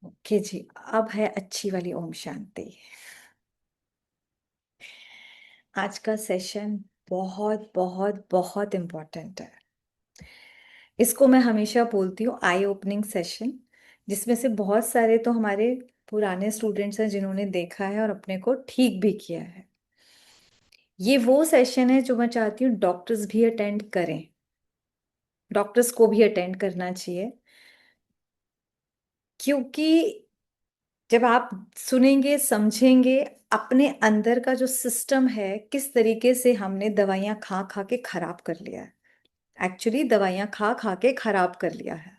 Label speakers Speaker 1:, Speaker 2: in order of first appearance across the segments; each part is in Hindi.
Speaker 1: ओके जी। अब है अच्छी वाली ओम शांति। आज का सेशन बहुत बहुत बहुत इम्पोर्टेंट है। इसको मैं हमेशा बोलती हूँ आई ओपनिंग सेशन, जिसमें से बहुत सारे तो हमारे पुराने स्टूडेंट्स हैं जिन्होंने देखा है और अपने को ठीक भी किया है। ये वो सेशन है जो मैं चाहती हूँ डॉक्टर्स भी अटेंड करें। डॉक्टर्स को भी अटेंड करना चाहिए, क्योंकि जब आप सुनेंगे समझेंगे अपने अंदर का जो सिस्टम है, किस तरीके से हमने दवाइयां खा खा के खराब कर लिया है। एक्चुअली दवाइयां खा खा के खराब कर लिया है।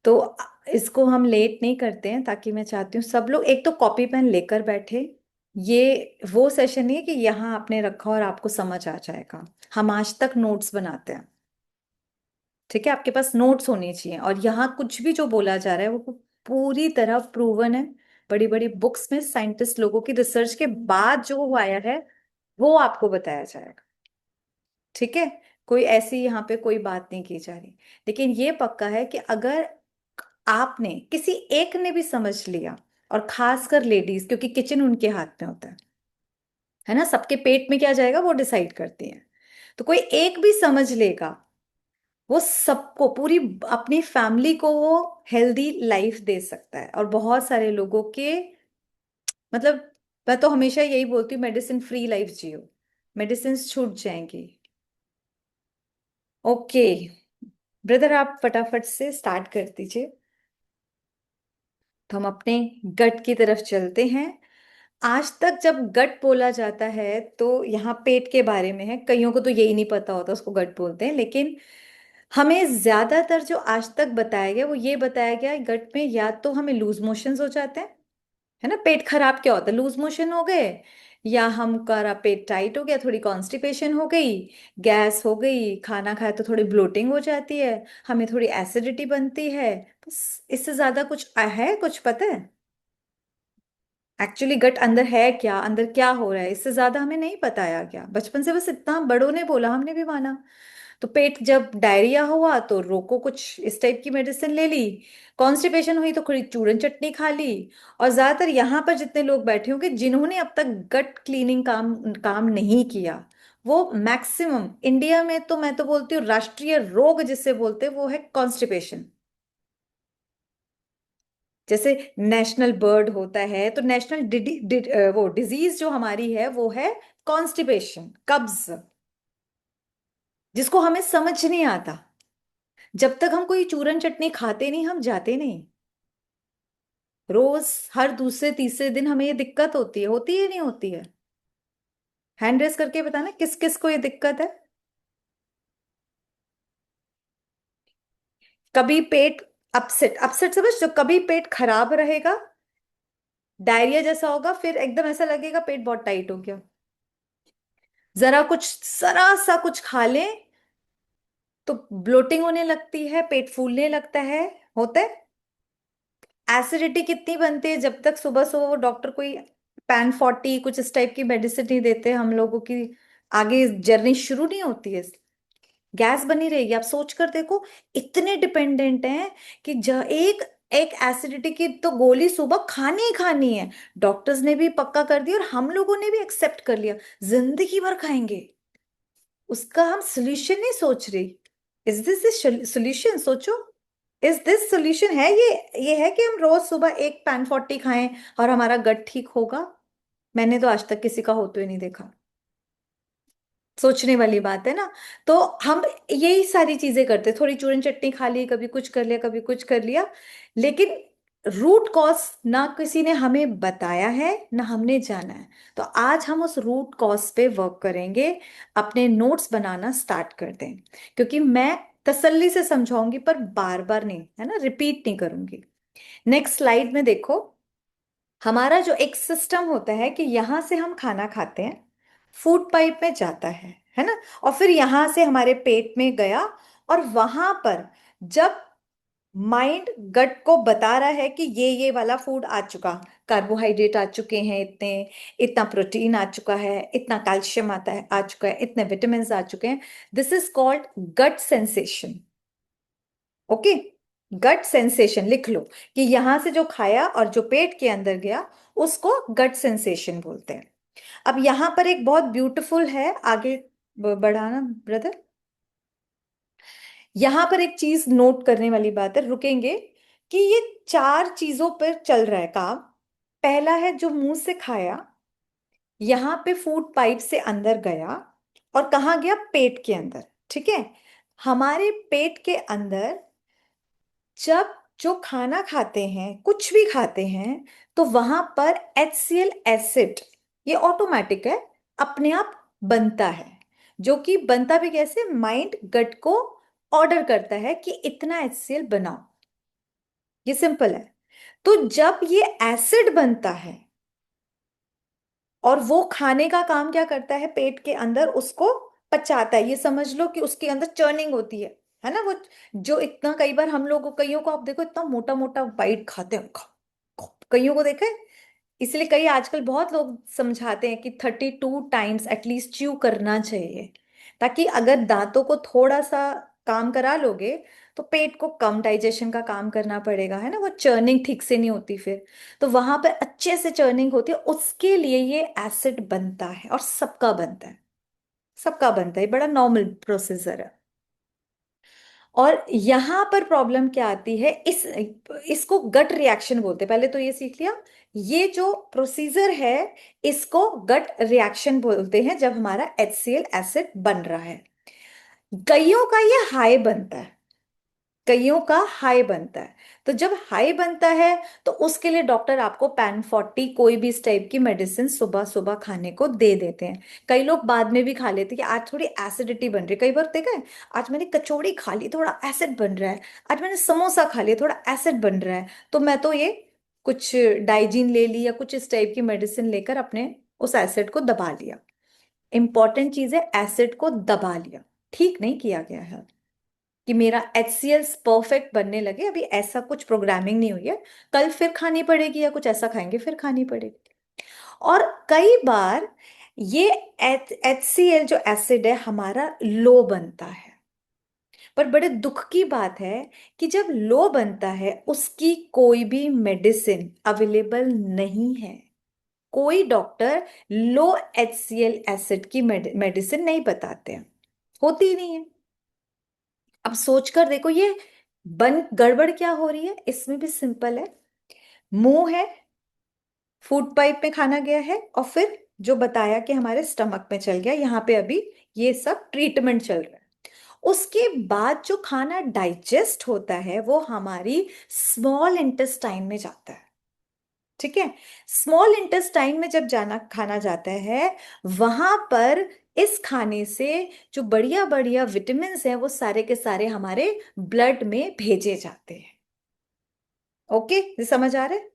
Speaker 1: तो इसको हम लेट नहीं करते हैं, ताकि मैं चाहती हूँ सब लोग एक तो कॉपी पेन लेकर बैठे। ये वो सेशन नहीं है कि यहाँ आपने रखा और आपको समझ आ जाएगा। हम आज तक नोट्स बनाते हैं, ठीक है। आपके पास नोट्स होने चाहिए, और यहाँ कुछ भी जो बोला जा रहा है वो पूरी तरह प्रूवन है। बड़ी बड़ी बुक्स में साइंटिस्ट लोगों की रिसर्च के बाद जो वो आया है वो आपको बताया जाएगा, ठीक है। कोई ऐसी यहाँ पे कोई बात नहीं की जा रही। लेकिन ये पक्का है कि अगर आपने किसी एक ने भी समझ लिया, और खासकर लेडीज, क्योंकि किचन उनके हाथ में होता है ना, सबके पेट में क्या जाएगा वो डिसाइड करती है। तो कोई एक भी समझ लेगा, वो सबको, पूरी अपनी फैमिली को वो हेल्दी लाइफ दे सकता है। और बहुत सारे लोगों के, मतलब, मैं तो हमेशा यही बोलती हूँ, मेडिसिन फ्री लाइफ जियो, मेडिसिन छूट जाएंगी। ओके ब्रदर, आप फटाफट से स्टार्ट कर दीजिए, तो हम अपने गट की तरफ चलते हैं। आज तक जब गट बोला जाता है तो यहाँ पेट के बारे में है। कईयों को तो यही नहीं पता होता उसको गट बोलते हैं, लेकिन हमें ज्यादातर जो आज तक बताया गया वो ये बताया गया है, गट में या तो हमें लूज मोशंस हो जाते हैं, है ना। पेट खराब क्या होता है, लूज मोशन हो गए, या हमारा पेट टाइट हो गया, थोड़ी कॉन्स्टिपेशन हो गई, गैस हो गई, खाना खाए तो थोड़ी ब्लोटिंग हो जाती है, हमें थोड़ी एसिडिटी बनती है। बस, इससे ज्यादा कुछ है, कुछ पता है एक्चुअली गट अंदर है क्या, अंदर क्या हो रहा है, इससे ज्यादा हमें नहीं बताया गया। बचपन से बस इतना बड़ों ने बोला, हमने भी माना। तो पेट जब डायरिया हुआ तो रोको, कुछ इस टाइप की मेडिसिन ले ली। कॉन्स्टिपेशन हुई तो थोड़ी चूरन चटनी खा ली। और ज्यादातर यहाँ पर जितने लोग बैठे होंगे जिन्होंने अब तक गट क्लीनिंग काम काम नहीं किया, वो मैक्सिमम इंडिया में, तो मैं तो बोलती हूँ राष्ट्रीय रोग जिसे बोलते हैं वो है कॉन्स्टिपेशन। जैसे नेशनल बर्ड होता है, तो नेशनल वो डिजीज जो हमारी है वो है कॉन्स्टिपेशन, कब्ज, जिसको हमें समझ नहीं आता। जब तक हम कोई चूरन चटनी खाते नहीं हम जाते नहीं। रोज हर दूसरे तीसरे दिन हमें ये दिक्कत होती है नहीं होती है। हैंड रेस करके बताना किस किस को ये दिक्कत है। कभी पेट अपसेट, अपसेट समझ, जो कभी पेट खराब रहेगा, डायरिया जैसा होगा, फिर एकदम ऐसा लगेगा पेट बहुत टाइट हो गया। जरा कुछ, जरा सा कुछ खा लें तो ब्लोटिंग होने लगती है, पेट फूलने लगता है, होता है। एसिडिटी कितनी बनती है जब तक सुबह सुबह वो डॉक्टर कोई पैन 40 कुछ इस टाइप की मेडिसिन नहीं देते हम लोगों की, आगे जर्नी शुरू नहीं होती है। गैस बनी रहेगी, आप सोच कर देखो। इतने डिपेंडेंट हैं कि एक एक एसिडिटी की तो गोली सुबह खानी ही खानी है। डॉक्टर्स ने भी पक्का कर दिया और हम लोगों ने भी एक्सेप्ट कर लिया, जिंदगी भर खाएंगे। उसका हम सोल्यूशन नहीं सोच रही। इज दिस द सोल्यूशन, सोचो। इज दिस सोल्यूशन है ये है कि हम रोज सुबह एक पैन 40 खाएं और हमारा गट ठीक होगा? मैंने तो आज तक किसी का होते हुए नहीं देखा। सोचने वाली बात है ना। तो हम यही सारी चीजें करते, थोड़ी चूरन चटनी खा ली, कभी कुछ कर लिया, कभी कुछ कर लिया, लेकिन रूट कॉज ना किसी ने हमें बताया है ना हमने जाना है। तो आज हम उस रूट कॉज पे वर्क करेंगे। अपने नोट्स बनाना स्टार्ट कर दें, क्योंकि मैं तसल्ली से समझाऊंगी पर बार बार नहीं, है ना, रिपीट नहीं करूंगी। नेक्स्ट स्लाइड में देखो, हमारा जो एक सिस्टम होता है कि यहां से हम खाना खाते हैं, फूड पाइप में जाता है ना, और फिर यहां से हमारे पेट में गया, और वहां पर जब माइंड गट को बता रहा है कि ये वाला फूड आ चुका, कार्बोहाइड्रेट आ चुके हैं इतने, इतना प्रोटीन आ चुका है, इतना कैल्शियम आता है आ चुका है, इतने विटामिन आ चुके हैं, this is called gut sensation. Okay, gut sensation लिख लो, कि यहां से जो खाया और जो पेट के अंदर गया उसको गट सेंसेशन बोलते हैं। अब यहां पर एक बहुत ब्यूटीफुल है, आगे बढ़ाना ब्रदर। यहां पर एक चीज नोट करने वाली बात है, रुकेंगे, कि ये चार चीजों पर चल रहा है काम। पहला है जो मुंह से खाया, यहां पे फूड पाइप से अंदर गया, और कहाँ गया, पेट के अंदर। ठीक है, हमारे पेट के अंदर जब जो खाना खाते हैं, कुछ भी खाते हैं, तो वहां पर HCl एसिड, ये ऑटोमेटिक है, अपने आप बनता है। जो कि बनता भी कैसे, माइंड गट को ऑर्डर करता है कि इतना HCl बनाओ, ये सिंपल है। तो जब ये एसिड बनता है, और वो खाने का काम क्या करता है, पेट के अंदर उसको पचाता है, ये समझ लो कि उसके अंदर चर्निंग होती है ना वो। जो इतना, कई बार हम लोग, कईयों को आप देखो इतना मोटा मोटा बाइट खाते हैं, कईयों को देखा है। इसलिए कई आजकल बहुत लोग समझाते हैं कि 32 टाइम्स एटलीस्ट च्यू करना चाहिए, ताकि अगर दांतों को थोड़ा सा काम करा लोगे, तो पेट को कम डाइजेशन का काम करना पड़ेगा, है ना, वो चर्निंग ठीक से नहीं होती फिर। तो वहां पर अच्छे से चर्निंग होती है, उसके लिए ये एसिड बनता है, और सबका बनता है, सबका बनता है, बड़ा नॉर्मल प्रोसीजर है। और यहां पर प्रॉब्लम क्या आती है, इसको गट रिएक्शन बोलते हैं, पहले तो ये सीख लिया। ये जो प्रोसीजर है, इसको गट रिएक्शन बोलते हैं, जब हमारा HCl एसिड बन रहा है। कईयों का ये हाई बनता है, कईयों का हाई बनता है। तो जब हाई बनता है, तो उसके लिए डॉक्टर आपको PAN40 कोई भी इस टाइप की मेडिसिन सुबह सुबह खाने को दे देते हैं। कई लोग बाद में भी खा लेते हैं कि आज थोड़ी एसिडिटी बन रही है, कई बार देखा है, आज मैंने कचौड़ी खा ली थोड़ा एसिड बन रहा है, आज मैंने समोसा खा लिया थोड़ा एसिड बन रहा है, तो मैं तो ये कुछ डाइजीन ले ली या कुछ इस टाइप की मेडिसिन लेकर अपने उस एसिड को दबा लिया। इंपॉर्टेंट चीज है, एसिड को दबा लिया, ठीक नहीं किया गया है कि मेरा HCl परफेक्ट बनने लगे, अभी ऐसा कुछ प्रोग्रामिंग नहीं हुई है। कल फिर खानी पड़ेगी, या कुछ ऐसा खाएंगे फिर खानी पड़ेगी। और कई बार ये HCl जो एसिड है हमारा लो बनता है। पर बड़े दुख की बात है कि जब लो बनता है, उसकी कोई भी मेडिसिन अवेलेबल नहीं है। कोई डॉक्टर लो HCl एसिड की मेडिसिन नहीं बताते हैं, होती ही नहीं है। अब सोचकर देखो, ये बन गड़बड़ क्या हो रही है, इसमें भी सिंपल है। मुंह है, फूड पाइप में खाना गया है, और फिर जो बताया कि हमारे स्टमक में चल गया, यहाँ पे अभी ये सब ट्रीटमेंट चल रहा है। उसके बाद जो खाना डाइजेस्ट होता है, वो हमारी स्मॉल इंटेस्टाइन में जाता है। ठीक है, स्मॉल इंटेस्टाइन में जब जाना खाना जाता है, वहां पर इस खाने से जो बढ़िया बढ़िया विटामिन हैं, वो सारे के सारे हमारे ब्लड में भेजे जाते हैं। ओके, ये समझ आ रहा है।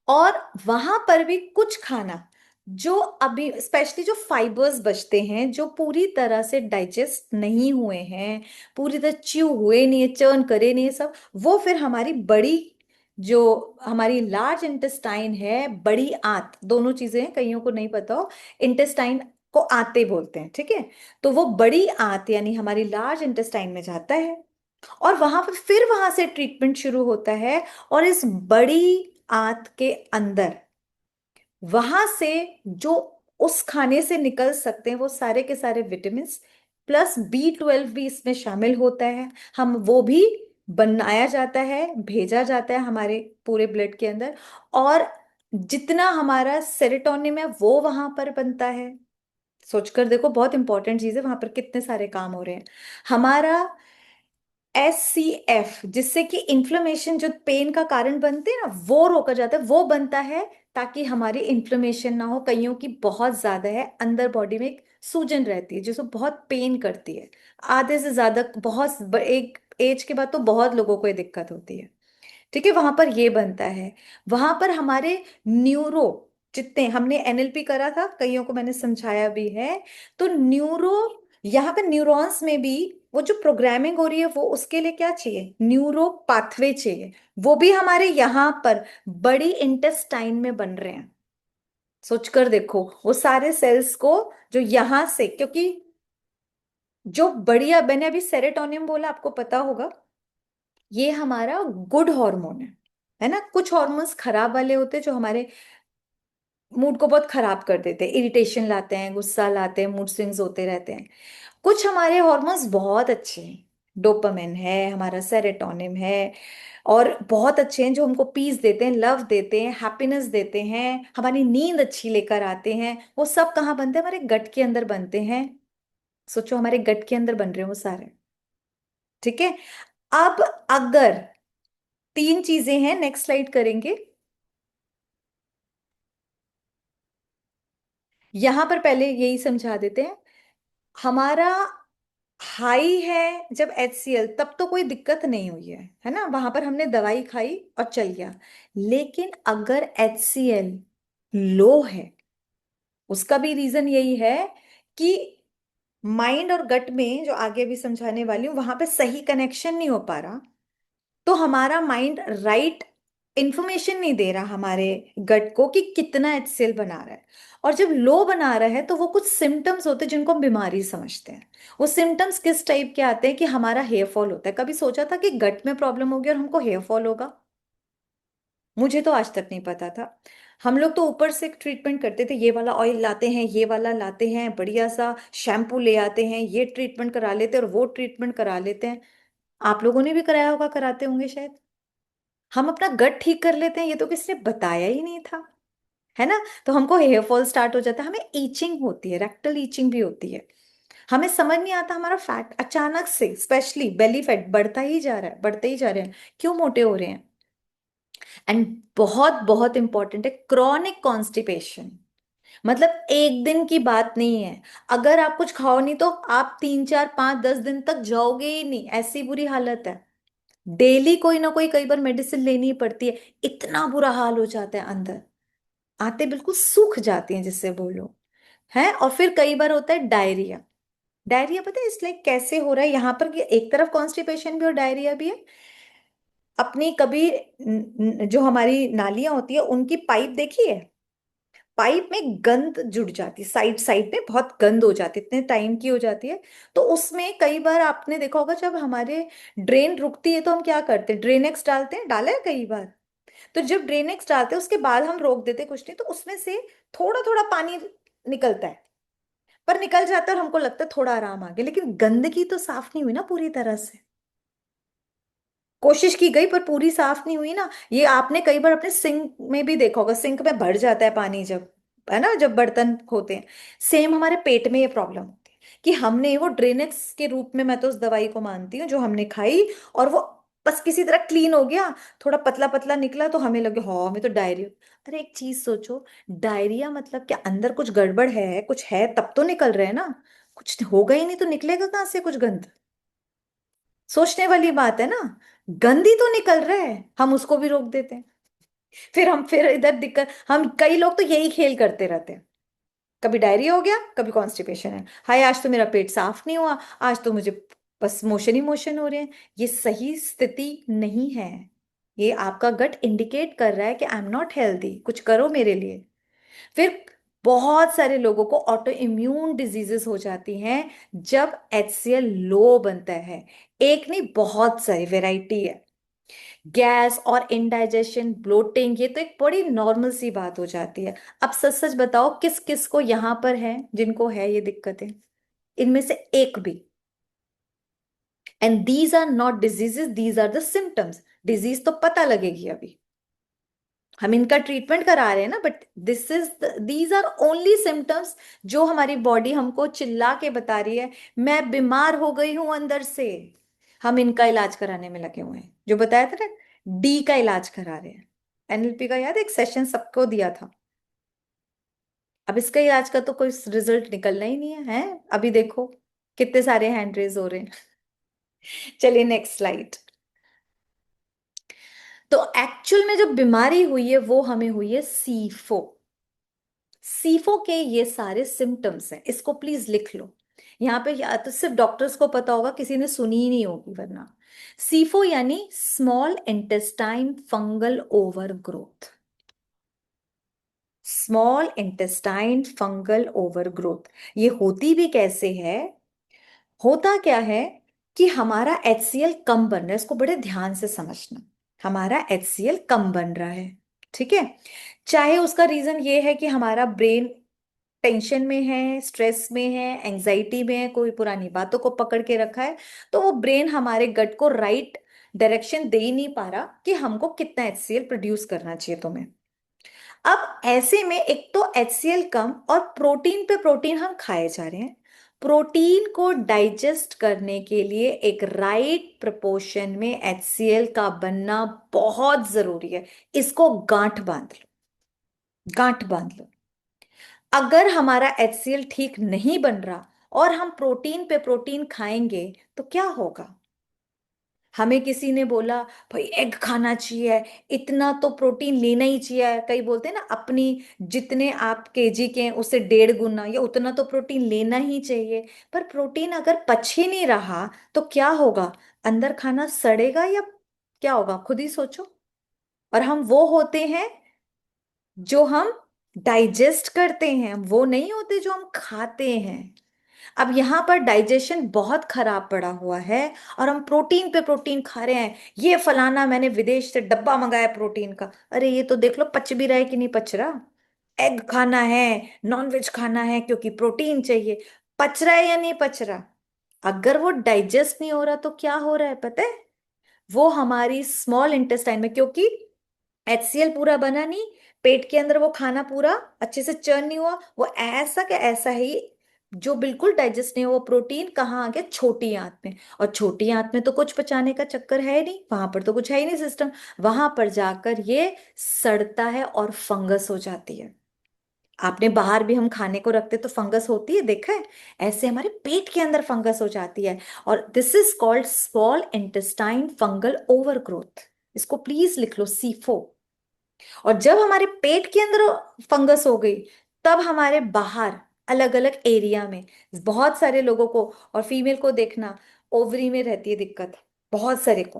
Speaker 1: और वहां पर भी कुछ खाना, जो अभी स्पेशली जो फाइबर्स बचते हैं, जो पूरी तरह से डाइजेस्ट नहीं हुए हैं, पूरी तरह च्यू हुए नहीं है, चर्न करे नहीं है सब, वो फिर हमारी बड़ी, जो हमारी लार्ज इंटेस्टाइन है, बड़ी आंत, दोनों चीजें हैं, कईयों को नहीं पता हो, इंटेस्टाइन को आंतें बोलते हैं, ठीक है। तो वो बड़ी आंत यानी हमारी लार्ज इंटेस्टाइन में जाता है, और वहां पर फिर वहां से ट्रीटमेंट शुरू होता है। और इस बड़ी आंत के अंदर, वहां से जो उस खाने से निकल सकते हैं, वो सारे के सारे विटामिन प्लस B12 भी इसमें शामिल होता है, हम वो भी बनाया जाता है, भेजा जाता है हमारे पूरे ब्लड के अंदर। और जितना हमारा सेरोटोनिन है, वो वहां पर बनता है। सोचकर देखो, बहुत इंपॉर्टेंट चीज है, वहां पर कितने सारे काम हो रहे हैं। हमारा SCF, जिससे कि इन्फ्लेमेशन, जो पेन का कारण बनते हैं ना, वो रोका जाता है, वो बनता है ताकि हमारी इन्फ्लेमेशन ना हो। कईयों की बहुत ज्यादा है, अंदर बॉडी में एक सूजन रहती है जिसको बहुत पेन करती है, आधे से ज्यादा, बहुत एक एज के बाद तो बहुत लोगों को ये दिक्कत होती है। ठीक है, वहां पर ये बनता है। वहां पर हमारे न्यूरो, जितने हमने NLP करा था, कईयों को मैंने समझाया भी है, तो न्यूरो, यहाँ पे न्यूरॉन्स में भी वो जो प्रोग्रामिंग हो रही है, वो उसके लिए क्या चाहिए, न्यूरो पाथवे चाहिए। वो भी हमारे यहाँ पर बड़ी इंटेस्टाइन में बन रहे हैं। सोचकर देखो, वो सारे सेल्स को जो यहां से, क्योंकि जो बढ़िया, मैंने अभी सेरेटोनिन बोला, आपको पता होगा, ये हमारा गुड हार्मोन है ना। कुछ हार्मोन्स खराब वाले होते हैं जो हमारे मूड को बहुत खराब कर देते हैं, इरिटेशन लाते हैं, गुस्सा लाते हैं, मूड स्विंग्स होते रहते हैं। कुछ हमारे हॉर्मोन्स बहुत अच्छे हैं, डोपामिन है, हमारा सेरोटोनिन है, और बहुत अच्छे हैं जो हमको पीस देते हैं, लव देते हैं, हैप्पीनेस देते हैं, हमारी नींद अच्छी लेकर आते हैं। वो सब कहाँ बनते हैं? हमारे गट के अंदर बनते हैं। सोचो, हमारे गट के अंदर बन रहे हैं वो सारे। ठीक है। अब अगर तीन चीजें हैं, नेक्स्ट स्लाइड करेंगे। यहां पर पहले यही समझा देते हैं। हमारा हाई है जब HCl, तब तो कोई दिक्कत नहीं हुई है ना, वहां पर हमने दवाई खाई और चल गया। लेकिन अगर HCl लो है, उसका भी रीजन यही है कि माइंड और गट में, जो आगे भी समझाने वाली हूँ, वहां पे सही कनेक्शन नहीं हो पा रहा। तो हमारा माइंड राइट इंफॉर्मेशन नहीं दे रहा हमारे गट को कि कितना HCl बना रहा है। और जब लो बना रहा है तो वो कुछ सिम्टम्स होते हैं जिनको हम बीमारी समझते हैं। वो सिम्टम्स किस टाइप के आते हैं कि हमारा हेयर फॉल होता है। कभी सोचा था कि गट में प्रॉब्लम होगी और हमको हेयर फॉल होगा? मुझे तो आज तक नहीं पता था। हम लोग तो ऊपर से ट्रीटमेंट करते थे, ये वाला ऑयल लाते हैं, ये वाला लाते हैं, बढ़िया सा शैम्पू ले आते हैं, ये ट्रीटमेंट करा लेते हैं और वो ट्रीटमेंट करा लेते हैं। आप लोगों ने भी कराया होगा, कराते होंगे शायद। हम अपना गट ठीक कर लेते हैं, ये तो किसी ने बताया ही नहीं था, है ना। तो हमको हेयर फॉल स्टार्ट हो जाता है, हमें ईचिंग होती है, रेक्टल ईचिंग भी होती है। हमें समझ नहीं आता, हमारा फैट अचानक से, स्पेशली बेली फैट, बढ़ता ही जा रहा है, बढ़ते ही जा रहे हैं। क्यों मोटे हो रहे हैं? एंड बहुत बहुत इंपॉर्टेंट है, क्रॉनिक कॉन्स्टिपेशन। मतलब एक दिन की बात नहीं है। अगर आप कुछ खाओ नहीं तो आप 3 4 5 10 दिन तक जाओगे ही नहीं, ऐसी बुरी हालत है। डेली कोई ना कोई, कई बार मेडिसिन लेनी ही पड़ती है। इतना बुरा हाल हो जाता है अंदर, आते बिल्कुल सूख जाती हैं जिससे बोलो, है। और फिर कई बार होता है डायरिया। डायरिया पता है इसलिए कैसे हो रहा है यहाँ पर कि एक तरफ कॉन्स्टिपेशन भी और डायरिया भी है। अपनी कभी जो हमारी नालियां होती है उनकी पाइप देखी है? पाइप में गंद जुड़ जाती है, साइड साइड में बहुत गंद हो जाती है, इतने टाइम की हो जाती है। तो उसमें कई बार आपने देखा होगा, जब हमारे ड्रेन रुकती है तो हम क्या करते हैं? ड्रेनेक्स डालते हैं, डाला है कई बार। तो जब ड्रेनेक्स डालते हैं उसके बाद हम रोक देते हैं, कुछ नहीं, तो उसमें से थोड़ा थोड़ा पानी निकलता है। पर निकल जाता है और हमको लगता है थोड़ा आराम आ गया, लेकिन गंदगी तो साफ नहीं हुई ना पूरी तरह से। कोशिश की गई पर पूरी साफ नहीं हुई ना। ये आपने कई बार अपने सिंक में भी देखा होगा, सिंक में भर जाता है पानी जब, है ना, जब बर्तन होते हैं। सेम हमारे पेट में ये प्रॉब्लम होती है कि हमने वो ड्रेनेक्स के रूप में, मैं तो उस दवाई को मानती हूँ जो हमने खाई, और वो बस किसी तरह क्लीन हो गया, थोड़ा पतला पतला निकला, तो हमें लगे हाँ हमें तो डायरिया। अरे एक चीज सोचो, डायरिया मतलब क्या? अंदर कुछ गड़बड़ है, कुछ है, तब तो निकल रहे हैं ना। कुछ होगा ही नहीं तो निकलेगा कहाँ से कुछ गंद? सोचने वाली बात है ना। गंदी तो निकल रहा है, हम उसको भी रोक देते हैं। फिर इधर दिक्कत, हम कई लोग तो यही खेल करते रहते हैं। कभी डायरिया हो गया, कभी कॉन्स्टिपेशन है, हाय आज तो मेरा पेट साफ नहीं हुआ, आज तो मुझे बस मोशन ही मोशन हो रहे हैं। ये सही स्थिति नहीं है। ये आपका गट इंडिकेट कर रहा है कि आई एम नॉट हेल्दी, कुछ करो मेरे लिए। फिर बहुत सारे लोगों को ऑटो इम्यून डिजीजेस हो जाती हैं जब HCl लो बनता है। एक नहीं, बहुत सारी वैरायटी है। गैस और इंडाइजेशन, ब्लोटिंग, ये तो एक बड़ी नॉर्मल सी बात हो जाती है। अब सच सच बताओ, किस किस को यहां पर है जिनको है ये दिक्कतें? इनमें से एक भी? And these are not diseases, these are the symptoms. Disease तो पता लगेगी अभी, हम इनका ट्रीटमेंट करा रहे हैं ना, but this is these are only symptoms जो हमारी बॉडी हमको चिल्ला के बता रही है, मैं बीमार हो गई हूं अंदर से। हम इनका इलाज कराने में लगे हुए हैं, जो बताया था ना, डी का इलाज करा रहे हैं। NLP का याद है, एक सेशन सबको दिया था। अब इसका इलाज का तो कोई रिजल्ट निकलना ही नहीं है, अभी देखो कितने सारे हैंड रेज हो रहे हैं। चलिए नेक्स्ट स्लाइड। तो एक्चुअल में जो बीमारी हुई है वो हमें हुई है सीफो। सीफो के ये सारे सिम्टम्स हैं, इसको प्लीज लिख लो। यहाँ पे या तो सिर्फ डॉक्टर्स को पता होगा, किसी ने सुनी ही नहीं होगी वरना। सीफो यानी small intestine fungal over growth. Small intestine fungal over growth, ये होती भी कैसे है? होता क्या है कि हमारा HCl कम बन रहा है, इसको बड़े ध्यान से समझना। हमारा HCl कम बन रहा है, ठीक है। चाहे उसका रीजन ये है कि हमारा ब्रेन टेंशन में है, स्ट्रेस में है, एंजाइटी में है, कोई पुरानी बातों को पकड़ के रखा है, तो वो ब्रेन हमारे गट को राइट डायरेक्शन दे ही नहीं पा रहा कि हमको कितना HCl प्रोड्यूस करना चाहिए तुम्हें। अब ऐसे में एक तो HCl कम और प्रोटीन पे प्रोटीन हम खाए जा रहे हैं। प्रोटीन को डाइजेस्ट करने के लिए एक राइट प्रोपोर्शन में HCl का बनना बहुत जरूरी है। इसको गांठ बांध लो, गांठ बांध लो। अगर हमारा HCl ठीक नहीं बन रहा और हम प्रोटीन पे प्रोटीन खाएंगे तो क्या होगा। हमें किसी ने बोला भाई एग खाना चाहिए, इतना तो प्रोटीन लेना ही चाहिए, कई बोलते हैं ना अपनी जितने आप केजी के हैं उससे 1.5 गुना या उतना तो प्रोटीन लेना ही चाहिए। पर प्रोटीन अगर पच ही नहीं रहा तो क्या होगा, अंदर खाना सड़ेगा या क्या होगा, खुद ही सोचो। और हम वो होते हैं जो हम डाइजेस्ट करते हैं, वो नहीं होते जो हम खाते हैं। अब यहाँ पर डाइजेशन बहुत खराब पड़ा हुआ है और हम प्रोटीन पे प्रोटीन खा रहे हैं। ये फलाना मैंने विदेश से डब्बा मंगाया प्रोटीन का, अरे ये तो देख लो पच भी रहा है कि नहीं पच रहा। एग खाना है, नॉनवेज खाना है क्योंकि प्रोटीन चाहिए, पच रहा है या नहीं पच रहा। अगर वो डाइजेस्ट नहीं हो रहा तो क्या हो रहा है पता है, वो हमारी स्मॉल इंटेस्टाइन में, क्योंकि HCl पूरा बना नहीं, पेट के अंदर वो खाना पूरा अच्छे से चर्न नहीं हुआ, वो ऐसा का ऐसा ही जो बिल्कुल डाइजेस्ट नहीं हुआ, वो प्रोटीन कहाँ आ गया, छोटी आंत में। और छोटी आंत में तो कुछ पचाने का चक्कर है नहीं, वहां पर तो कुछ है ही नहीं सिस्टम। वहां पर जाकर ये सड़ता है और फंगस हो जाती है। आपने बाहर भी हम खाने को रखते तो फंगस होती है, देखा है। ऐसे हमारे पेट के अंदर फंगस हो जाती है। और this is called small intestine fungal overgrowth. इसको प्लीज लिख लो, सीफो। और जब हमारे पेट के अंदर फंगस हो गई, तब हमारे बाहर अलग अलग एरिया में बहुत सारे लोगों को, और फीमेल को देखना, ओवरी में रहती है दिक्कत बहुत सारे को।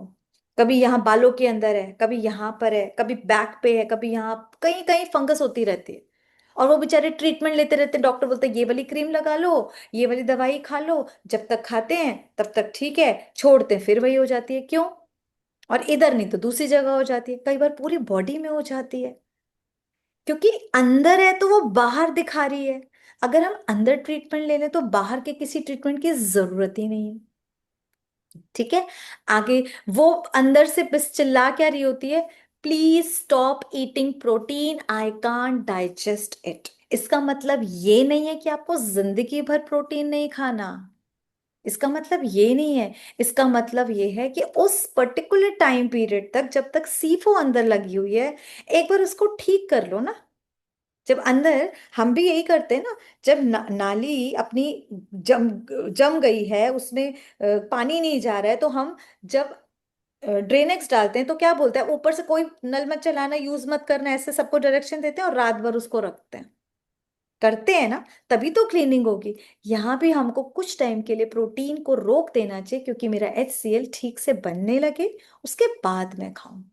Speaker 1: कभी यहाँ बालों के अंदर है, कभी यहाँ पर है, कभी बैक पे है, कभी यहाँ कहीं कहीं फंगस होती रहती है। और वो बेचारे ट्रीटमेंट लेते रहते, डॉक्टर बोलते हैं ये वाली क्रीम लगा लो, ये वाली दवाई खा लो, जब तक खाते हैं तब तक ठीक है, छोड़ते हैं फिर वही हो जाती है। क्यों। और इधर नहीं तो दूसरी जगह हो जाती है, कई बार पूरी बॉडी में हो जाती है। क्योंकि अंदर है तो वो बाहर दिखा रही है। अगर हम अंदर ट्रीटमेंट ले लें तो बाहर के किसी ट्रीटमेंट की जरूरत ही नहीं है, ठीक है। आगे वो अंदर से बस चिल्ला क्या रही होती है, please stop eating protein, I can't digest it. इसका मतलब ये नहीं है कि आपको जिंदगी भर प्रोटीन नहीं खाना, इसका मतलब ये नहीं है। इसका मतलब ये है कि उस पर्टिकुलर टाइम पीरियड तक जब तक सीफो अंदर लगी हुई है, एक बार उसको ठीक कर लो ना। जब अंदर, हम भी यही करते हैं ना, जब नाली अपनी जम जम गई है, उसमें पानी नहीं जा रहा है, तो हम जब ड्रेनेक्स डालते हैं तो क्या बोलते हैं, ऊपर से कोई नल मत चलाना, यूज मत करना, ऐसे सबको डायरेक्शन देते हैं और रात भर उसको रखते हैं, करते हैं ना, तभी तो क्लीनिंग होगी। यहाँ भी हमको कुछ टाइम के लिए प्रोटीन को रोक देना चाहिए, क्योंकि मेरा HCl ठीक से बनने लगे, उसके बाद मैं खाऊं।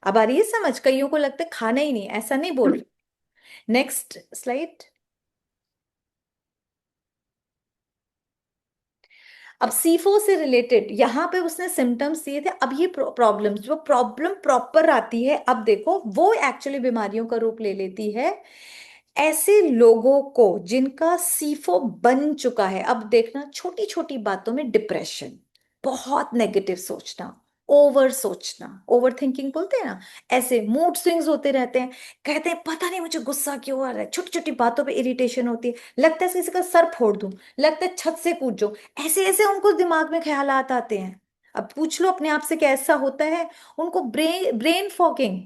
Speaker 1: अब आ रही है समझ, कईयों को लगता है खाना ही नहीं, ऐसा नहीं बोल। Next slide. अब सीफो से रिलेटेड यहाँ पे उसने सिम्टम्स दिए थे, अब ये प्रॉब्लम्स, जो प्रॉब्लम प्रॉपर आती है, अब देखो वो एक्चुअली बीमारियों का रूप ले लेती है। ऐसे लोगों को जिनका सीफो बन चुका है, अब देखना छोटी छोटी बातों में डिप्रेशन, बहुत नेगेटिव सोचना, ओवर सोचना, ओवर थिंकिंग बोलते हैं ना, ऐसे मूड स्विंग्स होते रहते हैं। कहते हैं पता नहीं मुझे गुस्सा क्यों आ रहा है, छोटी छोटी बातों पे इरिटेशन होती है, लगता है किसी का सर फोड़ दूं, लगता है छत से कूद जाऊं, ऐसे ऐसे उनको दिमाग में ख्यालात आते हैं। अब पूछ लो अपने आप से कैसा होता है उनको, ब्रेन ब्रेन फॉगिंग।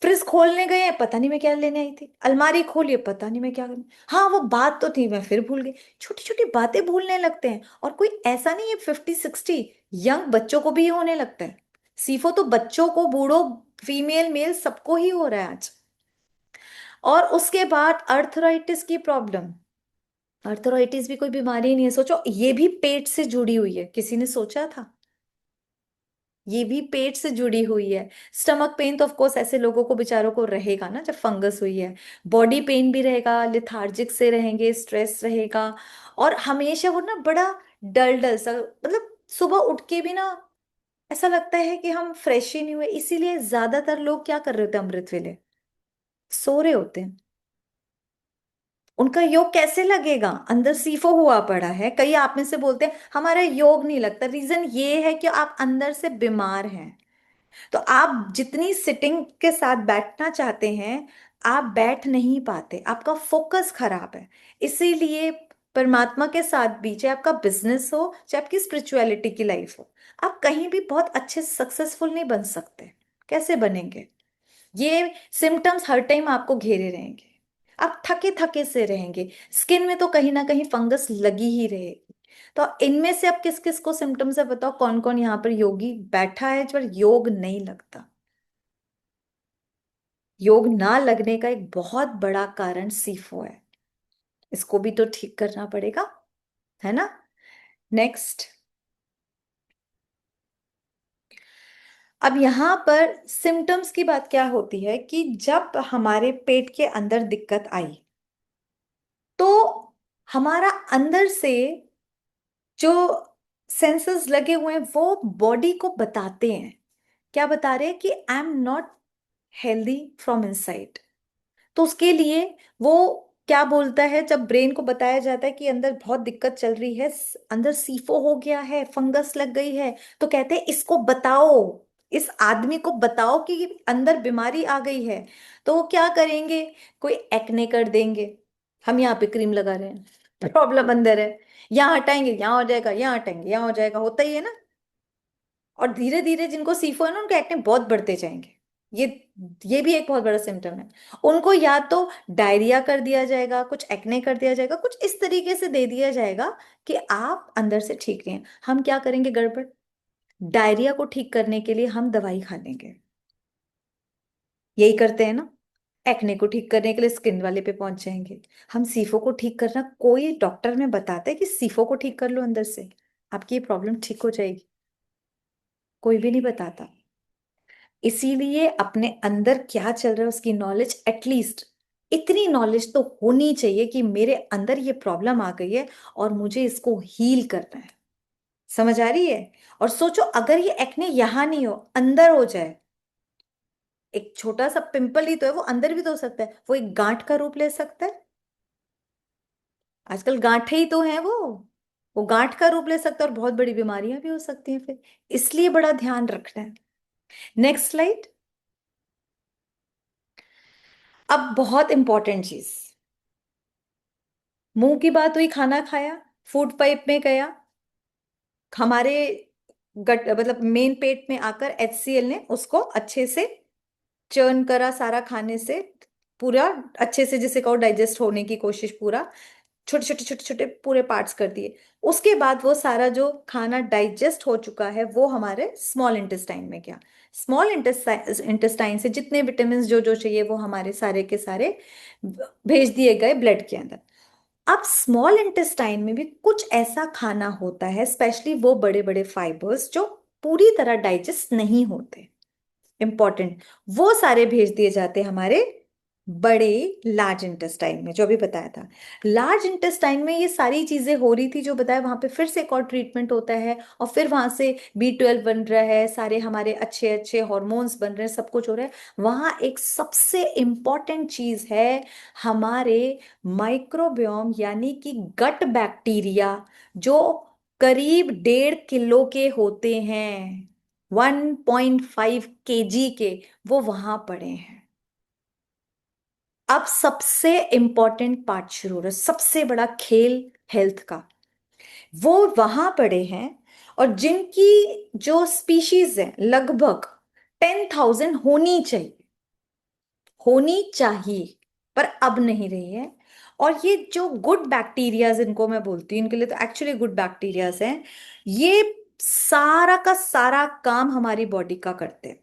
Speaker 1: फ्रिज खोलने गए हैं, पता नहीं मैं क्या लेने आई थी, अलमारी खोलिए पता नहीं मैं क्या करने, हाँ वो बात तो थी मैं फिर भूल गई। छोटी छोटी बातें भूलने लगते हैं, और कोई ऐसा नहीं है, 50 60 यंग बच्चों को भी ये होने लगता है। सीफो तो बच्चों को, बूढ़ों, फीमेल मेल सबको ही हो रहा है आज। और उसके बाद अर्थराइटिस की प्रॉब्लम। अर्थराइटिस भी कोई बीमारी नहीं है, सोचो ये भी पेट से जुड़ी हुई है, किसी ने सोचा था। ये भी पेट से जुड़ी हुई है। स्टमक पेन तो ऑफ कोर्स ऐसे लोगों को बेचारों को रहेगा ना जब फंगस हुई है। बॉडी पेन भी रहेगा, लिथार्जिक से रहेंगे, स्ट्रेस रहेगा, और हमेशा वो ना बड़ा डल डल सा, मतलब सुबह उठ के भी ना ऐसा लगता है कि हम फ्रेश ही नहीं हुए। इसीलिए ज्यादातर लोग क्या कर रहे होते हैं अमृत वेले, सो रहे होते हैं। उनका योग कैसे लगेगा, अंदर सीफो हुआ पड़ा है। कई आप में से बोलते हैं हमारा योग नहीं लगता, रीजन ये है कि आप अंदर से बीमार हैं। तो आप जितनी सिटिंग के साथ बैठना चाहते हैं, आप बैठ नहीं पाते, आपका फोकस खराब है। इसीलिए परमात्मा के साथ भी, चाहे आपका बिजनेस हो चाहे आपकी स्पिरिचुअलिटी की लाइफ हो, आप कहीं भी बहुत अच्छे सक्सेसफुल नहीं बन सकते। कैसे बनेंगे? ये सिम्टम्स हर टाइम आपको घेरे रहेंगे, आप थके थके से रहेंगे, स्किन में तो कहीं ना कहीं फंगस लगी ही रहेगी। तो इनमें से अब किस किस को सिम्टम्स है बताओ, कौन कौन यहाँ पर योगी बैठा है पर योग नहीं लगता? योग ना लगने का एक बहुत बड़ा कारण सीफो है, इसको भी तो ठीक करना पड़ेगा, है ना। नेक्स्ट, अब यहां पर सिम्टम्स की बात क्या होती है कि जब हमारे पेट के अंदर दिक्कत आई, तो हमारा अंदर से जो सेंसस लगे हुए हैं वो बॉडी को बताते हैं। क्या बता रहे हैं? कि I am not healthy from inside. तो उसके लिए वो क्या बोलता है, जब ब्रेन को बताया जाता है कि अंदर बहुत दिक्कत चल रही है, अंदर सीफो हो गया है, फंगस लग गई है, तो कहते हैं इसको बताओ, इस आदमी को बताओ कि अंदर बीमारी आ गई है। तो वो क्या करेंगे? कोई एक्ने कर देंगे, हम यहाँ पे क्रीम लगा रहे हैं, प्रॉब्लम अंदर है, यहाँ हटाएंगे यहाँ हो जाएगा, यहाँ हटाएंगे यहाँ हो जाएगा, होता ही है ना। और धीरे धीरे जिनको सीफो है ना, उनके एक्ने बहुत बढ़ते जाएंगे। ये ये भी एक बहुत बड़ा सिम्टम है। उनको या तो डायरिया कर दिया जाएगा, कुछ एक्ने कर दिया जाएगा, कुछ इस तरीके से दे दिया जाएगा कि आप अंदर से ठीक नहीं हैं। हम क्या करेंगे गड़बड़? डायरिया को ठीक करने के लिए हम दवाई खा लेंगे, यही करते हैं ना। एक्ने को ठीक करने के लिए स्किन वाले पे पहुंच जाएंगे। हम सीफो को ठीक करना, कोई डॉक्टर में बताता है कि सीफो को ठीक कर लो अंदर से, आपकी ये प्रॉब्लम ठीक हो जाएगी? कोई भी नहीं बताता। इसीलिए अपने अंदर क्या चल रहा है उसकी नॉलेज, एटलीस्ट इतनी नॉलेज तो होनी चाहिए कि मेरे अंदर ये प्रॉब्लम आ गई है और मुझे इसको हील करना है। समझ आ रही है? और सोचो अगर ये एक्ने यहां नहीं हो, अंदर हो जाए, एक छोटा सा पिंपल ही तो है, वो अंदर भी तो हो सकता है, वो एक गांठ का रूप ले सकता है। आजकल गांठें ही तो हैं वो गांठ का रूप ले सकता है और बहुत बड़ी बीमारियां भी हो सकती हैं फिर। इसलिए बड़ा ध्यान रखना है। Next slide. अब बहुत इंपॉर्टेंट चीज, मुंह की बात हुई, खाना खाया, फूड पाइप में गया, हमारे गट मतलब मेन पेट में आकर HCl ने उसको अच्छे से चर्न करा, सारा खाने से पूरा अच्छे से, जिसे कहो डाइजेस्ट होने की कोशिश, पूरा छोटे छोटे छोटे छोटे पूरे पार्ट्स कर दिए। उसके बाद वो सारा जो खाना डाइजेस्ट हो चुका है वो हमारे स्मॉल इंटेस्टाइन में गया। स्मॉल इंटेस्टाइन से जितने विटामिन जो जो चाहिए वो हमारे सारे के सारे भेज दिए गए ब्लड के अंदर। अब स्मॉल इंटेस्टाइन में भी कुछ ऐसा खाना होता है, स्पेशली वो बड़े बड़े फाइबर्स जो पूरी तरह डाइजेस्ट नहीं होते, इंपॉर्टेंट, वो सारे भेज दिए जाते हैं हमारे बड़े लार्ज इंटेस्टाइन में, जो अभी बताया था। लार्ज इंटेस्टाइन में ये सारी चीजें हो रही थी जो बताया, वहां पे फिर से एक और ट्रीटमेंट होता है और फिर वहां से B12 बन रहा है, सारे हमारे अच्छे अच्छे हॉर्मोन्स बन रहे हैं, सब कुछ हो रहा है। वहां एक सबसे इंपॉर्टेंट चीज है हमारे माइक्रोबियोम, यानी कि गट बैक्टीरिया, जो करीब 1.5 किलो के होते हैं, 1.5 kg के, वो वहां पड़े हैं। अब सबसे इंपॉर्टेंट पार्ट शुरू हो रहा है, सबसे बड़ा खेल हेल्थ का। वो वहां पड़े हैं और जिनकी जो स्पीशीज है लगभग 10,000 होनी चाहिए, पर अब नहीं रही है। और ये जो गुड बैक्टीरियाज, इनको मैं बोलती हूँ, इनके लिए तो एक्चुअली गुड बैक्टीरियाज हैं, ये सारा का सारा काम हमारी बॉडी का करते हैं।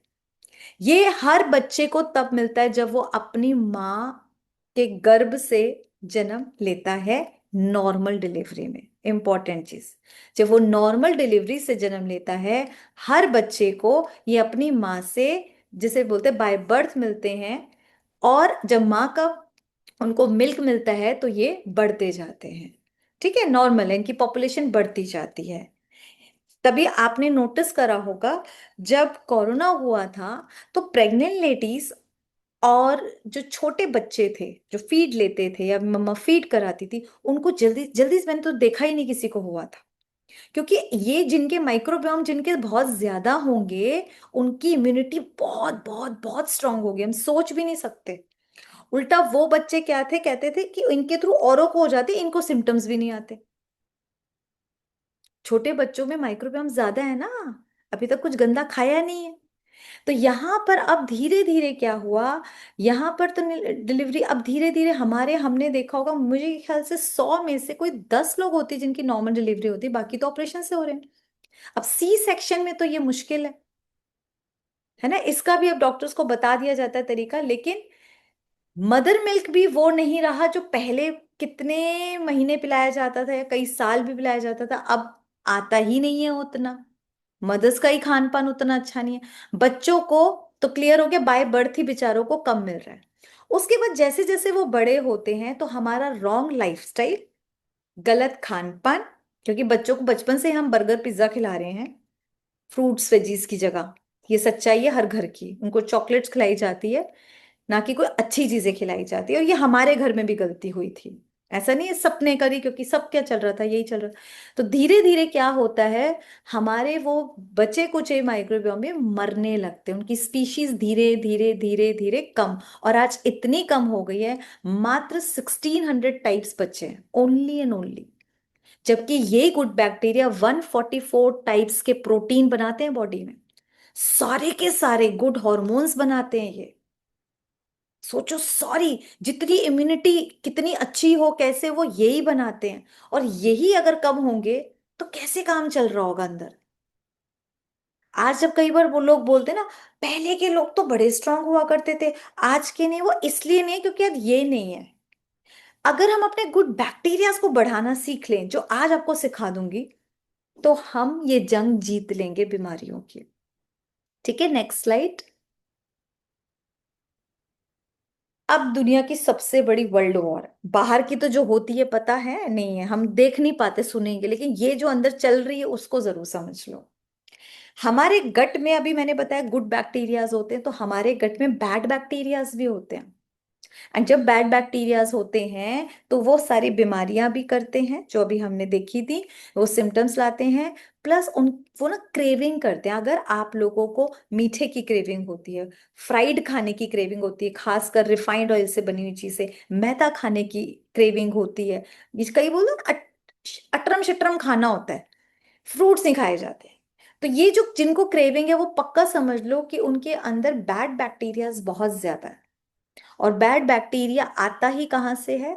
Speaker 1: ये हर बच्चे को तब मिलता है जब वो अपनी माँ के गर्भ से जन्म लेता है, नॉर्मल डिलीवरी में। इंपॉर्टेंट चीज, जब वो नॉर्मल डिलीवरी से जन्म लेता है, हर बच्चे को ये अपनी माँ से, जिसे बोलते हैं बाय बर्थ, मिलते हैं। और जब माँ का उनको मिल्क मिलता है तो ये बढ़ते जाते हैं। ठीक है, नॉर्मल है, इनकी पॉपुलेशन बढ़ती जाती है। तभी आपने नोटिस करा होगा, जब कोरोना हुआ था तो प्रेग्नेंट लेडीज और जो छोटे बच्चे थे जो फीड लेते थे या मम्मा फीड कराती थी, उनको जल्दी जल्दी से मैंने तो देखा ही नहीं किसी को हुआ था। क्योंकि ये जिनके माइक्रोबायोम जिनके बहुत ज्यादा होंगे, उनकी इम्यूनिटी बहुत बहुत बहुत स्ट्रांग होगी, हम सोच भी नहीं सकते। उल्टा वो बच्चे क्या थे, कहते थे कि इनके थ्रू औरों को हो जाती, इनको सिम्टम्स भी नहीं आते। छोटे बच्चों में माइक्रोबायोम ज्यादा है ना, अभी तक कुछ गंदा खाया नहीं है। तो यहाँ पर अब धीरे धीरे क्या हुआ, यहाँ पर तो डिलीवरी अब धीरे धीरे हमारे, हमने देखा होगा, मुझे ख्याल से 100 में से कोई 10 लोग होती है जिनकी नॉर्मल डिलीवरी होती है, बाकी तो ऑपरेशन से हो रहे हैं। अब सी सेक्शन में तो ये मुश्किल है ना, इसका भी अब डॉक्टर्स को बता दिया जाता है तरीका। लेकिन मदर मिल्क भी वो नहीं रहा जो पहले कितने महीने पिलाया जाता था या कई साल भी पिलाया जाता था, अब आता ही नहीं है उतना। मदर्स का ही खान पान उतना अच्छा नहीं है, बच्चों को तो क्लियर हो गया, बाय बर्थ ही बेचारों को कम मिल रहा है। उसके बाद जैसे जैसे वो बड़े होते हैं तो हमारा रॉन्ग लाइफस्टाइल, गलत खान पान, क्योंकि बच्चों को बचपन से हम बर्गर पिज्जा खिला रहे हैं फ्रूट्स वेजीज की जगह, ये सच्चाई है हर घर की, उनको चॉकलेट्स खिलाई जाती है, ना कि कोई अच्छी चीजें खिलाई जाती है। और ये हमारे घर में भी गलती हुई थी, ऐसा नहीं है सबने करी, क्योंकि सब क्या चल रहा था, यही चल रहा। तो धीरे धीरे क्या होता है, हमारे वो बचे कुचे माइक्रोबियोम में मरने लगते हैं, उनकी स्पीशीज धीरे धीरे धीरे धीरे कम, और आज इतनी कम हो गई है, मात्र 1600 टाइप्स बचे हैं ओनली एंड ओनली। जबकि ये गुड बैक्टीरिया 144 टाइप्स के प्रोटीन बनाते हैं बॉडी में, सारे के सारे गुड हॉर्मोन्स बनाते हैं ये। सोचो, सॉरी, जितनी इम्यूनिटी कितनी अच्छी हो कैसे वो यही बनाते हैं, और यही अगर कम होंगे तो कैसे काम चल रहा होगा अंदर। आज जब कई बार वो लोग बोलते हैं ना, पहले के लोग तो बड़े स्ट्रांग हुआ करते थे, आज के नहीं, वो इसलिए नहीं क्योंकि आज ये नहीं है। अगर हम अपने गुड बैक्टीरियाज को बढ़ाना सीख लें, जो आज आपको सिखा दूंगी, तो हम ये जंग जीत लेंगे बीमारियों की। ठीक है, नेक्स्ट स्लाइड। अब दुनिया की सबसे बड़ी वर्ल्ड वॉर, बाहर की तो जो होती है पता है नहीं है, हम देख नहीं पाते सुनेंगे, लेकिन ये जो अंदर चल रही है उसको जरूर समझ लो। हमारे गट में, अभी मैंने बताया गुड बैक्टीरियाज होते हैं, तो हमारे गट में बैड बैक्टीरियाज भी होते हैं। एंड जब बैड बैक्टीरियाज होते हैं तो वो सारी बीमारियां भी करते हैं जो अभी हमने देखी थी, वो सिम्टम्स लाते हैं। प्लस उन, वो ना क्रेविंग करते हैं। अगर आप लोगों को मीठे की क्रेविंग होती है, फ्राइड खाने की क्रेविंग होती है, खासकर रिफाइंड ऑयल से बनी हुई चीजें, मैदा खाने की क्रेविंग होती है, ये कई बोलो ना अटरम शटरम खाना होता है, फ्रूट्स नहीं खाए जाते, तो ये जो जिनको क्रेविंग है वो पक्का समझ लो कि उनके अंदर बैड बैक्टीरियाज बहुत ज्यादा है। और बैड बैक्टीरिया आता ही कहाँ से है,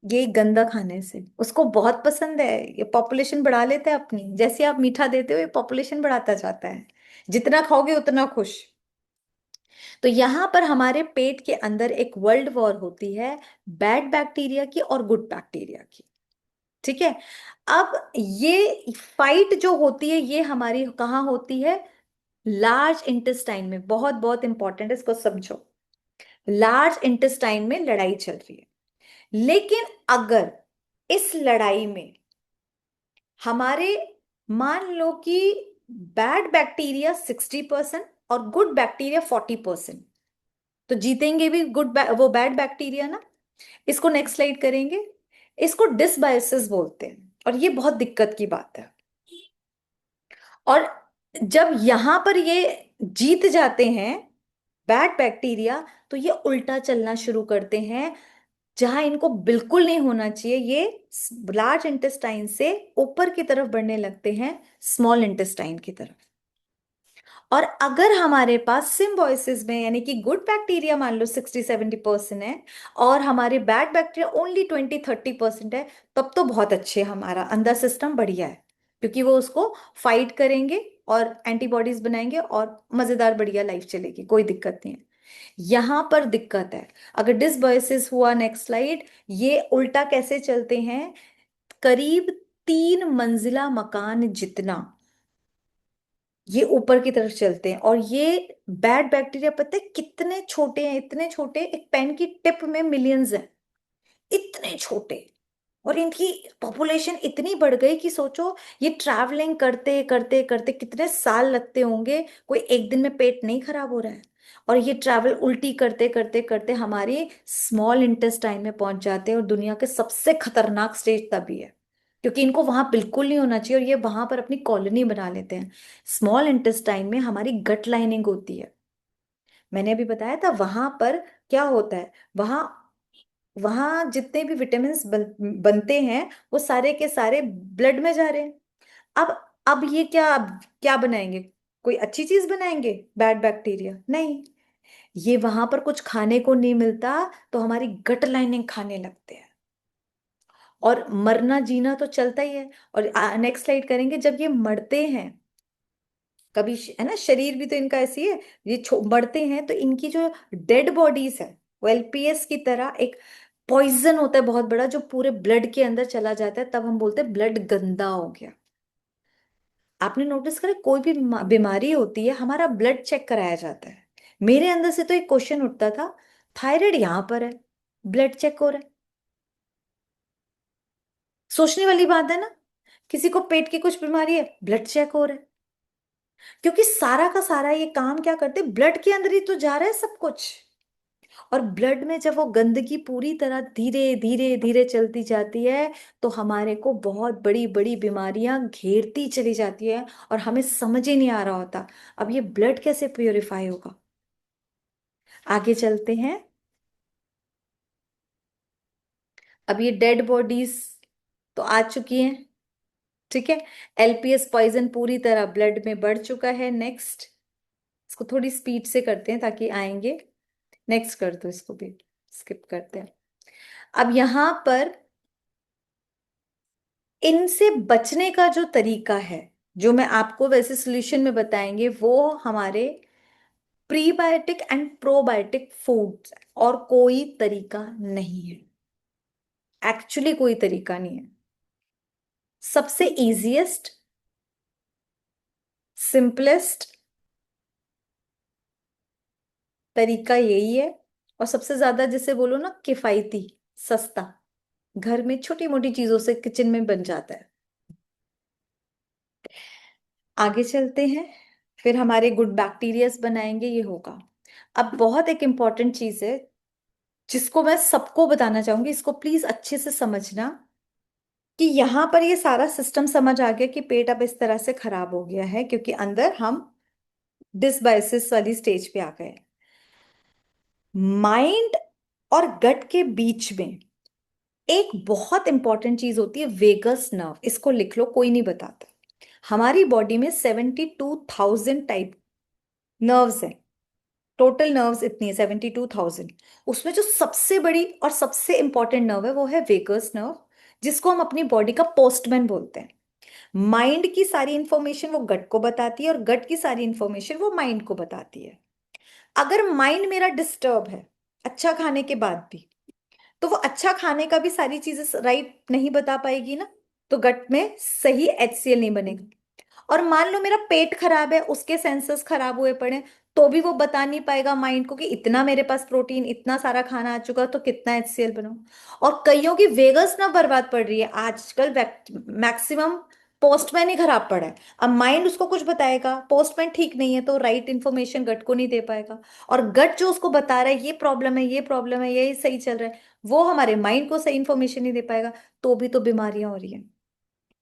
Speaker 1: ये गंदा खाने से। उसको बहुत पसंद है, ये पॉपुलेशन बढ़ा लेता है अपनी, जैसे आप मीठा देते हो ये पॉपुलेशन बढ़ाता जाता है, जितना खाओगे उतना खुश। तो यहाँ पर हमारे पेट के अंदर एक वर्ल्ड वॉर होती है, बैड बैक्टीरिया की और गुड बैक्टीरिया की। ठीक है, अब ये फाइट जो होती है ये हमारी कहाँ होती है, लार्ज इंटेस्टाइन में। बहुत बहुत इंपॉर्टेंट है, इसको समझो। लार्ज इंटेस्टाइन में लड़ाई चल रही है, लेकिन अगर इस लड़ाई में हमारे, मान लो कि बैड बैक्टीरिया 60% और गुड बैक्टीरिया 40%, तो जीतेंगे भी वो बैड बैक्टीरिया ना। इसको नेक्स्ट स्लाइड करेंगे। इसको डिसबायोसिस बोलते हैं, और ये बहुत दिक्कत की बात है। और जब यहां पर ये जीत जाते हैं बैड बैक्टीरिया, तो ये उल्टा चलना शुरू करते हैं, जहां इनको बिल्कुल नहीं होना चाहिए, ये लार्ज इंटेस्टाइन से ऊपर की तरफ बढ़ने लगते हैं, स्मॉल इंटेस्टाइन की तरफ। और अगर हमारे पास सिम्बायोसिस में, यानी कि गुड बैक्टीरिया मान लो 60-70% है, और हमारे बैड बैक्टीरिया ओनली 20-30% है, तब तो बहुत अच्छे, हमारा अंदर सिस्टम बढ़िया है, क्योंकि वो उसको फाइट करेंगे और एंटीबॉडीज बनाएंगे और मजेदार बढ़िया लाइफ चलेगी, कोई दिक्कत नहीं है। यहां पर दिक्कत है, अगर डिसबायोसिस हुआ, नेक्स्ट स्लाइड, ये उल्टा कैसे चलते हैं, करीब 3 मंजिला मकान जितना ये ऊपर की तरफ चलते हैं। और ये बैड बैक्टीरिया पता है कितने छोटे हैं, इतने छोटे, एक पेन की टिप में मिलियंस हैं, इतने छोटे। और इनकी पॉपुलेशन इतनी बढ़ गई कि सोचो, ये ट्रैवलिंग करते करते करते कितने साल लगते होंगे, कोई एक दिन में पेट नहीं खराब हो रहा है। और ये ट्रैवल उल्टी करते करते करते हमारी स्मॉल इंटेस्टाइन में पहुंच जाते हैं, और दुनिया के सबसे खतरनाक स्टेज तभी है, क्योंकि इनको वहां बिल्कुल नहीं होना चाहिए और ये वहां पर अपनी कॉलोनी बना लेते हैं। स्मॉल इंटेस्टाइन में हमारी गट लाइनिंग होती है। मैंने अभी बताया था वहां पर क्या होता है। वहां वहां जितने भी विटामिन बनते हैं, वो सारे के सारे ब्लड में जा रहे हैं। अब ये क्या बनाएंगे? कोई अच्छी चीज बनाएंगे? बैड बैक्टीरिया नहीं। ये वहां पर कुछ खाने को नहीं मिलता, तो हमारी गट लाइनिंग खाने लगते हैं, और मरना जीना तो चलता ही है। और नेक्स्ट स्लाइड करेंगे, जब ये मरते हैं कभी, है ना, शरीर भी तो इनका ऐसी है, ये बढ़ते हैं तो इनकी जो डेड बॉडीज है, वो एलपीएस की तरह एक पॉइजन होता है बहुत बड़ा, जो पूरे ब्लड के अंदर चला जाता है, तब हम बोलते हैं ब्लड गंदा हो गया। आपने नोटिस करा, कोई भी बीमारी होती है हमारा ब्लड चेक कराया जाता है। मेरे अंदर से तो एक क्वेश्चन उठता था, थायराइड यहां पर है, ब्लड चेक हो रहा है। सोचने वाली बात है ना। किसी को पेट की कुछ बीमारी है, ब्लड चेक हो रहा है। क्योंकि सारा का सारा ये काम क्या करते, ब्लड के अंदर ही तो जा रहा है सब कुछ। और ब्लड में जब वो गंदगी पूरी तरह धीरे धीरे धीरे चलती जाती है, तो हमारे को बहुत बड़ी बड़ी बीमारियां घेरती चली जाती है, और हमें समझ ही नहीं आ रहा होता अब ये ब्लड कैसे प्योरीफाई होगा। आगे चलते हैं। अब ये डेड बॉडीज तो आ चुकी हैं, ठीक है। एलपीएस पॉइजन पूरी तरह ब्लड में बढ़ चुका है। नेक्स्ट, इसको थोड़ी स्पीड से करते हैं ताकि आएंगे। नेक्स्ट कर दो, इसको भी स्किप करते हैं। अब यहां पर इनसे बचने का जो तरीका है, जो मैं आपको वैसे सोल्यूशन में बताएंगे, वो हमारे प्रीबायोटिक एंड प्रोबायोटिक फूड्स, और कोई तरीका नहीं है। एक्चुअली कोई तरीका नहीं है। सबसे इजीएस्ट, सिंपलेस्ट तरीका यही है, और सबसे ज्यादा जिसे बोलो ना किफायती, सस्ता, घर में छोटी मोटी चीजों से किचन में बन जाता है। आगे चलते हैं, फिर हमारे गुड बैक्टीरियाज बनाएंगे, ये होगा। अब बहुत एक इंपॉर्टेंट चीज है, जिसको मैं सबको बताना चाहूंगी, इसको प्लीज अच्छे से समझना, कि यहां पर ये सारा सिस्टम समझ आ गया कि पेट अब इस तरह से खराब हो गया है, क्योंकि अंदर हम डिसबायोसिस वाली स्टेज पे आ गए। माइंड और गट के बीच में एक बहुत इंपॉर्टेंट चीज होती है, वेगस नर्व। इसको लिख लो, कोई नहीं बताता। हमारी बॉडी में 72,000 टाइप नर्व्स हैं। टोटल नर्व्स इतनी है 72,000। उसमें जो सबसे बड़ी और सबसे इंपॉर्टेंट नर्व है, वो है वेगस नर्व, जिसको हम अपनी बॉडी का पोस्टमैन बोलते हैं। माइंड की सारी इंफॉर्मेशन वो गट को बताती है, और गट की सारी इंफॉर्मेशन वो माइंड को बताती है। अगर माइंड मेरा डिस्टर्ब है अच्छा खाने के बाद भी, तो वो अच्छा खाने का भी सारी चीजें राइट नहीं बता पाएगी ना, तो गट में सही एचसीएल नहीं बनेगा। और मान लो मेरा पेट खराब है, उसके सेंसर्स खराब हुए पड़े, तो भी वो बता नहीं पाएगा माइंड को कि इतना मेरे पास प्रोटीन, इतना सारा खाना आ चुका, तो कितना एचसीएल बनाऊं। और कईयों की वेगस ना बर्बाद पड़ रही है आजकल, मैक्सिमम पोस्टमैन ही खराब पड़ा है। अब माइंड उसको कुछ बताएगा, पोस्टमैन ठीक नहीं है, तो राइट इन्फॉर्मेशन गट को नहीं दे पाएगा। और गट जो उसको बता रहा है ये प्रॉब्लम है, ये प्रॉब्लम है, ये सही चल रहा है, वो हमारे माइंड को सही इन्फॉर्मेशन नहीं दे पाएगा, तो भी तो बीमारियां हो रही हैं,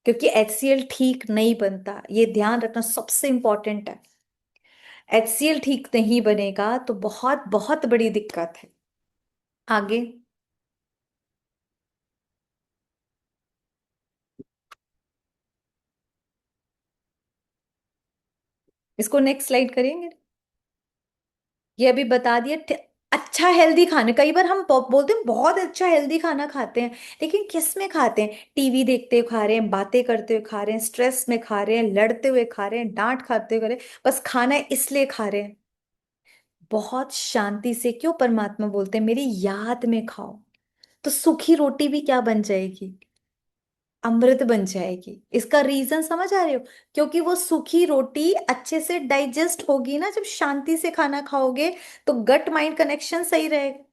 Speaker 1: क्योंकि एचसीएल ठीक नहीं बनता। ये ध्यान रखना सबसे इंपॉर्टेंट है। एचसीएल ठीक नहीं बनेगा तो बहुत बहुत बड़ी दिक्कत है। आगे, इसको नेक्स्ट स्लाइड करेंगे। ये अभी बता दिया। अच्छा हेल्दी खाना, कई बार हम बोलते हैं बहुत अच्छा हेल्दी खाना खाते हैं, लेकिन किस में खाते हैं? टीवी देखते हुए खा रहे हैं, बातें करते हुए खा रहे हैं, स्ट्रेस में खा रहे हैं, लड़ते हुए खा रहे हैं, डांट खाते हुए खा रहे हैं, बस खाना है इसलिए खा रहे हैं। बहुत शांति से क्यों परमात्मा बोलते हैं मेरी याद में खाओ, तो सूखी रोटी भी क्या बन जाएगी? अमृत बन जाएगी। इसका रीजन समझ आ रहे हो? क्योंकि वो सूखी रोटी अच्छे से डाइजेस्ट होगी ना, जब शांति से खाना खाओगे, तो गट माइंड कनेक्शन सही रहेगा।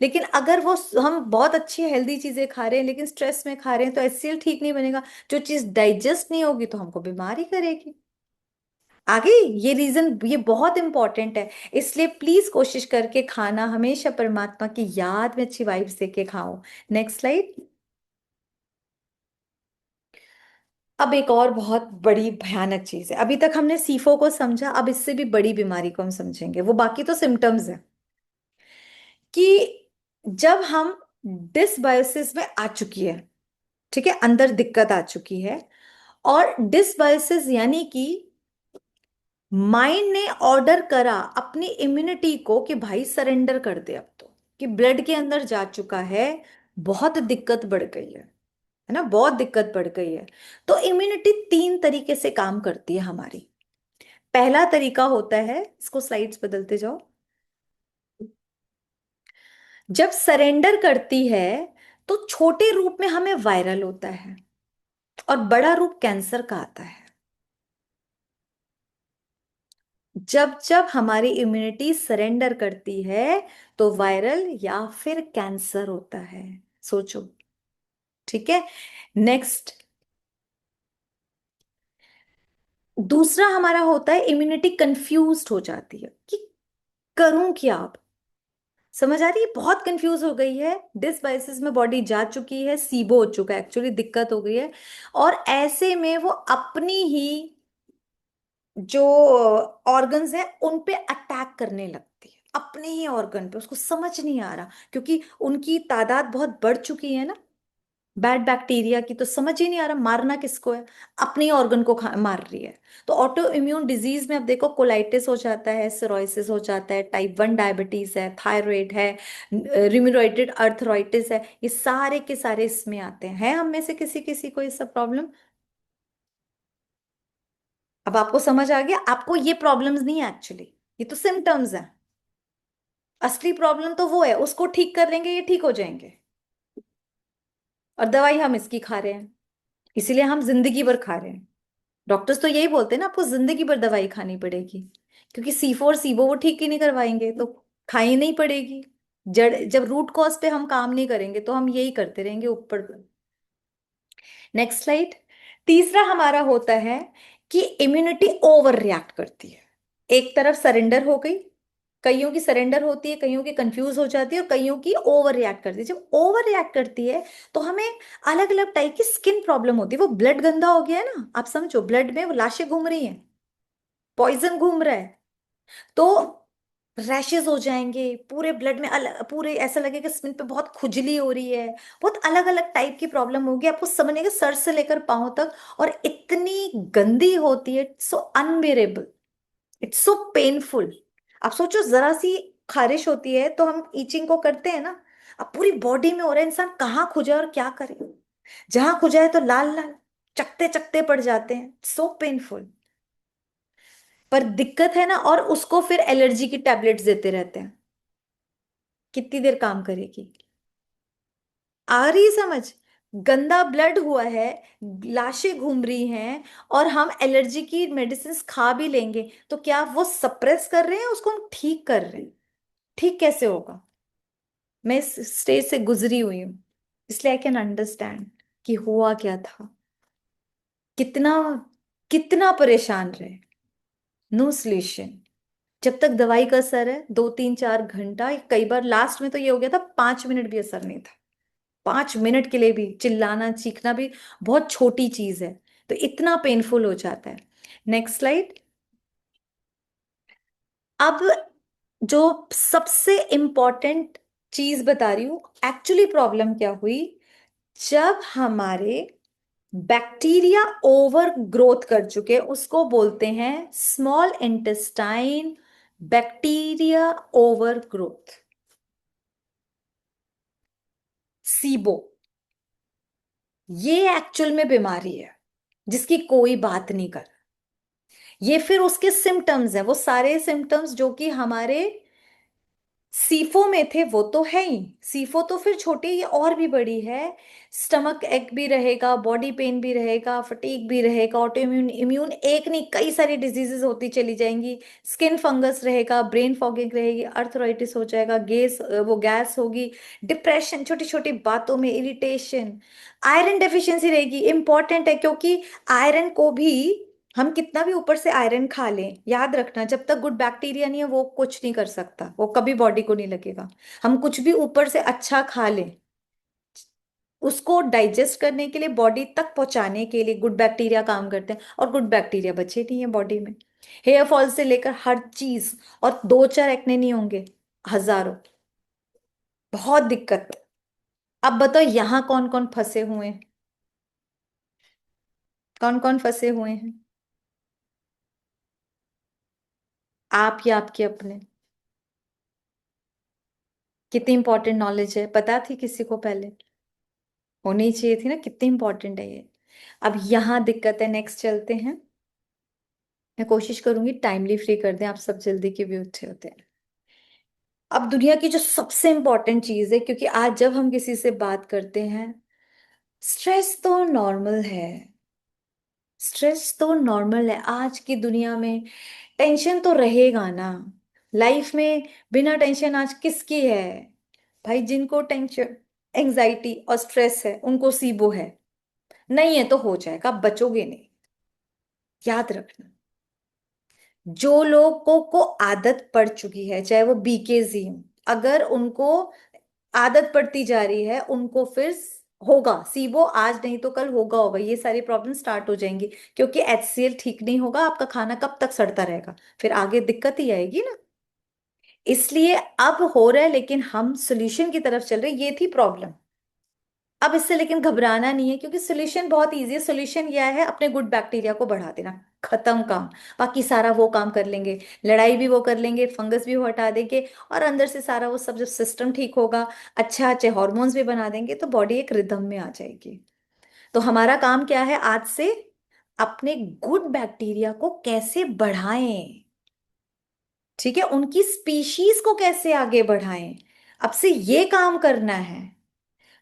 Speaker 1: लेकिन अगर वो हम बहुत अच्छी हेल्दी चीजें खा रहे हैं लेकिन स्ट्रेस में खा रहे हैं तो HCl ठीक नहीं बनेगा। जो चीज डाइजेस्ट नहीं होगी तो हमको बीमारी करेगी। आगे, ये रीजन ये बहुत इंपॉर्टेंट है। इसलिए प्लीज कोशिश करके खाना हमेशा परमात्मा की याद में अच्छी वाइब्स देके खाओ। Next slide. अब एक और बहुत बड़ी भयानक चीज है। अभी तक हमने सीफो को समझा, अब इससे भी बड़ी बीमारी को हम समझेंगे। वो बाकी तो सिम्टम्स है कि जब हम डिसबायोसिस में आ चुकी है, ठीक है, अंदर दिक्कत आ चुकी है। और डिसबायोसिस यानी कि माइंड ने ऑर्डर करा अपनी इम्यूनिटी को कि भाई सरेंडर कर दे अब तो, कि ब्लड के अंदर जा चुका है, बहुत दिक्कत बढ़ गई है ना, बहुत दिक्कत बढ़ गई है। तो इम्यूनिटी तीन तरीके से काम करती है हमारी। पहला तरीका होता है, इसको स्लाइड्स बदलते जाओ, जब सरेंडर करती है तो छोटे रूप में हमें वायरल होता है और बड़ा रूप कैंसर का आता है। जब जब हमारी इम्यूनिटी सरेंडर करती है तो वायरल या फिर कैंसर होता है। सोचो, ठीक है। नेक्स्ट, दूसरा हमारा होता है इम्यूनिटी कंफ्यूज्ड हो जाती है कि करूं क्या अब। समझ आ रही है, बहुत कंफ्यूज हो गई है, डिसबाइसिस में बॉडी जा चुकी है, सीबो हो चुका है, एक्चुअली दिक्कत हो गई है। और ऐसे में वो अपनी ही जो ऑर्गन्स है उन पे अटैक करने लगती है, अपने ही ऑर्गन पे। उसको समझ नहीं आ रहा क्योंकि उनकी तादाद बहुत बढ़ चुकी है ना, बैड बैक्टीरिया की, तो समझ ही नहीं आ रहा मारना किसको है। अपने ही ऑर्गन को मार रही है। तो ऑटो इम्यून डिजीज में अब देखो, कोलाइटिस हो जाता है, सिरोसिस हो जाता है, टाइप 1 डायबिटीज है, थायराइड है, रिमेटॉइड अर्थराइटिस है, ये सारे के सारे इसमें आते हैं। है हम में से किसी किसी को ये सब प्रॉब्लम? अब आपको समझ आ गया, आपको ये प्रॉब्लम्स नहीं है एक्चुअली, ये तो सिम्टम्स है। असली प्रॉब्लम तो वो है, उसको ठीक कर लेंगे ये ठीक हो जाएंगे। और दवाई हम इसकी खा रहे हैं, इसीलिए हम जिंदगी भर खा रहे हैं। डॉक्टर्स तो यही बोलते हैं ना, आपको जिंदगी भर दवाई खानी पड़ेगी, क्योंकि C4 सीबो वो ठीक ही नहीं करवाएंगे तो खाई नहीं पड़ेगी। जड़, जब रूट कॉज पे हम काम नहीं करेंगे तो हम यही करते रहेंगे ऊपर। Next slide. तीसरा हमारा होता है कि इम्यूनिटी ओवर रिएक्ट करती है। एक तरफ सरेंडर हो गई, कईयों की सरेंडर होती है, कईयों की कंफ्यूज हो जाती है, और कईयों की ओवर रिएक्ट करती है। जब ओवर रिएक्ट करती है तो हमें अलग अलग टाइप की स्किन प्रॉब्लम होती है। वो ब्लड गंदा हो गया है ना, आप समझो, ब्लड में वो लाशें घूम रही हैं, पॉइजन घूम रहा है, तो रैशेज हो जाएंगे पूरे ब्लड में, पूरे ऐसा लगेगा स्किन पे बहुत खुजली हो रही है। बहुत अलग अलग टाइप की प्रॉब्लम होगी, आपको समझने के सर से लेकर पांव तक। और इतनी गंदी होती है, सो अनबेरेबल, इट्स सो पेनफुल। आप सोचो, जरा सी खारिश होती है तो हम ईचिंग को करते हैं ना, अब पूरी बॉडी में हो रहा है, इंसान कहाँ खुजा और क्या करे। जहां खुजा है तो लाल लाल चकते चकते पड़ जाते हैं, सो पेनफुल। पर दिक्कत है ना, और उसको फिर एलर्जी की टैबलेट्स देते रहते हैं। कितनी देर काम करेगी? आ रही समझ? गंदा ब्लड हुआ है, लाशें घूम रही हैं, और हम एलर्जी की मेडिसिन खा भी लेंगे तो क्या वो सप्रेस कर रहे हैं, उसको हम ठीक कर रहे हैं? ठीक कैसे होगा? मैं इस स्टेज से गुजरी हुई हूं, इसलिए आई कैन अंडरस्टैंड कि हुआ क्या था। कितना कितना परेशान रहे। No solution. जब तक दवाई का असर है 2 3 4 घंटा, कई बार लास्ट में तो ये हो गया था 5 मिनट भी असर नहीं था। 5 मिनट के लिए भी चिल्लाना चीखना भी बहुत छोटी चीज है, तो इतना पेनफुल हो जाता है। Next slide. अब जो सबसे इंपॉर्टेंट चीज बता रही हूं, एक्चुअली प्रॉब्लम क्या हुई। जब हमारे बैक्टीरिया ओवर ग्रोथ कर चुके, उसको बोलते हैं small intestine bacteria over growth, SIBO. ये एक्चुअल में बीमारी है जिसकी कोई बात नहीं कर। ये फिर उसके सिम्टम्स हैं, वो सारे सिम्टम्स जो कि हमारे सीफो में थे वो तो है ही, सीफो तो फिर छोटी, ये और भी बड़ी है। स्टमक एक भी रहेगा, बॉडी पेन भी रहेगा, फटीग भी रहेगा, ऑटो इम्यून, इम्यून एक नहीं कई सारी डिजीजेस होती चली जाएंगी, स्किन फंगस रहेगा, ब्रेन फॉगिंग रहेगी, अर्थराइटिस हो जाएगा, गैस होगी, डिप्रेशन, छोटी छोटी बातों में इरिटेशन, आयरन डेफिशिएंसी रहेगी। इंपॉर्टेंट है क्योंकि आयरन को भी, हम कितना भी ऊपर से आयरन खा लें, याद रखना जब तक गुड बैक्टीरिया नहीं है वो कुछ नहीं कर सकता, वो कभी बॉडी को नहीं लगेगा। हम कुछ भी ऊपर से अच्छा खा लें, उसको डाइजेस्ट करने के लिए, बॉडी तक पहुंचाने के लिए गुड बैक्टीरिया काम करते हैं, और गुड बैक्टीरिया बचे नहीं है बॉडी में। हेयर फॉल से लेकर हर चीज, और दो चार एक्ने नहीं होंगे, हजारों, बहुत दिक्कत। अब बताओ यहाँ कौन कौन फंसे हुए हैं, कौन कौन फंसे हुए हैं? आप या आपके अपने? कितनी इंपॉर्टेंट नॉलेज है, पता थी किसी को पहले? होनी चाहिए थी ना, कितनी इंपॉर्टेंट है ये। अब यहाँ दिक्कत है, नेक्स्ट चलते हैं। मैं कोशिश करूंगी टाइमली फ्री कर दें, आप सब जल्दी के भी उठे होते हैं। अब दुनिया की जो सबसे इंपॉर्टेंट चीज है, क्योंकि आज जब हम किसी से बात करते हैं, स्ट्रेस तो नॉर्मल है, स्ट्रेस तो नॉर्मल है आज की दुनिया में। टेंशन तो रहेगा ना लाइफ में, बिना टेंशन आज किसकी है? भाई जिनको टेंशन, एंजाइटी और स्ट्रेस है उनको सीबो है, नहीं है तो हो जाएगा, आप बचोगे नहीं, याद रखना। जो लोगों को आदत पड़ चुकी है, चाहे वो बीकेजी हो, अगर उनको आदत पड़ती जा रही है, उनको फिर होगा सीबो, आज नहीं तो कल होगा होगा, ये सारी प्रॉब्लम स्टार्ट हो जाएंगी, क्योंकि एचसीएल ठीक नहीं होगा, आपका खाना कब तक सड़ता रहेगा, फिर आगे दिक्कत ही आएगी ना। इसलिए अब हो रहा है, लेकिन हम सोल्यूशन की तरफ चल रहे हैं, ये थी प्रॉब्लम। अब इससे लेकिन घबराना नहीं है, क्योंकि सोल्यूशन बहुत इजी है। सोल्यूशन यह है, अपने गुड बैक्टीरिया को बढ़ा देना, खत्म काम। बाकी सारा वो काम कर लेंगे, लड़ाई भी वो कर लेंगे, फंगस भी वो हटा देंगे, और अंदर से सारा वो सब जब सिस्टम ठीक होगा, अच्छा अच्छे हॉर्मोन्स भी बना देंगे, तो बॉडी एक रिदम में आ जाएगी। तो हमारा काम क्या है आज से? अपने गुड बैक्टीरिया को कैसे बढ़ाएं, ठीक है, उनकी स्पीशीज को कैसे आगे बढ़ाएं, अब से ये काम करना है।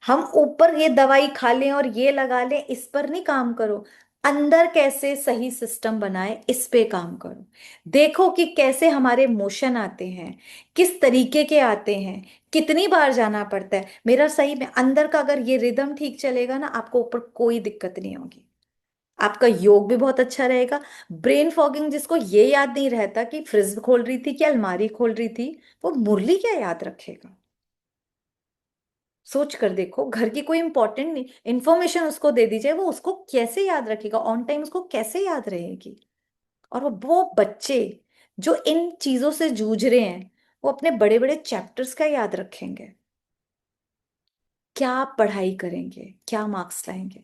Speaker 1: हम ऊपर ये दवाई खा लें और ये लगा लें, इस पर नहीं काम करो। अंदर कैसे सही सिस्टम बनाए, इस पे काम करो। देखो कि कैसे हमारे मोशन आते हैं, किस तरीके के आते हैं, कितनी बार जाना पड़ता है। मेरा सही में अंदर का अगर ये रिदम ठीक चलेगा ना, आपको ऊपर कोई दिक्कत नहीं होगी। आपका योग भी बहुत अच्छा रहेगा। ब्रेन फॉगिंग, जिसको ये याद नहीं रहता कि फ्रिज खोल रही थी कि अलमारी खोल रही थी, वो मुरली क्या याद रखेगा? सोच कर देखो, घर की कोई इंपॉर्टेंट इंफॉर्मेशन उसको दे दीजिए, वो उसको कैसे याद रखेगा, ऑन टाइम उसको कैसे याद रहेगी? और वो बच्चे जो इन चीजों से जूझ रहे हैं, वो अपने बड़े बड़े चैप्टर्स का याद रखेंगे? क्या पढ़ाई करेंगे, क्या मार्क्स लाएंगे?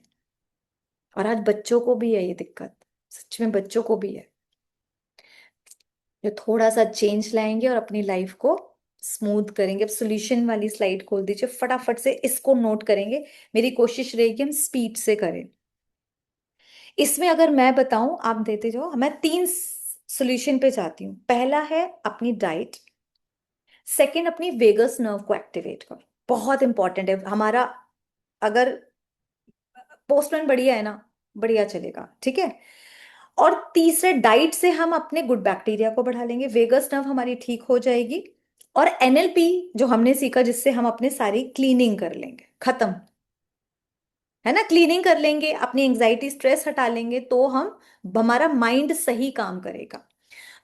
Speaker 1: और आज बच्चों को भी है ये दिक्कत, सच में बच्चों को भी है। जो थोड़ा सा चेंज लाएंगे और अपनी लाइफ को स्मूथ करेंगे। अब सोल्यूशन वाली स्लाइड खोल दीजिए, फटाफट से इसको नोट करेंगे। मेरी कोशिश रहेगी हम स्पीड से करें। इसमें अगर मैं बताऊं, आप देते जाओ, मैं तीन सोल्यूशन पे जाती हूँ। पहला है अपनी डाइट, सेकंड अपनी वेगस नर्व को एक्टिवेट करो, बहुत इंपॉर्टेंट है हमारा। अगर पोस्टमैन बढ़िया है ना, बढ़िया चलेगा, ठीक है। और तीसरे, डाइट से हम अपने गुड बैक्टीरिया को बढ़ा लेंगे, वेगस नर्व हमारी ठीक हो जाएगी। और एनएलपी जो हमने सीखा, जिससे हम अपने सारी क्लीनिंग कर लेंगे, खत्म, है ना, क्लीनिंग कर लेंगे, अपनी एंजाइटी स्ट्रेस हटा लेंगे, तो हम, हमारा माइंड सही काम करेगा।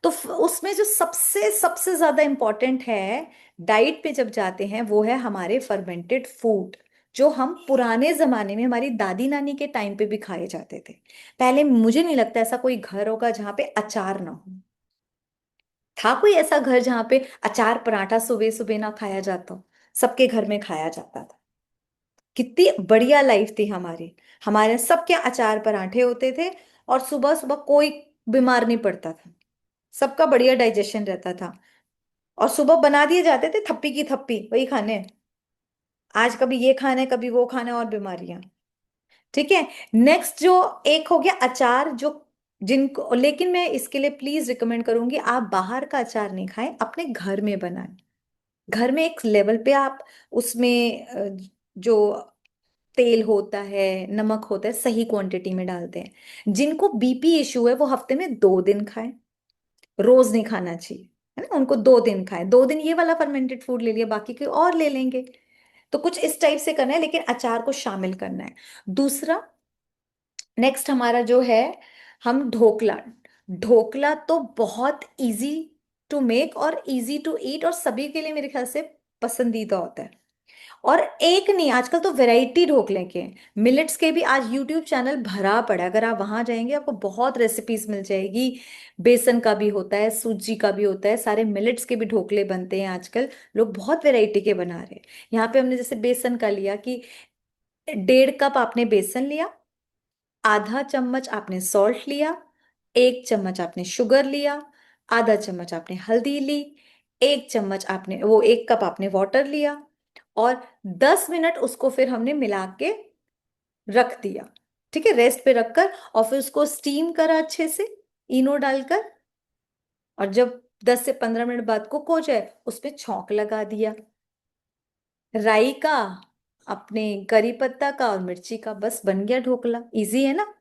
Speaker 1: तो उसमें जो सबसे सबसे ज्यादा इंपॉर्टेंट है, डाइट पे जब जाते हैं, वो है हमारे फर्मेंटेड फूड, जो हम पुराने जमाने में हमारी दादी नानी के टाइम पे भी खाए जाते थे। पहले मुझे नहीं लगता ऐसा कोई घर होगा जहाँ पे अचार ना हो। था कोई ऐसा घर जहाँ पे अचार पराठा सुबह सुबह ना खाया जाता हो? सबके घर में खाया जाता था। कितनी बढ़िया लाइफ थी हमारी, हमारे सबके अचार पराठे होते थे, और सुबह सुबह कोई बीमार नहीं पड़ता था, सबका बढ़िया डाइजेशन रहता था। और सुबह बना दिए जाते थे थप्पी की थप्पी वही खाने। आज कभी ये खाना है, कभी वो खाना है, और बीमारियां, ठीक है। नेक्स्ट जो एक हो गया अचार, जो जिनको, लेकिन मैं इसके लिए प्लीज रिकमेंड करूंगी, आप बाहर का अचार नहीं खाएं, अपने घर में बनाएं। घर में एक लेवल पे आप उसमें जो तेल होता है, नमक होता है, सही क्वांटिटी में डालते हैं। जिनको बीपी इशू है वो हफ्ते में 2 दिन खाएं, रोज नहीं खाना चाहिए, है ना। उनको 2 दिन खाएं, 2 दिन ये वाला फर्मेंटेड फूड ले लिया, बाकी कोई और ले लेंगे। तो कुछ इस टाइप से करना है, लेकिन अचार को शामिल करना है। दूसरा, नेक्स्ट हमारा जो है, हम ढोकला। ढोकला तो बहुत इजी टू मेक और इजी टू ईट, और सभी के लिए मेरे ख्याल से पसंदीदा होता है। और एक नहीं, आजकल तो वैरायटी ढोकले के हैं। मिलेट्स के भी आज यूट्यूब चैनल भरा पड़ा है, अगर आप वहां जाएंगे आपको बहुत रेसिपीज मिल जाएगी। बेसन का भी होता है, सूजी का भी होता है, सारे मिलेट्स के भी ढोकले बनते हैं आजकल। लोग बहुत वैरायटी के बना रहे हैं। यहाँ पे हमने जैसे बेसन का लिया कि 1.5 कप आपने बेसन लिया, आधा चम्मच आपने सॉल्ट लिया, 1 चम्मच आपने शुगर लिया, आधा चम्मच आपने हल्दी ली, 1 चम्मच आपने वो 1 कप आपने वाटर लिया, और 10 मिनट उसको फिर हमने मिला के रख दिया। ठीक है, रेस्ट पे रखकर, और फिर उसको स्टीम करा अच्छे से, इनो डालकर। और जब 10 से 15 मिनट बाद कुक हो जाए, उसमें छौंक लगा दिया राई का, अपने करी पत्ता का और मिर्ची का, बस बन गया ढोकला। इजी है ना।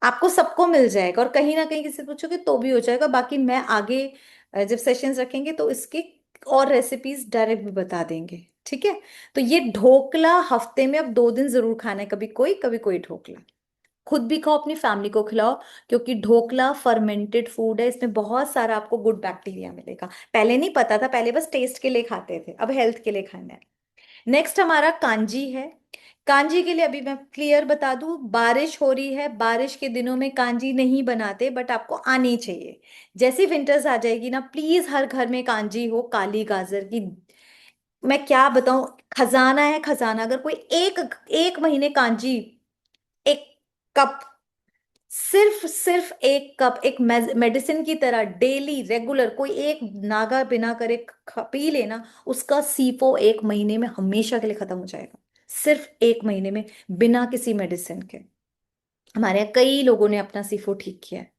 Speaker 1: आपको सबको मिल जाएगा, और कहीं ना कहीं किसी से पूछोगे तो भी हो जाएगा। बाकी मैं आगे जब सेशंस रखेंगे तो इसकी और रेसिपीज डायरेक्ट भी बता देंगे। ठीक है। तो ये ढोकला हफ्ते में अब 2 दिन जरूर खाना है, कभी कोई ढोकला। खुद भी खाओ, अपनी फैमिली को खिलाओ, क्योंकि ढोकला फर्मेंटेड फूड है, इसमें बहुत सारा आपको गुड बैक्टीरिया मिलेगा। पहले नहीं पता था, पहले बस टेस्ट के लिए खाते थे, अब हेल्थ के लिए खाना है। नेक्स्ट हमारा कांजी है। कांजी के लिए अभी मैं क्लियर बता दूं, बारिश हो रही है, बारिश के दिनों में कांजी नहीं बनाते, बट आपको आनी चाहिए। जैसी विंटर्स आ जाएगी ना, प्लीज हर घर में कांजी हो, काली गाजर की। मैं क्या बताऊं, खजाना है खजाना। अगर कोई एक एक महीने कांजी, 1 कप, सिर्फ सिर्फ 1 कप, एक मेडिसिन की तरह डेली रेगुलर कोई एक नागा बिना करे पी लेना, उसका सीफो 1 महीने में हमेशा के लिए खत्म हो जाएगा। सिर्फ 1 महीने में, बिना किसी मेडिसिन के। हमारे यहाँ कई लोगों ने अपना सीफो ठीक किया है।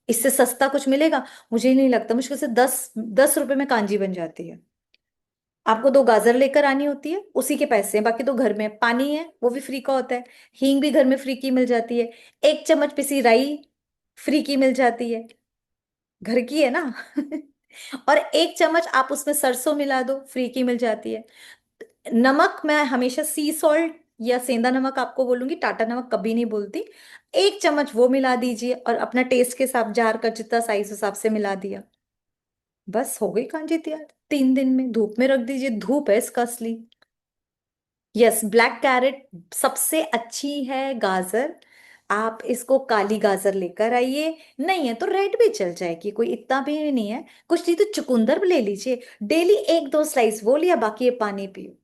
Speaker 1: इससे सस्ता कुछ मिलेगा? मुझे नहीं लगता। मुश्किल से 10 10 रुपए में कांजी बन जाती है। आपको 2 गाजर लेकर आनी होती है, उसी के पैसे हैं, बाकी तो घर में पानी है, वो भी फ्री का होता है। हींग भी घर में फ्री की मिल जाती है। 1 चम्मच पिसी राई फ्री की मिल जाती है, घर की है ना। और 1 चम्मच आप उसमें सरसों मिला दो, फ्री की मिल जाती है। नमक मैं हमेशा सी सॉल्ट या सेंधा नमक आपको बोलूंगी, टाटा नमक कभी नहीं बोलती। 1 चम्मच वो मिला दीजिए, और अपना टेस्ट के हिसाब, जार का जितना साइज हिसाब से मिला दिया, बस हो गई कांजी तैयार। 3 दिन में धूप में रख दीजिए, धूप है इसका असली। यस, ब्लैक कैरेट सबसे अच्छी है गाजर। आप इसको काली गाजर लेकर आइए, नहीं है तो रेड भी चल जाएगी, कोई इतना भी नहीं है। कुछ नहीं तो चुकंदर भी ले लीजिए, डेली 1 2 स्लाइस वो लिया, बाकी ये पानी पियो।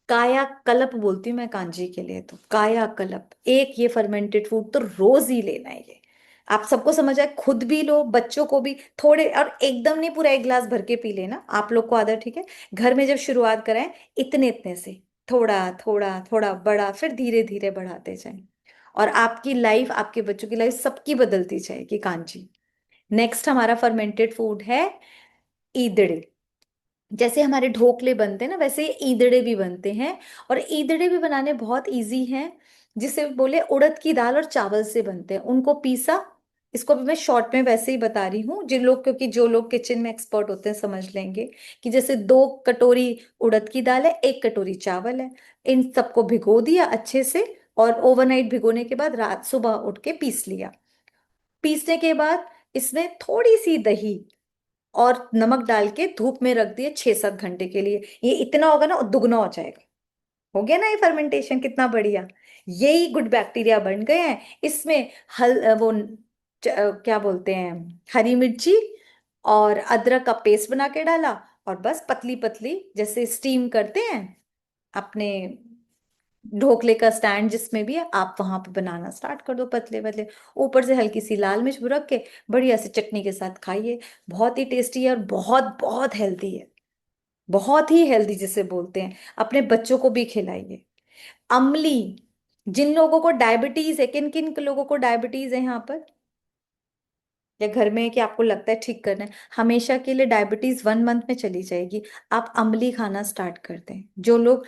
Speaker 1: काया कल्प बोलती हूँ मैं कांजी के लिए, तो काया कल्प एक ये फर्मेंटेड फूड तो रोज ही लेना है ये। आप सबको समझ आए, खुद भी लो, बच्चों को भी थोड़े, और एकदम नहीं पूरा 1 गिलास भर के पी लेना, आप लोग को आदत, ठीक है। घर में जब शुरुआत कराएं, इतने इतने से, थोड़ा थोड़ा थोड़ा बड़ा, फिर धीरे धीरे बढ़ाते जाएं। और आपकी लाइफ, आपके बच्चों की लाइफ सबकी बदलती जाएगी कांजी। नेक्स्ट हमारा फर्मेंटेड फूड है ईदड़े। जैसे हमारे ढोकले बनते हैं ना, वैसे ईदड़े भी बनते हैं। और ईदड़े भी बनाने बहुत इजी हैं। जिसे बोले उड़द की दाल और चावल से बनते हैं, उनको पीसा। इसको भी मैं शॉर्ट में वैसे ही बता रही हूँ, जिन लोग, क्योंकि जो लोग किचन में एक्सपर्ट होते हैं समझ लेंगे कि जैसे 2 कटोरी उड़द की दाल है, 1 कटोरी चावल है। इन सबको भिगो दिया अच्छे से, और ओवरनाइट भिगोने के बाद रात सुबह उठ के पीस लिया। पीसने के बाद इसमें थोड़ी सी दही और नमक डाल के धूप में रख दिए 6 7 घंटे के लिए। ये इतना होगा ना, दुगना हो जाएगा। हो गया ना ये फर्मेंटेशन, कितना बढ़िया। यही गुड बैक्टीरिया बन गए हैं इसमें। वो क्या बोलते हैं, हरी मिर्ची और अदरक का पेस्ट बना के डाला, और बस पतली पतली जैसे स्टीम करते हैं अपने ढोकले का स्टैंड जिसमें भी है, आप वहां पे बनाना स्टार्ट कर दो पतले पतले। ऊपर से हल्की सी लाल मिर्च रख के बढ़िया से चटनी के साथ खाइए। बहुत ही टेस्टी है, और बहुत बहुत हेल्दी है। बहुत ही हेल्दी जिसे बोलते हैं। अपने बच्चों को भी खिलाइए। अम्ली, जिन लोगों को डायबिटीज है, किन किन लोगों को डायबिटीज है यहाँ पर? या घर में है कि आपको लगता है ठीक करना है, हमेशा के लिए डायबिटीज 1 मंथ में चली जाएगी। आप अम्ली खाना स्टार्ट कर दें। जो लोग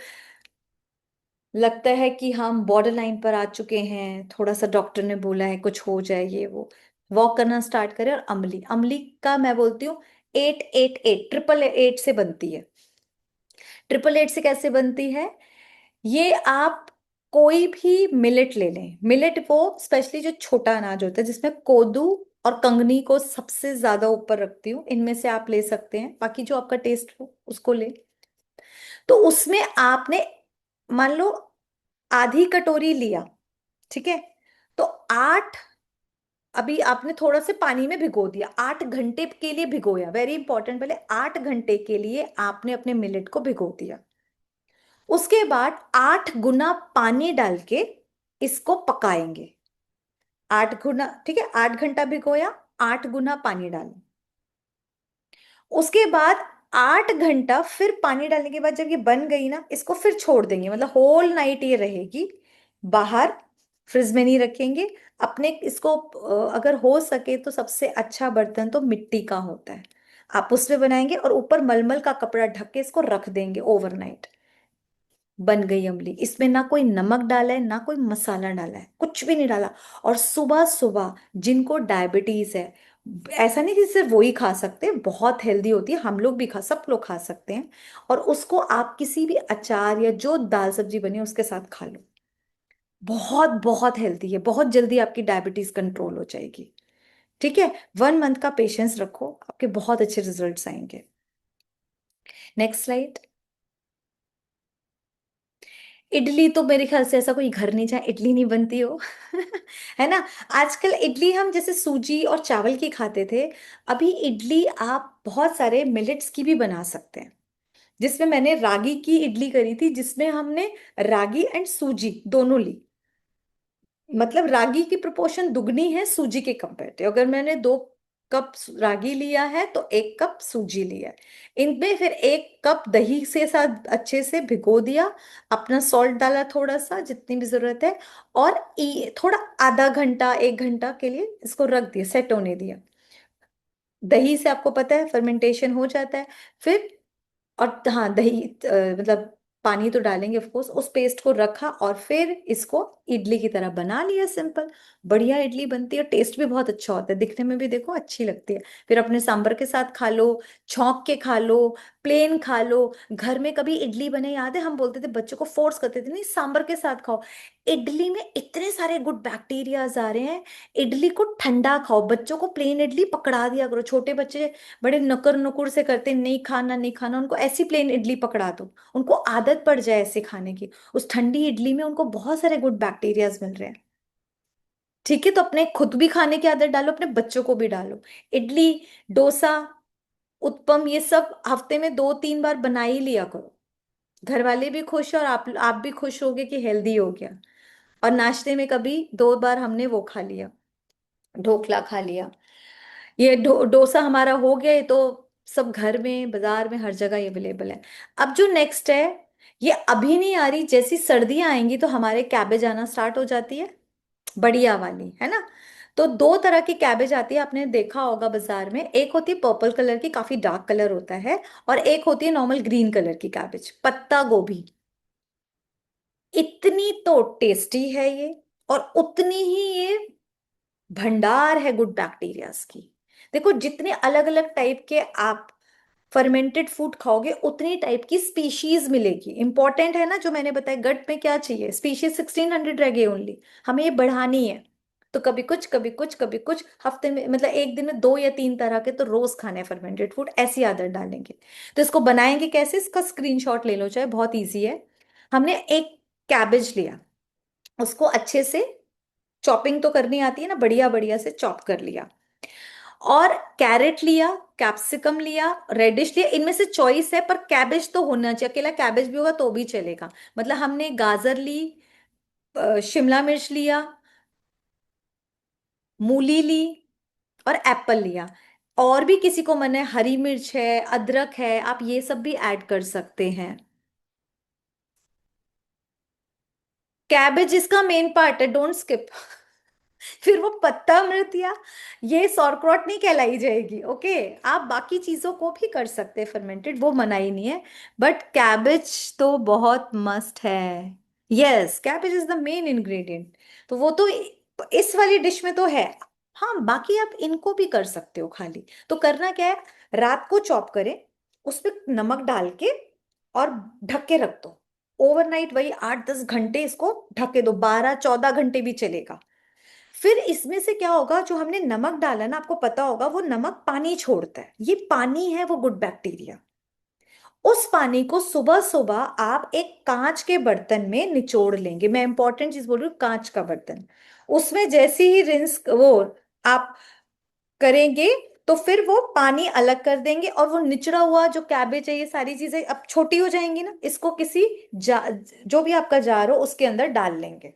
Speaker 1: लगता है कि हम बॉर्डर लाइन पर आ चुके हैं, थोड़ा सा डॉक्टर ने बोला है कुछ हो जाए ये वो, वॉक करना स्टार्ट करें। और अम्ली, अम्ली का मैं बोलती हूँ 888, 888 से बनती है। 888 से कैसे बनती है? ये आप कोई भी मिलेट ले लें। मिलेट वो स्पेशली जो छोटा अनाज होता है, जिसमें कोदू और कंगनी को सबसे ज्यादा ऊपर रखती हूँ, इनमें से आप ले सकते हैं, बाकी जो आपका टेस्ट हो उसको ले। तो उसमें आपने मान लो आधी कटोरी लिया, ठीक है? तो आठ, अभी आपने थोड़ा से पानी में भिगो दिया, 8 घंटे के लिए भिगोया, वेरी इंपॉर्टेंट, पहले 8 घंटे के लिए आपने अपने मिलेट को भिगो दिया। उसके बाद 8 गुना पानी डाल के इसको पकाएंगे। 8 गुना, ठीक है, 8 घंटा भिगोया, 8 गुना पानी डालो। उसके बाद 8 घंटा फिर पानी डालने के बाद जब ये बन गई ना, इसको फिर छोड़ देंगे, मतलब होल नाइट ये रहेगी बाहर, फ्रिज में नहीं रखेंगे। अपने इसको अगर हो सके तो सबसे अच्छा बर्तन तो मिट्टी का होता है, आप उसमें बनाएंगे और ऊपर मलमल का कपड़ा ढक के इसको रख देंगे ओवरनाइट। बन गई अमली। इसमें ना कोई नमक डाला है ना कोई मसाला डाला है, कुछ भी नहीं डाला। और सुबह सुबह जिनको डायबिटीज है, ऐसा नहीं कि सिर्फ वही खा सकते, बहुत हेल्दी होती है, हम लोग भी खा, सब लोग खा सकते हैं। और उसको आप किसी भी अचार या जो दाल सब्जी बनी है उसके साथ खा लो। बहुत बहुत हेल्दी है, बहुत जल्दी आपकी डायबिटीज कंट्रोल हो जाएगी। ठीक है, 1 मंथ का पेशेंस रखो, आपके बहुत अच्छे रिजल्ट्स आएंगे। Next slide. इडली तो मेरे ख्याल से ऐसा कोई घर नहीं जहाँ इडली नहीं बनती हो। है ना? आजकल इडली हम जैसे सूजी और चावल की खाते थे, अभी इडली आप बहुत सारे मिलेट्स की भी बना सकते हैं। जिसमें मैंने रागी की इडली करी थी, जिसमें हमने रागी एंड सूजी दोनों ली। मतलब रागी की प्रोपोर्शन दुगनी है सूजी के कंपेरेटिव। अगर मैंने 2 कप रागी लिया है तो 1 कप सूजी लिया है। इनमें फिर 1 कप दही से साथ अच्छे से भिगो दिया, अपना सॉल्ट डाला थोड़ा सा जितनी भी जरूरत है, और थोड़ा आधा घंटा 1 घंटा के लिए इसको रख दिया, सेट होने दिया। दही से आपको पता है फर्मेंटेशन हो जाता है। फिर, और हाँ दही मतलब पानी तो डालेंगे ऑफ कोर्स, उस पेस्ट को रखा और फिर इसको इडली की तरह बना लिया, सिंपल। बढ़िया इडली बनती है, टेस्ट भी बहुत अच्छा होता है, दिखने में भी देखो अच्छी लगती है। फिर अपने सांभर के साथ खा लो, छौंक के खा लो, प्लेन खा लो। घर में कभी इडली बने, याद है हम बोलते थे, बच्चों को फोर्स करते थे नहीं सांभर के साथ खाओ। इडली में इतने सारे गुड बैक्टीरियाज आ रहे हैं, इडली को ठंडा खाओ, बच्चों को प्लेन इडली पकड़ा दिया करो। छोटे बच्चे बड़े नकर नुकुर से करते, नहीं खाना नहीं खाना, उनको ऐसी प्लेन इडली पकड़ा दो, उनको आदत पड़ जाए ऐसे खाने की। उस ठंडी इडली में उनको बहुत सारे गुड बैक्टीरियाज मिल रहे हैं। ठीक है, तो अपने खुद भी खाने की आदत डालो, अपने बच्चों को भी डालो। इडली, डोसा, उत्पम, ये सब हफ्ते में 2-3 बार बना ही लिया करो। घर वाले भी खुश और आप भी खुश होगे कि हेल्दी हो गया। और नाश्ते में कभी 2 बार हमने वो खा लिया, ढोकला खा लिया। ये डोसा हमारा हो गया, ये तो सब घर में बाजार में हर जगह अवेलेबल है। अब जो नेक्स्ट है, ये अभी नहीं आ रही, जैसी सर्दियां आएंगी तो हमारे कैबेज आना स्टार्ट हो जाती है, बढ़िया वाली, है ना? तो 2 तरह की कैबेज आती है, आपने देखा होगा बाजार में। एक होती है पर्पल कलर की, काफी डार्क कलर होता है, और एक होती है नॉर्मल ग्रीन कलर की कैबेज, पत्ता गोभी। इतनी तो टेस्टी है ये, और उतनी ही ये भंडार है गुड बैक्टीरियाज की। देखो, जितने अलग अलग टाइप के आप फर्मेंटेड फूड खाओगे, उतनी टाइप की स्पीशीज मिलेगी। इंपॉर्टेंट है ना जो मैंने बताया, गट में क्या चाहिए, स्पीशीज 1600 रह गई ओनली, हमें ये बढ़ानी है। तो कभी कुछ कभी कुछ कभी कुछ, हफ्ते में मतलब एक दिन में 2 या 3 तरह के तो रोज खाने फर्मेंटेड फूड, ऐसी आदत डालेंगे। तो इसको बनाएंगे कैसे, इसका स्क्रीनशॉट ले लो चाहे, बहुत इजी है। हमने एक कैबेज लिया, उसको अच्छे से चॉपिंग तो करनी आती है ना, बढ़िया बढ़िया से चॉप कर लिया। और कैरेट लिया, कैप्सिकम लिया, रेडिश लिया, इनमें से चॉइस है, पर कैबेज तो होना चाहिए, अकेला कैबेज भी होगा तो भी चलेगा। मतलब हमने गाजर ली, शिमला मिर्च लिया, मूली ली, और एप्पल लिया। और भी किसी को मन है, हरी मिर्च है, अदरक है, आप ये सब भी ऐड कर सकते हैं। कैबेज इसका मेन पार्ट है, डोंट स्किप। फिर वो पत्ता अमृतिया, ये सौरक्रॉट नहीं कहलाई जाएगी। ओके, आप बाकी चीजों को भी कर सकते हैं फर्मेंटेड, वो मना ही नहीं है, बट कैबेज तो बहुत मस्ट है। Yes, cabbage is the main ingredient. तो वो तो इस वाली डिश में तो है। हाँ, बाकी आप इनको भी कर सकते हो खाली। तो करना क्या है, रात को चॉप करें, उस पे नमक डाल के और ढक के रख दो ओवरनाइट। वही 8-10 घंटे इसको ढक के दो, 12-14 घंटे भी चलेगा। फिर इसमें से क्या होगा, जो हमने नमक डाला ना, आपको पता होगा वो नमक पानी छोड़ता है, ये पानी है वो गुड बैक्टीरिया। उस पानी को सुबह सुबह आप एक कांच के बर्तन में निचोड़ लेंगे। मैं इंपॉर्टेंट चीज बोल रही हूँ, कांच का बर्तन। उसमें जैसे ही रिंस वो आप करेंगे, तो फिर वो पानी अलग कर देंगे, और वो निचड़ा हुआ जो कैबेज है, ये सारी चीजें अब छोटी हो जाएंगी ना, इसको किसी जो भी आपका जार हो उसके अंदर डाल लेंगे।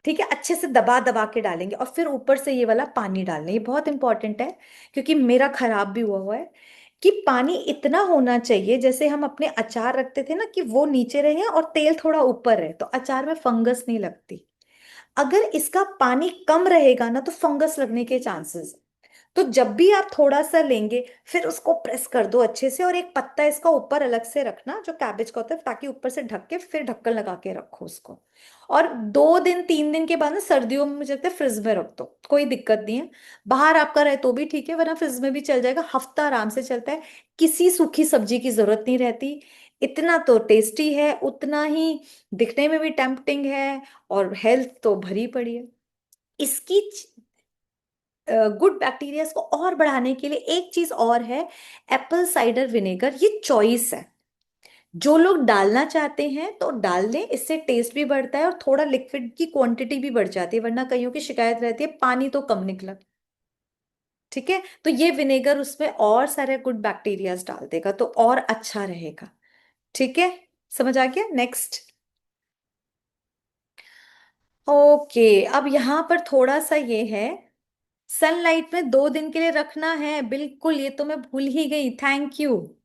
Speaker 1: ठीक है, अच्छे से दबा दबा के डालेंगे, और फिर ऊपर से ये वाला पानी डालना, ये बहुत इंपॉर्टेंट है, क्योंकि मेरा खराब भी हुआ हुआ है। कि पानी इतना होना चाहिए, जैसे हम अपने अचार रखते थे ना, कि वो नीचे रहे और तेल थोड़ा ऊपर है, तो अचार में फंगस नहीं लगती। अगर इसका पानी कम रहेगा ना, तो फंगस लगने के चांसेस। तो जब भी आप थोड़ा सा लेंगे, फिर उसको प्रेस कर दो अच्छे से, और एक पत्ता इसका ऊपर अलग से रखना जो कैबेज का होता है, ताकि ऊपर से ढक के फिर ढक्कन लगा के रखो उसको। और 2 दिन 3 दिन के बाद ना, सर्दियों में मुझे लगता है फ्रिज में रख दो, कोई दिक्कत नहीं है। बाहर आपका रहे तो भी ठीक है, वरना फ्रिज में भी चल जाएगा, हफ्ता आराम से चलता है। किसी सूखी सब्जी की जरूरत नहीं रहती। इतना तो टेस्टी है, उतना ही दिखने में भी टेम्पटिंग है, और हेल्थ तो भरी पड़ी है। इसकी गुड बैक्टीरिया को और बढ़ाने के लिए एक चीज और है, एप्पल साइडर विनेगर। ये चॉइस है, जो लोग डालना चाहते हैं तो डाल दें, इससे टेस्ट भी बढ़ता है और थोड़ा लिक्विड की क्वांटिटी भी बढ़ जाती है, वरना कईयों की शिकायत रहती है पानी तो कम निकला। ठीक है, तो ये विनेगर उसमें और सारे गुड बैक्टीरियाज डाल देगा, तो और अच्छा रहेगा। ठीक है, समझ आ गया। नेक्स्ट। ओके, अब यहां पर थोड़ा सा ये है, सनलाइट में 2 दिन के लिए रखना है, बिल्कुल, ये तो मैं भूल ही गई, थैंक यू।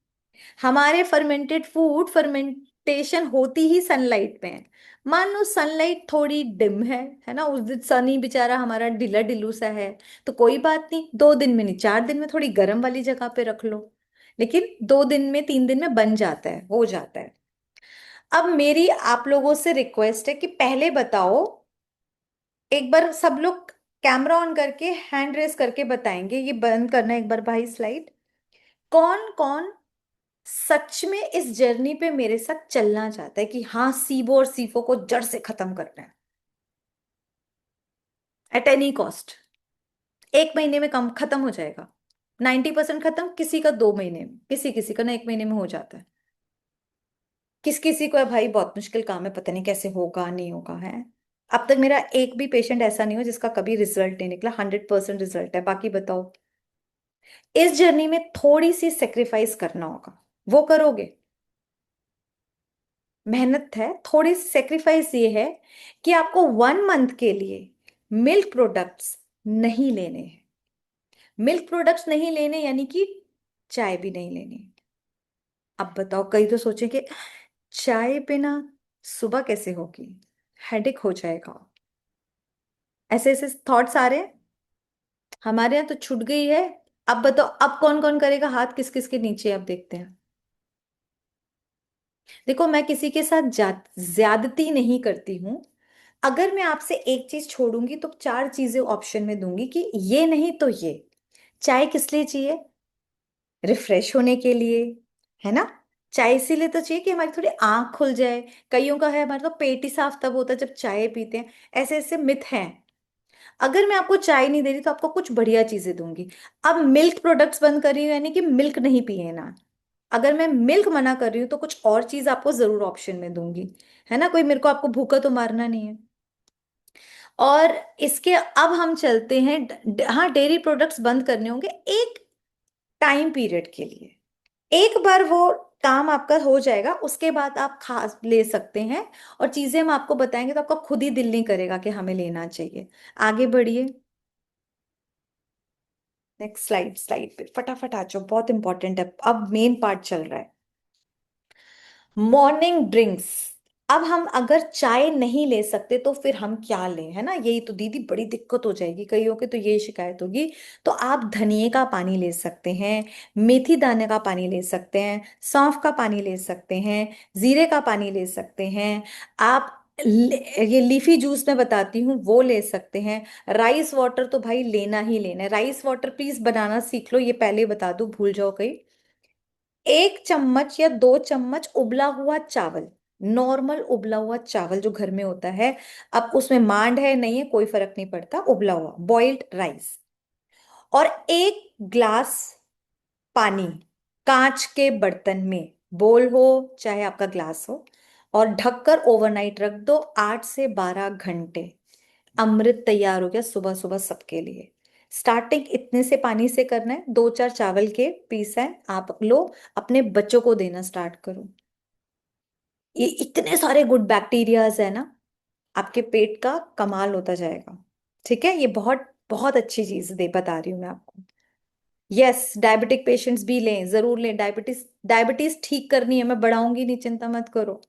Speaker 1: हमारे फर्मेंटेड फूड फर्मेंटेशन होती ही सनलाइट में है। मान लो सनलाइट थोड़ी डिम है ना, उस दिन सनी बेचारा हमारा ढिला ढिलू सा है, तो कोई बात नहीं, 2 दिन में नहीं 4 दिन में थोड़ी गर्म वाली जगह पे रख लो। लेकिन 2 दिन में 3 दिन में बन जाता है, हो जाता है। अब मेरी आप लोगों से रिक्वेस्ट है कि पहले बताओ, एक बार सब लोग कैमरा ऑन करके हैंड रेस करके बताएंगे, ये बंद करना एक बार भाई स्लाइड। कौन कौन सच में इस जर्नी पे मेरे साथ चलना चाहता है, कि हाँ, सीबो और सीफो को जड़ से खत्म करना है, एट एनी कॉस्ट। 1 महीने में कम खत्म हो जाएगा, 90% खत्म, किसी का 2 महीने में, किसी किसी का ना 1 महीने में हो जाता है। किस किसी को है भाई, बहुत मुश्किल काम है, पता नहीं कैसे होगा नहीं होगा है। अब तक मेरा एक भी पेशेंट ऐसा नहीं हो जिसका कभी रिजल्ट नहीं निकला, 100% रिजल्ट है। बाकी बताओ, इस जर्नी में थोड़ी सी सेक्रीफाइस करना होगा, वो करोगे? मेहनत है, थोड़ी सेक्रीफाइस ये है कि आपको 1 मंथ के लिए मिल्क प्रोडक्ट्स नहीं लेने हैं। मिल्क प्रोडक्ट्स नहीं लेने यानी कि चाय भी नहीं लेनी। अब बताओ, कई तो सोचे कि चाय बिना सुबह कैसे होगी, हेडेक हो जाएगा, ऐसे ऐसे थॉट्स आ रहे हैं। हमारे यहाँ तो छूट गई है। अब बताओ, अब कौन कौन करेगा, हाथ किस किस के नीचे, अब देखते हैं। देखो, मैं किसी के साथ ज्यादती नहीं करती हूँ। अगर मैं आपसे एक चीज छोड़ूंगी तो 4 चीजें ऑप्शन में दूंगी, कि ये नहीं तो ये। चाय किस लिए चाहिए? रिफ्रेश होने के लिए, है ना। चाय इसीलिए तो चाहिए कि हमारी थोड़ी आंख खुल जाए। कईयों का है, हमारा तो पेट ही साफ तब होता है जब चाय पीते हैं। ऐसे ऐसे मिथ हैं। अगर मैं आपको चाय नहीं दे रही तो आपको कुछ बढ़िया चीजें दूंगी। अब मिल्क प्रोडक्ट्स बंद कर रही हूँ, यानी कि मिल्क नहीं पिए ना। अगर मैं मिल्क मना कर रही हूँ तो कुछ और चीज आपको जरूर ऑप्शन में दूंगी, है ना। कोई मेरे को आपको भूखा तो मारना नहीं है। और इसके अब हम चलते हैं, हाँ, डेयरी प्रोडक्ट्स बंद करने होंगे एक टाइम पीरियड के लिए। एक बार वो काम आपका हो जाएगा, उसके बाद आप खा ले सकते हैं। और चीजें हम आपको बताएंगे तो आपका खुद ही दिल नहीं करेगा कि हमें लेना चाहिए। आगे बढ़िए, नेक्स्ट स्लाइड। स्लाइड पे फटाफट आ जाओ, बहुत इंपॉर्टेंट है, अब मेन पार्ट चल रहा है। Morning drinks. अब हम अगर चाय नहीं ले सकते तो फिर हम क्या लें, है ना, यही तो दीदी बड़ी दिक्कत हो जाएगी, कईयों की तो यही शिकायत होगी। तो आप धनिए का पानी ले सकते हैं, मेथी दाने का पानी ले सकते हैं, सौंफ का पानी ले सकते हैं, जीरे का पानी ले सकते हैं। आप ये लीफी जूस मैं बताती हूँ वो ले सकते हैं। राइस वाटर तो भाई लेना ही लेना है, राइस वाटर प्लीज बनाना सीख लो, ये पहले बता दूं, भूल जाओ कहीं। 1 चम्मच या 2 चम्मच उबला हुआ चावल, नॉर्मल उबला हुआ चावल जो घर में होता है, अब उसमें मांड है नहीं है कोई फर्क नहीं पड़ता, उबला हुआ बॉइल्ड राइस, और 1 ग्लास पानी, कांच के बर्तन में, बोल हो चाहे आपका ग्लास हो, और ढककर ओवरनाइट रख दो, 8 से 12 घंटे। अमृत तैयार हो गया सुबह सुबह सबके लिए। स्टार्टिंग इतने से पानी से करना है, 2-4 चावल के पीस है, आप लो, अपने बच्चों को देना स्टार्ट करो। ये इतने सारे गुड बैक्टीरियाज है ना, आपके पेट का कमाल होता जाएगा। ठीक है, ये बहुत बहुत अच्छी चीज दे बता रही हूँ मैं आपको। यस, डायबिटिक पेशेंट्स भी लें, जरूर लें, डायबिटीज डायबिटीज ठीक करनी है, मैं बढ़ाऊंगी नहीं, चिंता मत करो,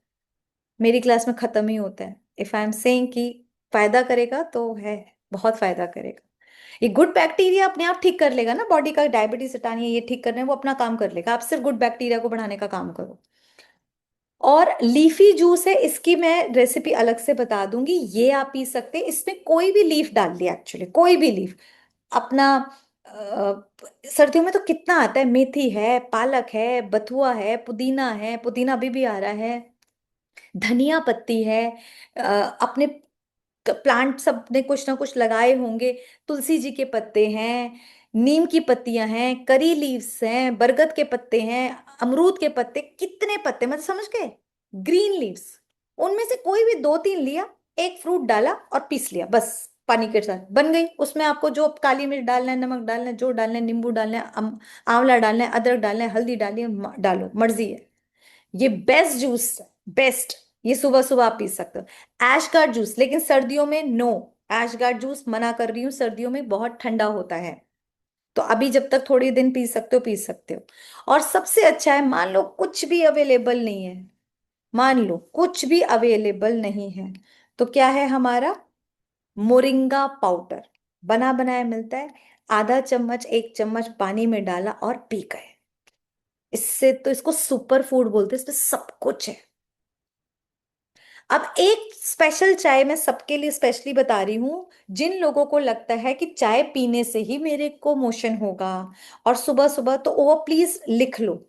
Speaker 1: मेरी क्लास में खत्म ही होता है। इफ आई एम सेइंग कि फायदा करेगा तो है, बहुत फायदा करेगा। ये गुड बैक्टीरिया अपने आप ठीक कर लेगा ना, बॉडी का डायबिटीज हटानी है, ये ठीक करना है, वो अपना काम कर लेगा, आप सिर्फ गुड बैक्टीरिया को बढ़ाने का काम करो। और लीफी जूस है, इसकी मैं रेसिपी अलग से बता दूंगी, ये आप पी सकते हैं, इसमें कोई भी लीफ डाल दिया, एक्चुअली कोई भी लीफ अपना। सर्दियों में तो कितना आता है, मेथी है, पालक है, बथुआ है, पुदीना है, पुदीना अभी भी आ रहा है, धनिया पत्ती है, अपने प्लांट सब ने कुछ ना कुछ लगाए होंगे, तुलसी जी के पत्ते हैं, नीम की पत्तियां हैं, करी लीव्स हैं, बरगद के पत्ते हैं, अमरूद के पत्ते, कितने पत्ते, मतलब समझ गए, ग्रीन लीव्स, उनमें से कोई भी 2-3 लिया, एक फ्रूट डाला और पीस लिया, बस पानी के साथ बन गई। उसमें आपको जो काली मिर्च डालना है, नमक डालना है, जो डालना है, नींबू डालना है, आंवला डालना है, अदरक डालना है, हल्दी डालिए, डालो, मर्जी है। ये बेस्ट जूस, बेस्ट, ये सुबह सुबह आप पी सकते हो। ऐश गार्ड जूस, लेकिन सर्दियों में नो, ऐश गार्ड जूस मना कर रही हूँ, सर्दियों में बहुत ठंडा होता है, तो अभी जब तक थोड़ी दिन पी सकते हो पी सकते हो। और सबसे अच्छा है, मान लो कुछ भी अवेलेबल नहीं है, मान लो कुछ भी अवेलेबल नहीं है, तो क्या है हमारा, मोरिंगा पाउडर, बना बनाया मिलता है, ½ चम्मच 1 चम्मच पानी में डाला और पी गए। इससे तो इसको सुपर फूड बोलते हैं, इसमें सब कुछ है। अब एक स्पेशल चाय मैं सबके लिए स्पेशली बता रही हूँ, जिन लोगों को लगता है कि चाय पीने से ही मेरे को मोशन होगा और सुबह सुबह, तो वो प्लीज लिख लो।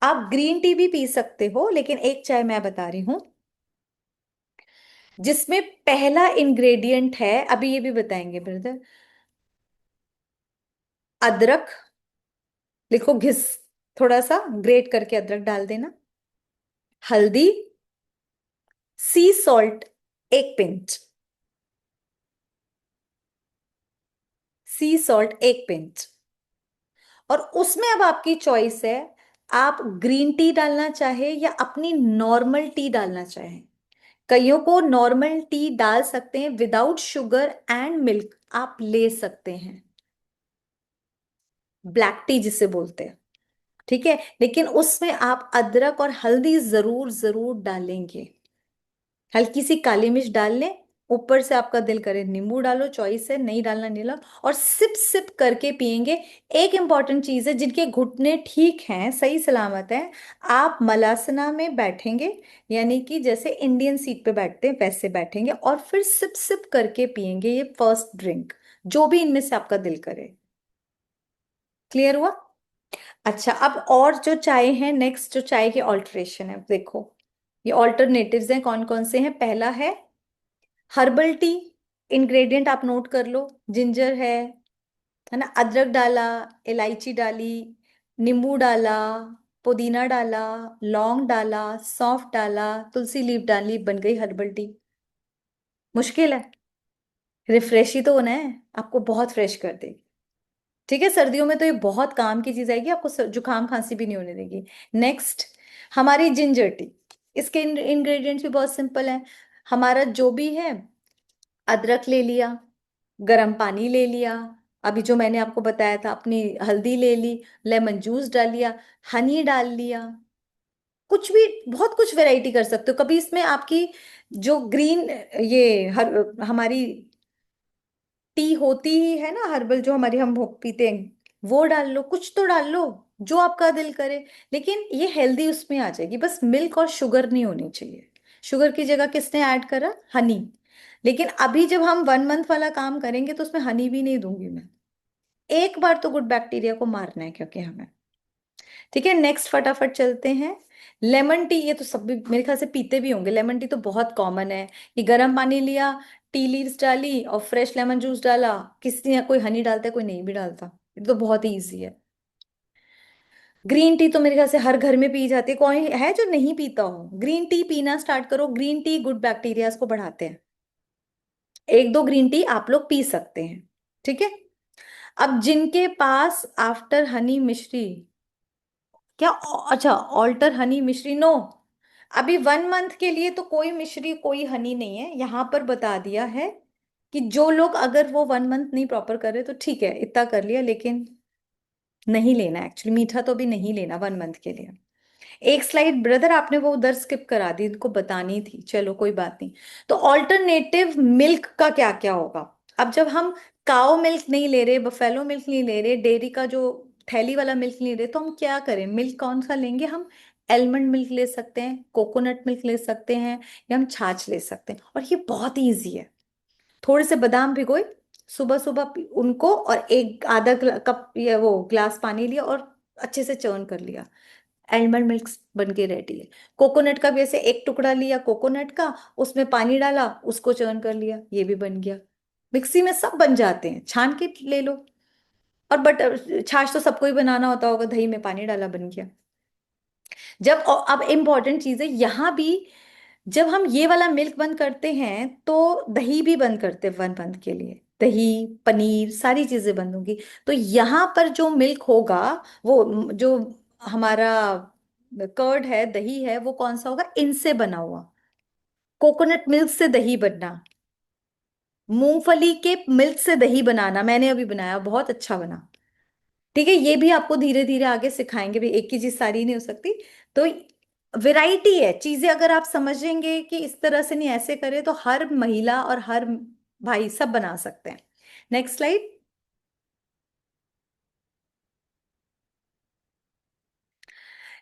Speaker 1: आप ग्रीन टी भी पी सकते हो, लेकिन एक चाय मैं बता रही हूँ जिसमें पहला इंग्रेडिएंट है, अभी ये भी बताएंगे ब्रदर, अदरक, लिखो घिस, थोड़ा सा ग्रेट करके अदरक डाल देना, हल्दी, सी सॉल्ट 1 पिंच, सी सॉल्ट 1 पिंच, और उसमें अब आपकी चॉइस है, आप ग्रीन टी डालना चाहे या अपनी नॉर्मल टी डालना चाहे। कईयों को नॉर्मल टी डाल सकते हैं विदाउट शुगर एंड मिल्क, आप ले सकते हैं, ब्लैक टी जिसे बोलते हैं। ठीक है, लेकिन उसमें आप अदरक और हल्दी जरूर जरूर डालेंगे, हल्की सी काली मिर्च डाल लें, ऊपर से आपका दिल करे नींबू डालो, चॉइस है, नहीं डालना नहीं डालो, और सिप सिप करके पिएंगे। एक इंपॉर्टेंट चीज है, जिनके घुटने ठीक हैं, सही सलामत हैं, आप मलासना में बैठेंगे, यानी कि जैसे इंडियन सीट पे बैठते हैं वैसे बैठेंगे, और फिर सिप सिप करके पिएंगे ये फर्स्ट ड्रिंक, जो भी इनमें से आपका दिल करे। क्लियर हुआ? अच्छा, अब और जो चाय है, नेक्स्ट जो चाय के ऑल्टरेशन है, देखो ये ऑल्टरनेटिव्स हैं, कौन कौन से हैं। पहला है हर्बल टी, इंग्रेडिएंट आप नोट कर लो, जिंजर है ना, अदरक डाला, इलायची डाली, नींबू डाला, पुदीना डाला, लौंग डाला, सौंफ डाला, तुलसी लीफ डाली, बन गई हर्बल टी। मुश्किल है? रिफ्रेश ही तो होना है, आपको बहुत फ्रेश कर देगी। ठीक है, सर्दियों में तो ये बहुत काम की चीज आएगी, आपको जुकाम खांसी भी नहीं होने देगी। नेक्स्ट, हमारी जिंजर टी, इसके इंग्रेडिएंट्स भी बहुत सिंपल है। हमारा जो भी है, अदरक ले लिया, गरम पानी ले लिया, अभी जो मैंने आपको बताया था, अपनी हल्दी ले ली, लेमन जूस डाल लिया, हनी डाल लिया, कुछ भी, बहुत कुछ वैरायटी कर सकते हो। कभी इसमें आपकी जो ग्रीन, ये हमारी टी होती ही है ना, हर्बल जो हमारी हम पीते हैं, वो डाल लो, कुछ तो डाल लो जो आपका दिल करे। लेकिन ये हेल्दी उसमें आ जाएगी, बस मिल्क और शुगर नहीं होनी चाहिए। शुगर की जगह किसने ऐड करा? हनी। लेकिन अभी जब हम 1 मंथ वाला काम करेंगे तो उसमें हनी भी नहीं दूंगी मैं। एक बार तो गुड बैक्टीरिया को मारना है क्योंकि हमें। ठीक है, नेक्स्ट फटाफट चलते हैं। लेमन टी, ये तो सब भी मेरे ख्याल से पीते भी होंगे। लेमन टी तो बहुत कॉमन है। कि गर्म पानी लिया, टी लीव्स डाली और फ्रेश लेमन जूस डाला। किसी कोई हनी डालता है, कोई नहीं भी डालता। ये तो बहुत ही ईजी है। ग्रीन टी तो मेरे ख्याल से हर घर में पी जाती है, कोई है जो नहीं पीता हो? ग्रीन टी पीना स्टार्ट करो, ग्रीन टी गुड बैक्टीरियाज को बढ़ाते हैं। एक दो ग्रीन टी आप लोग पी सकते हैं। ठीक है। अब जिनके पास आफ्टर हनी मिश्री, क्या अच्छा, ऑल्टर हनी मिश्री नो। अभी 1 मंथ के लिए तो कोई मिश्री कोई हनी नहीं है, यहां पर बता दिया है। कि जो लोग अगर वो 1 मंथ नहीं प्रॉपर करे तो ठीक है, इतना कर लिया, लेकिन नहीं लेना एक्चुअली, मीठा तो भी नहीं लेना 1 मंथ के लिए। एक स्लाइड ब्रदर आपने वो उधर स्किप करा दी, इनको बतानी थी, चलो कोई बात नहीं। तो ऑल्टरनेटिव मिल्क का क्या क्या होगा? अब जब हम काओ मिल्क नहीं ले रहे, बफेलो मिल्क नहीं ले रहे, डेयरी का जो थैली वाला मिल्क नहीं ले रहे, तो हम क्या करें? मिल्क कौन सा लेंगे हम? एलमंड मिल्क ले सकते हैं, कोकोनट मिल्क ले सकते हैं, या हम छाछ ले सकते हैं। और ये बहुत इजी है। थोड़े से बादाम भिगोए, सुबह सुबह उनको, और एक आधा कप या वो ग्लास पानी लिया और अच्छे से चर्न कर लिया। एलमंड मिल्क बन के रेडी है। कोकोनट का भी ऐसे एक टुकड़ा लिया कोकोनट का, उसमें पानी डाला, उसको चर्न कर लिया, ये भी बन गया। मिक्सी में सब बन जाते हैं, छान के ले लो। और बटर छाछ तो सबको ही बनाना होता होगा, दही में पानी डाला, बन गया। जब अब इम्पॉर्टेंट चीज है यहाँ भी, जब हम ये वाला मिल्क बंद करते हैं तो दही भी बंद करते हैं 1 मंथ के लिए। दही, पनीर, सारी चीजें बंद होंगी। तो यहाँ पर जो मिल्क होगा, वो जो हमारा कर्ड है, दही है, वो कौन सा होगा? इनसे बना हुआ। कोकोनट मिल्क से दही बनना, मूंगफली के मिल्क से दही बनाना, मैंने अभी बनाया, बहुत अच्छा बना। ठीक है, ये भी आपको धीरे धीरे आगे सिखाएंगे भी, एक ही चीज सारी नहीं हो सकती। तो वैरायटी है चीजें, अगर आप समझेंगे कि इस तरह से नहीं ऐसे करें, तो हर महिला और हर भाई सब बना सकते हैं। Next slide.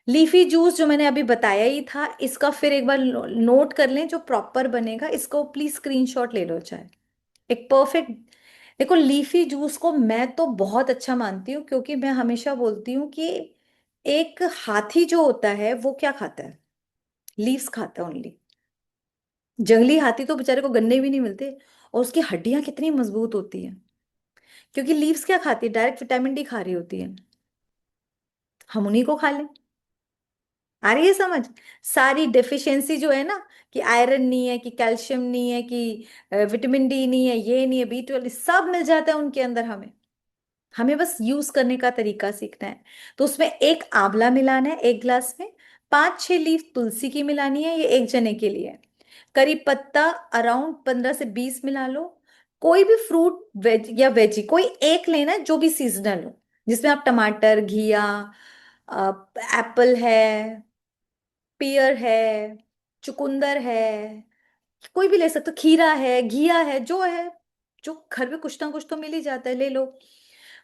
Speaker 1: लीफी जूस जो मैंने अभी बताया ही था, इसका फिर एक बार नोट कर लें, जो प्रॉपर बनेगा इसको प्लीज स्क्रीनशॉट ले लो चाहे। एक परफेक्ट, देखो लीफी जूस को मैं तो बहुत अच्छा मानती हूँ, क्योंकि मैं हमेशा बोलती हूँ कि एक हाथी जो होता है वो क्या खाता है? लीव्स खाता है ओनली। जंगली हाथी तो बेचारे को गन्ने भी नहीं मिलते, और उसकी हड्डियां कितनी मजबूत होती हैं, क्योंकि लीव्स क्या खाती है? डायरेक्ट विटामिन डी खा रही होती है। हम उन्हीं को खा लें। आ रही है समझ? सारी डेफिशिएंसी जो है ना, कि आयरन नहीं है, कि कैल्शियम नहीं है, कि विटामिन डी नहीं है, ये नहीं है, B12, सब मिल जाता है उनके अंदर हमें। हमें बस यूज करने का तरीका सीखना है। तो उसमें एक आंवला मिलाना है 1 ग्लास में, 5-6 लीफ तुलसी की मिलानी है, ये एक जने के लिए है। करी पत्ता अराउंड 15 से 20 मिला लो। कोई भी फ्रूट, वेज या वेजी कोई एक लेना है जो भी सीजनल हो, जिसमें आप टमाटर, घिया, एप्पल है, पियर है, चुकंदर है, कोई भी ले सकते हो, खीरा है, घिया है, जो है, जो घर में कुछ ना कुछ तो मिल ही जाता है, ले लो।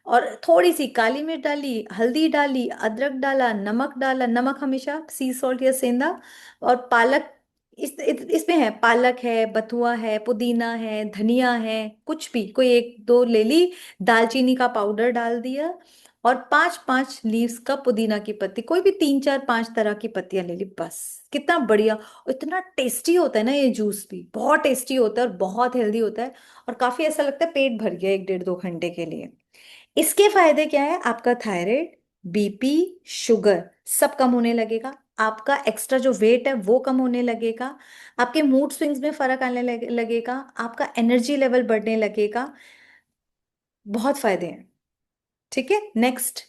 Speaker 1: और थोड़ी सी काली मिर्च डाली, हल्दी डाली, अदरक डाला, नमक डाला, नमक हमेशा सी सॉल्ट या सेंधा। और पालक, इसमें है, पालक है, बथुआ है, पुदीना है, धनिया है, कुछ भी कोई एक दो ले ली। दालचीनी का पाउडर डाल दिया। और 5-5 लीव्स का पुदीना की पत्ती, कोई भी 3-4-5 तरह की पत्तियां ले ली, बस। कितना बढ़िया और इतना टेस्टी होता है ना, ये जूस भी बहुत टेस्टी होता है और बहुत हेल्दी होता है। और काफी ऐसा लगता है पेट भर गया 1-1.5-2 घंटे के लिए। इसके फायदे क्या है? आपका थायराइड, बीपी, शुगर सब कम होने लगेगा। आपका एक्स्ट्रा जो वेट है वो कम होने लगेगा। आपके मूड स्विंग्स में फर्क आने लगेगा। आपका एनर्जी लेवल बढ़ने लगेगा। बहुत फायदे हैं। ठीक है, नेक्स्ट।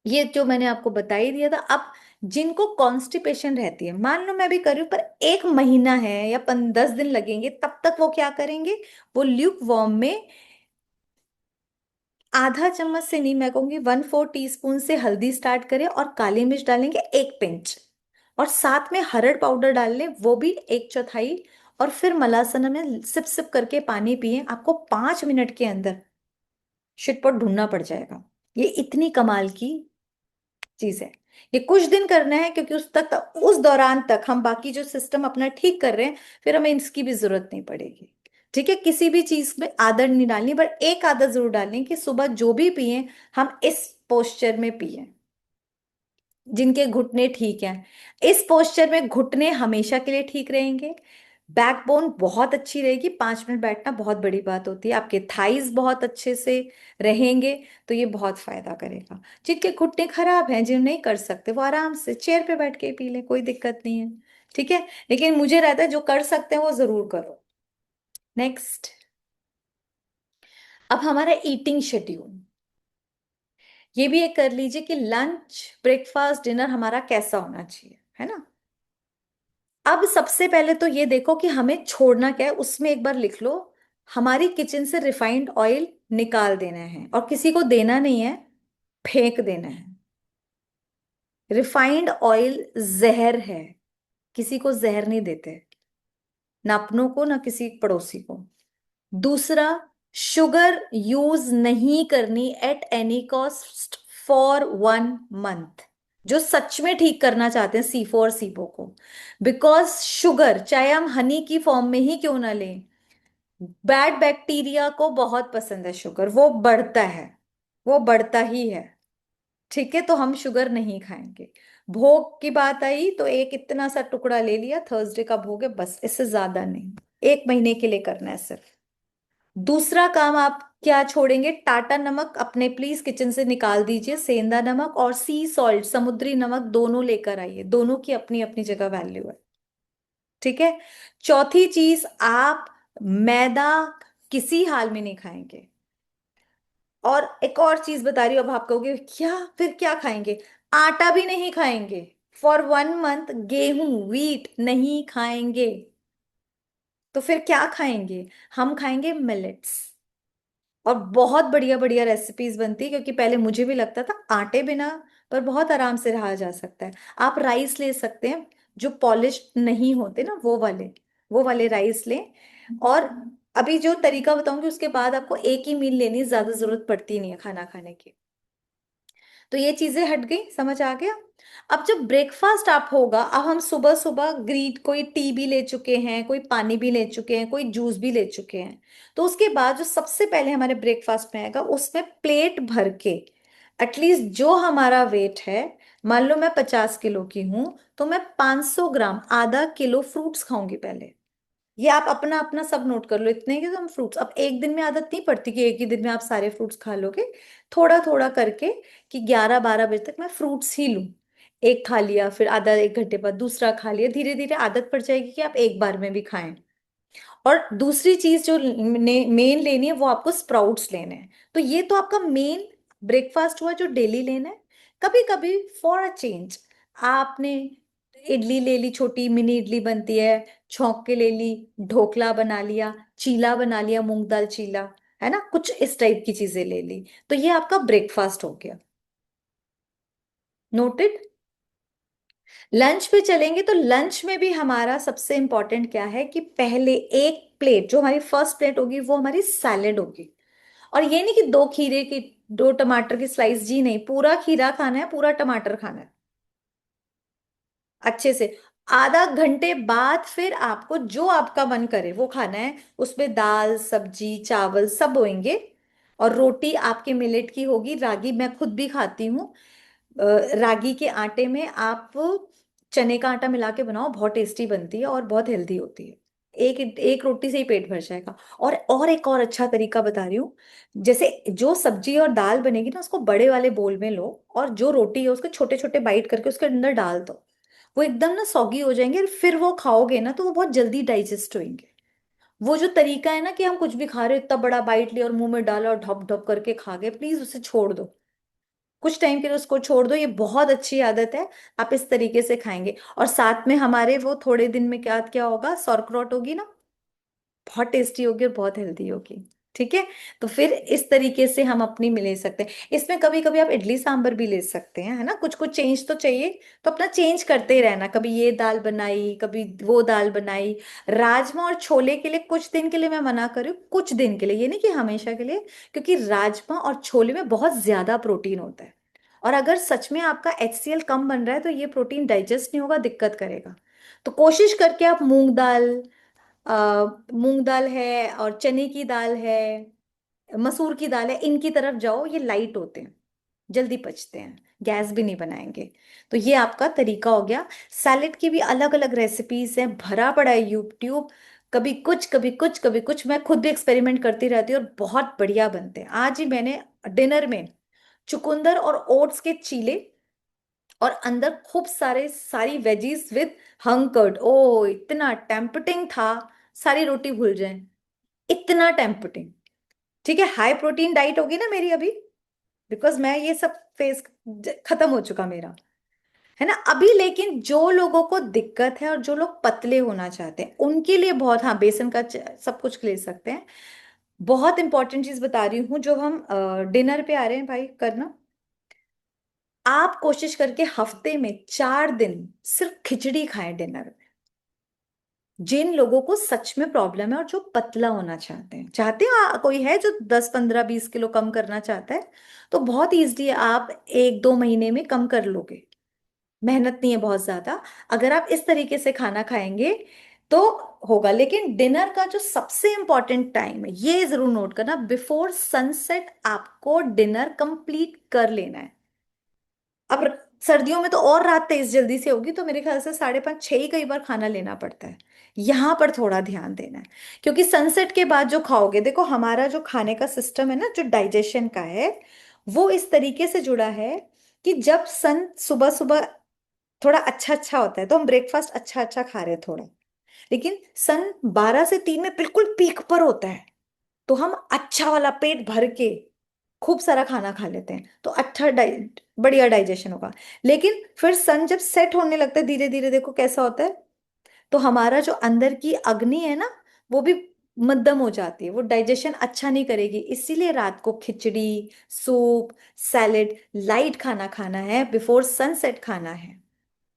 Speaker 1: ये जो मैंने आपको बता ही दिया था। अब जिनको कॉन्स्टिपेशन रहती है, मान लो मैं भी कर रही हूँ, पर 1 महीना है या 10 दिन लगेंगे, तब तक वो क्या करेंगे? वो ल्यूक वार्म में आधा चम्मच से नहीं, मैं कहूंगी 1/4 टीस्पून से हल्दी स्टार्ट करें, और काली मिर्च डालेंगे 1 पिंच, और साथ में हरड़ पाउडर डाल लें वो भी 1/4, और फिर मलासना में सिप सिप करके पानी पिए, आपको 5 मिनट के अंदर शिटपॉट ढूंढना पड़ जाएगा। ये इतनी कमाल की चीज है। ये कुछ दिन करना है, क्योंकि उस दौरान तक हम बाकी जो सिस्टम अपना ठीक कर रहे हैं, फिर हमें इसकी भी जरूरत नहीं पड़ेगी। ठीक है, किसी भी चीज में आदत नहीं डालनी, पर एक आदत जरूर डालनी कि सुबह जो भी पिए हम इस पोस्चर में पिए। जिनके घुटने ठीक हैं, इस पोस्चर में घुटने हमेशा के लिए ठीक रहेंगे। बैकबोन बहुत अच्छी रहेगी, 5 मिनट बैठना बहुत बड़ी बात होती है, आपके थाइज बहुत अच्छे से रहेंगे, तो ये बहुत फायदा करेगा। जिनके घुटने खराब हैं, जिन नहीं कर सकते, वो आराम से चेयर पे बैठ के पी ले, कोई दिक्कत नहीं है। ठीक है, लेकिन मुझे रहता है जो कर सकते हैं वो जरूर करो। नेक्स्ट, अब हमारा ईटिंग शेड्यूल, ये भी एक कर लीजिए कि लंच, ब्रेकफास्ट, डिनर हमारा कैसा होना चाहिए, है ना। अब सबसे पहले तो ये देखो कि हमें छोड़ना क्या है, उसमें एक बार लिख लो। हमारी किचन से रिफाइंड ऑयल निकाल देना है, और किसी को देना नहीं है, फेंक देना है। रिफाइंड ऑयल जहर है, किसी को जहर नहीं देते, ना अपनों को ना किसी पड़ोसी को। दूसरा, शुगर यूज नहीं करनी at any cost for 1 month. जो सच में ठीक करना चाहते हैं सीफो और सीपो को, बिकॉज शुगर, चाहे हम हनी की फॉर्म में ही क्यों ना लें, बैड बैक्टीरिया को बहुत पसंद है शुगर, वो बढ़ता है, वो बढ़ता ही है। ठीक है, तो हम शुगर नहीं खाएंगे। भोग की बात आई तो एक इतना सा टुकड़ा ले लिया, थर्सडे का भोग है, बस इससे ज्यादा नहीं, 1 महीने के लिए करना है सिर्फ। दूसरा काम आप क्या छोड़ेंगे, टाटा नमक अपने प्लीज किचन से निकाल दीजिए, सेंधा नमक और सी सॉल्ट, समुद्री नमक, दोनों लेकर आइए, दोनों की अपनी अपनी जगह वैल्यू है। ठीक है। चौथी चीज, आप मैदा किसी हाल में नहीं खाएंगे। और एक और चीज बता रही हूँ, अब आप कहोगे क्या, फिर क्या खाएंगे, आटा भी नहीं खाएंगे फॉर 1 मंथ, गेहूं व्हीट नहीं खाएंगे। तो फिर क्या खाएंगे, हम खाएंगे मिलेट्स। और बहुत बढ़िया बढ़िया रेसिपीज बनती है, क्योंकि पहले मुझे भी लगता था आटे बिना पर बहुत आराम से रहा जा सकता है। आप राइस ले सकते हैं, जो पॉलिश नहीं होते ना, वो वाले राइस लें। और अभी जो तरीका बताऊंगी उसके बाद आपको एक ही मील लेनी, ज्यादा जरूरत पड़ती नहीं है खाना खाने की। तो ये चीजें हट गई, समझ आ गया। अब जब ब्रेकफास्ट आप होगा, अब हम सुबह सुबह ग्रीन, कोई टी भी ले चुके हैं, कोई पानी भी ले चुके हैं, कोई जूस भी ले चुके हैं, तो उसके बाद जो सबसे पहले हमारे ब्रेकफास्ट में आएगा, उसमें प्लेट भर के, एटलीस्ट जो हमारा वेट है, मान लो मैं 50 किलो की हूं, तो मैं 500 ग्राम, आधा किलो फ्रूट्स खाऊंगी पहले। ये आप अपना अपना सब नोट कर लो, इतने के तो हम फ्रूट्स, अब एक दिन में आदत नहीं पड़ती कि एक ही दिन में आप सारे फ्रूट्स खा लोगे, थोड़ा थोड़ा करके, कि 11-12 बजे तक मैं फ्रूट्स ही लूं। एक खा लिया, फिर आधा 1 घंटे बाद दूसरा खा लिया, धीरे धीरे आदत पड़ जाएगी कि आप एक बार में भी खाएं। और दूसरी चीज जो मेन लेनी है, वो आपको स्प्राउट्स लेने हैं। तो ये तो आपका मेन ब्रेकफास्ट हुआ जो डेली लेना है। कभी कभी फॉर अ चेंज आपने इडली ले ली, छोटी मिनी इडली बनती है, छौंक के ले ली, ढोकला बना लिया, चीला बना लिया, मूंग दाल चीला, है ना, कुछ इस टाइप की चीजें ले ली, तो ये आपका ब्रेकफास्ट हो गया। नोटेड। लंच पे चलेंगे, तो लंच में भी हमारा सबसे इंपॉर्टेंट क्या है कि पहले एक प्लेट, जो हमारी फर्स्ट प्लेट होगी, वो हमारी सैलेड होगी। और ये नहीं कि 2 खीरे की, 2 टमाटर की स्लाइस, जी नहीं, पूरा खीरा खाना है, पूरा टमाटर खाना है, अच्छे से। आधा घंटे बाद फिर आपको जो आपका मन करे वो खाना है, उसमें दाल सब्जी चावल सब होंगे। और रोटी आपके मिलेट की होगी, रागी मैं खुद भी खाती हूँ। रागी के आटे में आप चने का आटा मिला के बनाओ, बहुत टेस्टी बनती है और बहुत हेल्दी होती है। एक एक रोटी से ही पेट भर जाएगा। और एक और अच्छा तरीका बता रही हूँ, जैसे जो सब्जी और दाल बनेगी ना, उसको बड़े वाले बोल में लो, और जो रोटी है उसके छोटे छोटे बाइट करके उसके अंदर डाल दो, वो एकदम ना सॉगी हो जाएंगे, और फिर वो खाओगे ना तो वो बहुत जल्दी डाइजेस्ट होंगे। वो जो तरीका है ना कि हम कुछ भी खा रहे हो, इतना बड़ा बाइट लिया और मुंह में डाला और ढप ढप करके खा गए, प्लीज उसे छोड़ दो। कुछ टाइम के लिए उसको छोड़ दो, ये बहुत अच्छी आदत है। आप इस तरीके से खाएंगे, और साथ में हमारे वो थोड़े दिन में क्या क्या होगा, सौरक्रॉट होगी ना, बहुत टेस्टी होगी और बहुत हेल्दी होगी। ठीक है। तो फिर इस तरीके से हम अपनी में ले सकते हैं। इसमें कभी कभी आप इडली सांभर भी ले सकते हैं, है ना, कुछ कुछ चेंज तो चाहिए। तो अपना चेंज करते ही रहना, कभी ये दाल बनाई, कभी वो दाल बनाई। राजमा और छोले के लिए कुछ दिन के लिए मैं मना करूँ, कुछ दिन के लिए, ये नहीं कि हमेशा के लिए। क्योंकि राजमा और छोले में बहुत ज्यादा प्रोटीन होता है। और अगर सच में आपका HCl कम बन रहा है तो ये प्रोटीन डाइजेस्ट नहीं होगा, दिक्कत करेगा। तो कोशिश करके आप मूंग दाल है और चने की दाल है, मसूर की दाल है, इनकी तरफ जाओ। ये लाइट होते हैं, जल्दी पचते हैं, गैस भी नहीं बनाएंगे। तो ये आपका तरीका हो गया। सैलेड की भी अलग अलग रेसिपीज हैं, भरा पड़ा है यूट्यूब। कभी कुछ कभी कुछ कभी कुछ, मैं खुद भी एक्सपेरिमेंट करती रहती हूँ और बहुत बढ़िया बनते हैं। आज ही मैंने डिनर में चुकंदर और ओट्स के चीले, और अंदर खूब सारे सारी वेजीज विद हंकर्ड, ओ इतना टेम्पटिंग था। सारी रोटी भूल जाए, इतना टेम्पटिंग। ठीक है, हाई प्रोटीन डाइट होगी ना मेरी अभी, बिकॉज मैं ये सब फेस खत्म हो चुका मेरा, है ना अभी। लेकिन जो लोगों को दिक्कत है और जो लोग पतले होना चाहते हैं उनके लिए बहुत, हाँ बेसन का सब कुछ ले सकते हैं। बहुत इंपॉर्टेंट चीज बता रही हूँ, जो हम डिनर पे आ रहे हैं भाई करना। आप कोशिश करके हफ्ते में 4 दिन सिर्फ खिचड़ी खाएं डिनर। जिन लोगों को सच में प्रॉब्लम है और जो पतला होना चाहते हैं कोई है जो 10 15 20 किलो कम करना चाहता है, तो बहुत ईजी है, आप 1 2 महीने में कम कर लोगे। मेहनत नहीं है बहुत ज्यादा। अगर आप इस तरीके से खाना खाएंगे तो होगा। लेकिन डिनर का जो सबसे इंपॉर्टेंट टाइम है, ये जरूर नोट करना, बिफोर सनसेट आपको डिनर कंप्लीट कर लेना है। अब सर्दियों में तो और रात तेज जल्दी से होगी, तो मेरे ख्याल से 5:30 6 ही कई बार खाना लेना पड़ता है। यहाँ पर थोड़ा ध्यान देना है, क्योंकि सनसेट के बाद जो खाओगे, देखो हमारा जो खाने का सिस्टम है ना, जो डाइजेशन का है, वो इस तरीके से जुड़ा है कि जब सन सुबह सुबह थोड़ा अच्छा अच्छा होता है तो हम ब्रेकफास्ट अच्छा अच्छा खा रहे हैं थोड़ा। लेकिन सन 12 से 3 में बिल्कुल पीक पर होता है, तो हम अच्छा वाला पेट भर के खूब सारा खाना खा लेते हैं, तो अच्छा बढ़िया डाइजेशन होगा। लेकिन फिर सन जब सेट होने लगता है धीरे धीरे, देखो कैसा होता है, तो हमारा जो अंदर की अग्नि है ना, वो भी मध्यम हो जाती है, वो डाइजेशन अच्छा नहीं करेगी। इसीलिए रात को खिचड़ी, सूप, सैलेड, लाइट खाना खाना है, बिफोर सनसेट खाना है।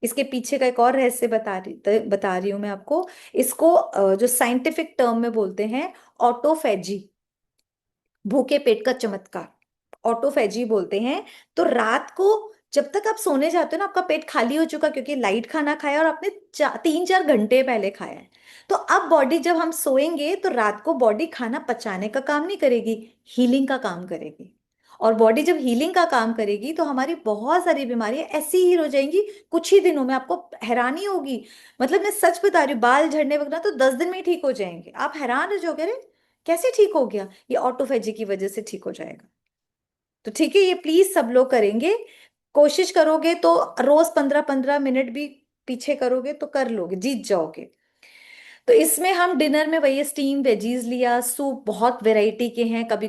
Speaker 1: इसके पीछे का एक और रहस्य बता रही हूं मैं आपको। इसको जो साइंटिफिक टर्म में बोलते हैं ऑटोफेजी, भूखे पेट का चमत्कार, ऑटोफेजी बोलते हैं। तो रात को जब तक आप सोने जाते हो ना, आपका पेट खाली हो चुका, क्योंकि लाइट खाना खाया और आपने 3 4 घंटे पहले खाया है। तो अब बॉडी, जब हम सोएंगे तो रात को बॉडी खाना पचाने का काम नहीं करेगी, हीलिंग का काम करेगी। और बॉडी जब हीलिंग का काम करेगी तो हमारी बहुत सारी बीमारियां ऐसी हील हो जाएंगी कुछ ही दिनों में, आपको हैरानी होगी। मतलब मैं सच बता रही हूँ, बाल झड़ने वगैरह तो 10 दिन में ही ठीक हो जाएंगे, आप हैरान हो जाओगे, अरे कैसे ठीक हो गया, ये ऑटोफेजी की वजह से ठीक हो जाएगा। तो ठीक है, ये प्लीज सब लोग करेंगे। कोशिश करोगे तो रोज 15 15 मिनट भी पीछे करोगे तो कर लोगे, जीत जाओगे। तो इसमें हम डिनर में वही स्टीम वेजीज लिया, सूप बहुत वैरायटी के हैं, कभी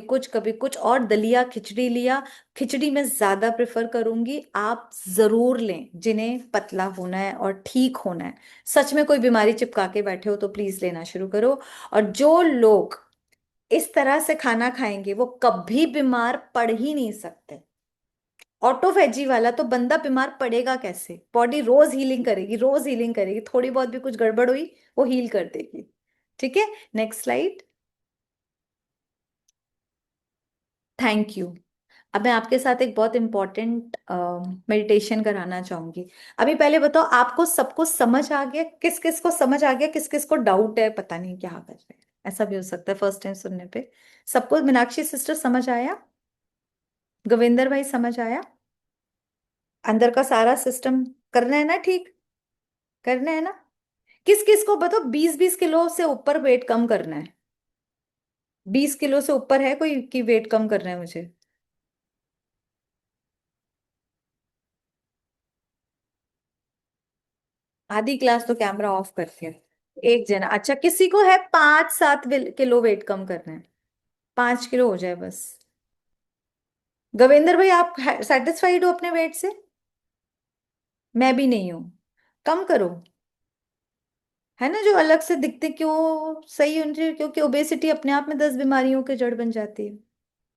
Speaker 1: कुछ और दलिया खिचड़ी लिया। खिचड़ी में ज्यादा प्रेफर करूंगी, आप जरूर लें जिन्हें पतला होना है और ठीक होना है। सच में कोई बीमारी चिपका के बैठे हो तो प्लीज लेना शुरू करो। और जो लोग इस तरह से खाना खाएंगे वो कभी बीमार पड़ ही नहीं सकते। ऑटोफेजी वाला तो बंदा बीमार पड़ेगा कैसे, बॉडी रोज हीलिंग करेगी, रोज हीलिंग करेगी, थोड़ी बहुत भी कुछ गड़बड़ हुई वो हील कर देगी। ठीक है, नेक्स्ट स्लाइड। Thank you. अब मैं आपके साथ एक बहुत इंपॉर्टेंट मेडिटेशन कराना चाहूंगी। अभी पहले बताओ, आपको सबको समझ आ गया, किस किस को समझ आ गया, किस किस को डाउट है, पता नहीं क्या कर रहे हैं, ऐसा भी हो सकता है फर्स्ट टाइम सुनने पे। सबको, मीनाक्षी सिस्टर समझ आया, गोविंदर भाई समझ आया, अंदर का सारा सिस्टम करना है ना ठीक, करना है ना। किस किस को बताओ 20 20 किलो से ऊपर वेट कम करना है, 20 किलो से ऊपर है कोई कि वेट कम करना है मुझे। आधी क्लास तो कैमरा ऑफ करती है। एक जना, अच्छा किसी को है 5 7 किलो वेट कम करना है, 5 किलो हो जाए बस। गवेंद्र भाई आप सेटिस्फाइड हो अपने वेट से? मैं भी नहीं हूं, कम करो। है ना, जो अलग से दिखते क्यों सही उनसे, क्योंकि ओबेसिटी अपने आप में 10 बीमारियों के जड़ बन जाती है।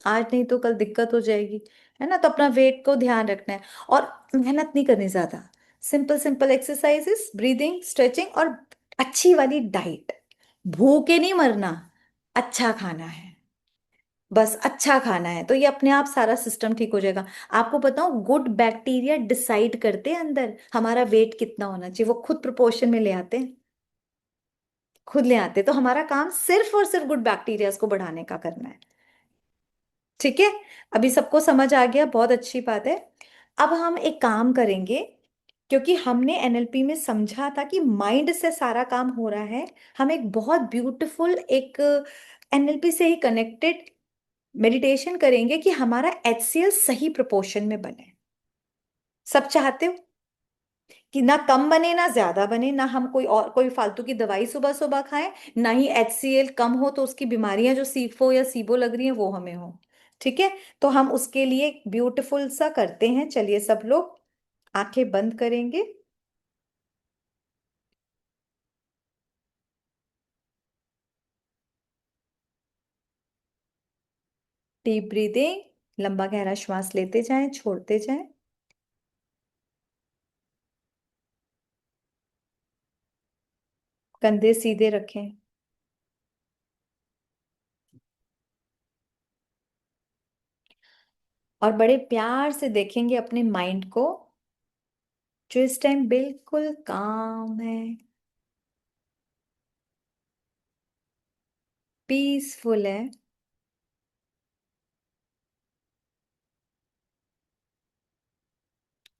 Speaker 1: आज नहीं तो कल दिक्कत हो जाएगी। है ना, तो अपना वेट को ध्यान रखना है। और मेहनत नहीं करनी ज्यादा। Simple simple exercises, breathing, stretching, और अच्छी वाली डाइट। भूखे नहीं मरना, अच्छा खाना है। बस अच्छा खाना है तो ये अपने आप सारा सिस्टम ठीक हो जाएगा। आपको बताऊं, गुड बैक्टीरिया डिसाइड करते हैं अंदर हमारा वेट कितना होना चाहिए, वो खुद प्रोपोर्शन में ले आते हैं। खुद ले आते हैं। तो हमारा काम सिर्फ और सिर्फ गुड बैक्टीरियाज को बढ़ाने का करना है। ठीक है। अभी सबको समझ आ गया, बहुत अच्छी बात है। अब हम एक काम करेंगे, क्योंकि हमने एनएलपी में समझा था कि माइंड से सारा काम हो रहा है। हम एक बहुत ब्यूटीफुल एक एनएलपी से ही कनेक्टेड मेडिटेशन करेंगे कि हमारा एचसीएल सही प्रोपोर्शन में बने। सब चाहते हो कि ना कम बने ना ज्यादा बने, ना हम कोई फालतू की दवाई सुबह सुबह खाएं, ना ही एचसीएल कम हो तो उसकी बीमारियां जो सीफो या सीबो लग रही हैं वो हमें हो। ठीक है। तो हम उसके लिए ब्यूटीफुल सा करते हैं, चलिए सब लोग आंखें बंद करेंगे। डीप ब्रीदिंग, लंबा गहरा श्वास लेते जाएं, छोड़ते जाएं। कंधे सीधे रखें। और बड़े प्यार से देखेंगे अपने माइंड को, जो इस टाइम बिल्कुल काम है, पीसफुल है।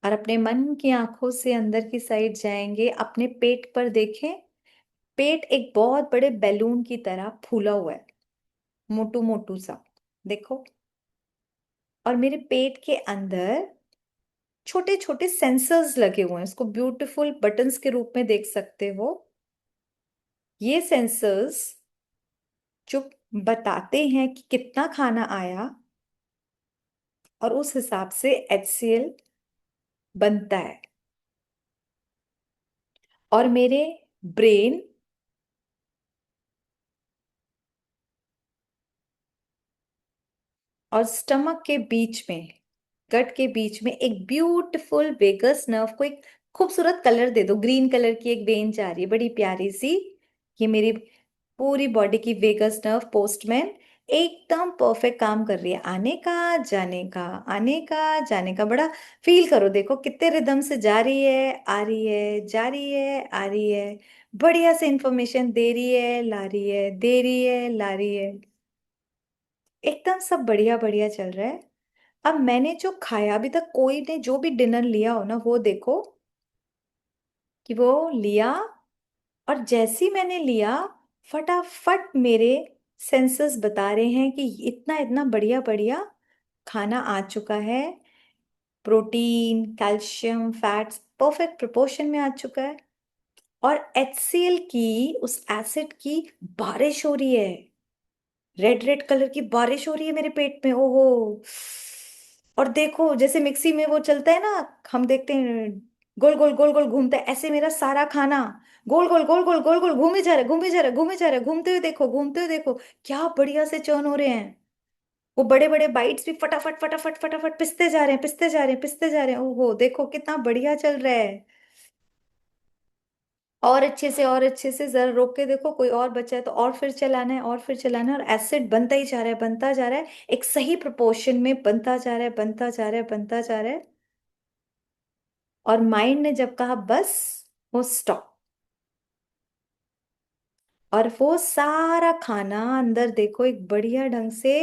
Speaker 1: और अपने मन की आंखों से अंदर की साइड जाएंगे, अपने पेट पर देखें। पेट एक बहुत बड़े बैलून की तरह फूला हुआ है, मोटू मोटू सा। देखो। और मेरे पेट के अंदर छोटे छोटे सेंसर्स लगे हुए हैं, उसको ब्यूटीफुल बटन्स के रूप में देख सकते हो। ये सेंसर्स जो बताते हैं कि कितना खाना आया, और उस हिसाब से एचसीएल बनता है। और मेरे ब्रेन और स्टमक के बीच में, गट के बीच में एक ब्यूटीफुल वेगस नर्व को एक खूबसूरत कलर दे दो, ग्रीन कलर की एक वेन जा रही है बड़ी प्यारी सी। ये मेरी पूरी बॉडी की वेगस नर्व पोस्टमैन एकदम परफेक्ट काम कर रही है, आने का जाने का, आने का जाने का। बड़ा फील करो, देखो कितने रिदम से जा रही है, आ रही है, जा रही है, आ रही है। बढ़िया से इंफॉर्मेशन दे रही है, ला रही है, दे रही है, ला रही है। एकदम सब बढ़िया बढ़िया चल रहा है। अब मैंने जो खाया अभी तक, कोई ने जो भी डिनर लिया हो ना, वो देखो कि वो लिया। और जैसी मैंने लिया, फटाफट मेरे सेंसस बता रहे हैं कि इतना इतना बढ़िया बढ़िया खाना आ चुका है। Protein, calcium, fats perfect proportion में आ चुका है। और एचसीएल की उस एसिड की बारिश हो रही है। रेड रेड कलर की बारिश हो रही है मेरे पेट में, ओहो। और देखो, जैसे मिक्सी में वो चलता है ना, हम देखते हैं गोल गोल गोल गोल घूमता है, ऐसे मेरा सारा खाना गोल गोल गोल गोल गोल गोल घूमे जा रहा है, घूमे जा रहा है, घूमे जा रहा है, घूमते हुए देखो, घूमते हुए देखो। क्या बढ़िया से चर्न हो रहे हैं। वो बड़े बड़े बाइट्स भी फटाफट फटाफट फटाफट पिसते जा रहे हैं, पिसते जा रहे हैं, पिसते जा रहे हैं। ओहो, देखो कितना बढ़िया चल रहा है। और अच्छे से, और अच्छे से, जरा रोक के देखो, कोई और बचा है तो और फिर चलाना है, और फिर चलाना है। और एसिड बनता ही जा रहा है, बनता जा रहा है, एक सही प्रोपोर्शन में बनता जा रहा है, बनता जा रहा है, बनता जा रहा है। और माइंड ने जब कहा बस, वो स्टॉप। और वो सारा खाना अंदर देखो एक बढ़िया ढंग से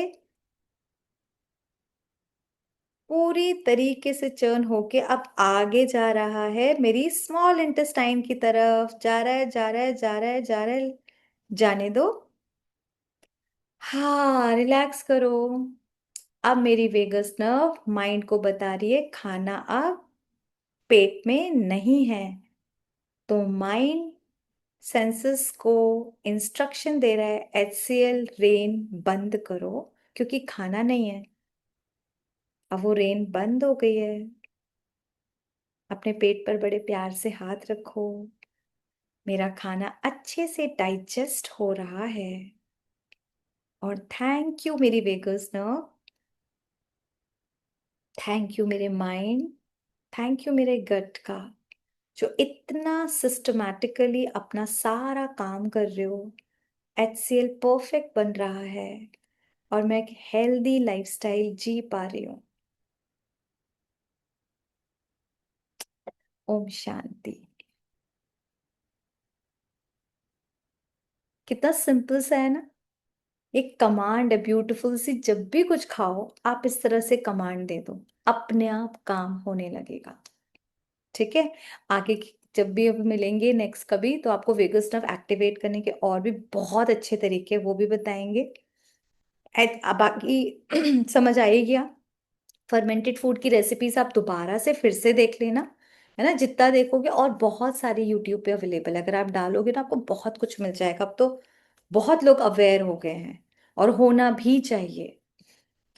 Speaker 1: पूरी तरीके से चर्न होके अब आगे जा रहा है, मेरी स्मॉल इंटेस्टाइन की तरफ जा रहा है, जा रहा है, जा रहा है, जा रहा है। जाने दो। हाँ, रिलैक्स करो। अब मेरी वेगस नर्व माइंड को बता रही है खाना अब पेट में नहीं है। तो माइंड सेंसेस को इंस्ट्रक्शन दे रहा है, एचसीएल रेन बंद करो, क्योंकि खाना नहीं है। अब वो रेन बंद हो गई है। अपने पेट पर बड़े प्यार से हाथ रखो। मेरा खाना अच्छे से डाइजेस्ट हो रहा है। और थैंक यू मेरी वेगस नर्व, थैंक यू मेरे माइंड, थैंक यू मेरे गट का, जो इतना सिस्टमैटिकली अपना सारा काम कर रहे हो। HCl परफेक्ट बन रहा है और मैं एक हेल्दी लाइफस्टाइल जी पा रही हूँ। ओम शांति। कितना सिंपल सा है ना। एक कमांड है ब्यूटीफुल सी, जब भी कुछ खाओ आप इस तरह से कमांड दे दो, अपने आप काम होने लगेगा। ठीक है। आगे जब भी अब मिलेंगे नेक्स्ट कभी, तो आपको वेगस नर्व एक्टिवेट करने के और भी बहुत अच्छे तरीके हैं, वो भी बताएंगे। बाकी समझ आएगी। फर्मेंटेड फूड की रेसिपीज आप दोबारा से फिर से देख लेना, है ना। जितना देखोगे, और बहुत सारी यूट्यूब पे अवेलेबल है, अगर आप डालोगे ना आपको बहुत कुछ मिल जाएगा। अब तो बहुत लोग अवेयर हो गए हैं, और होना भी चाहिए।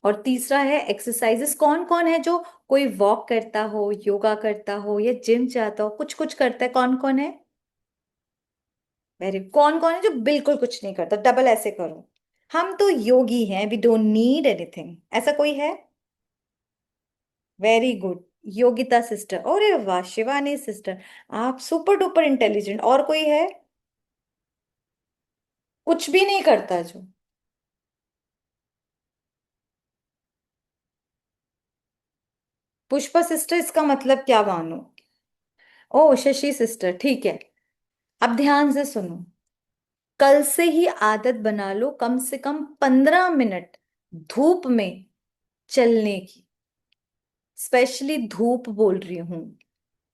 Speaker 1: और तीसरा है एक्सरसाइजेस। कौन कौन है जो कोई वॉक करता हो, योगा करता हो, या जिम जाता हो, कुछ कुछ करता है, कौन कौन है? वेरी, कौन कौन है जो बिल्कुल कुछ नहीं करता? डबल ऐसे करो। हम तो योगी हैं, वी डोंट नीड एनीथिंग, ऐसा कोई है? Very good. योगिता सिस्टर, अरे वाह, शिवानी सिस्टर, आप सुपर डुपर इंटेलिजेंट। और कोई है? कुछ भी नहीं करता जो? पुष्पा सिस्टर, इसका मतलब क्या मानो? ओ शशि सिस्टर, ठीक है। अब ध्यान से सुनो। कल से ही आदत बना लो, कम से कम 15 मिनट धूप में चलने की। स्पेशली धूप बोल रही हूं।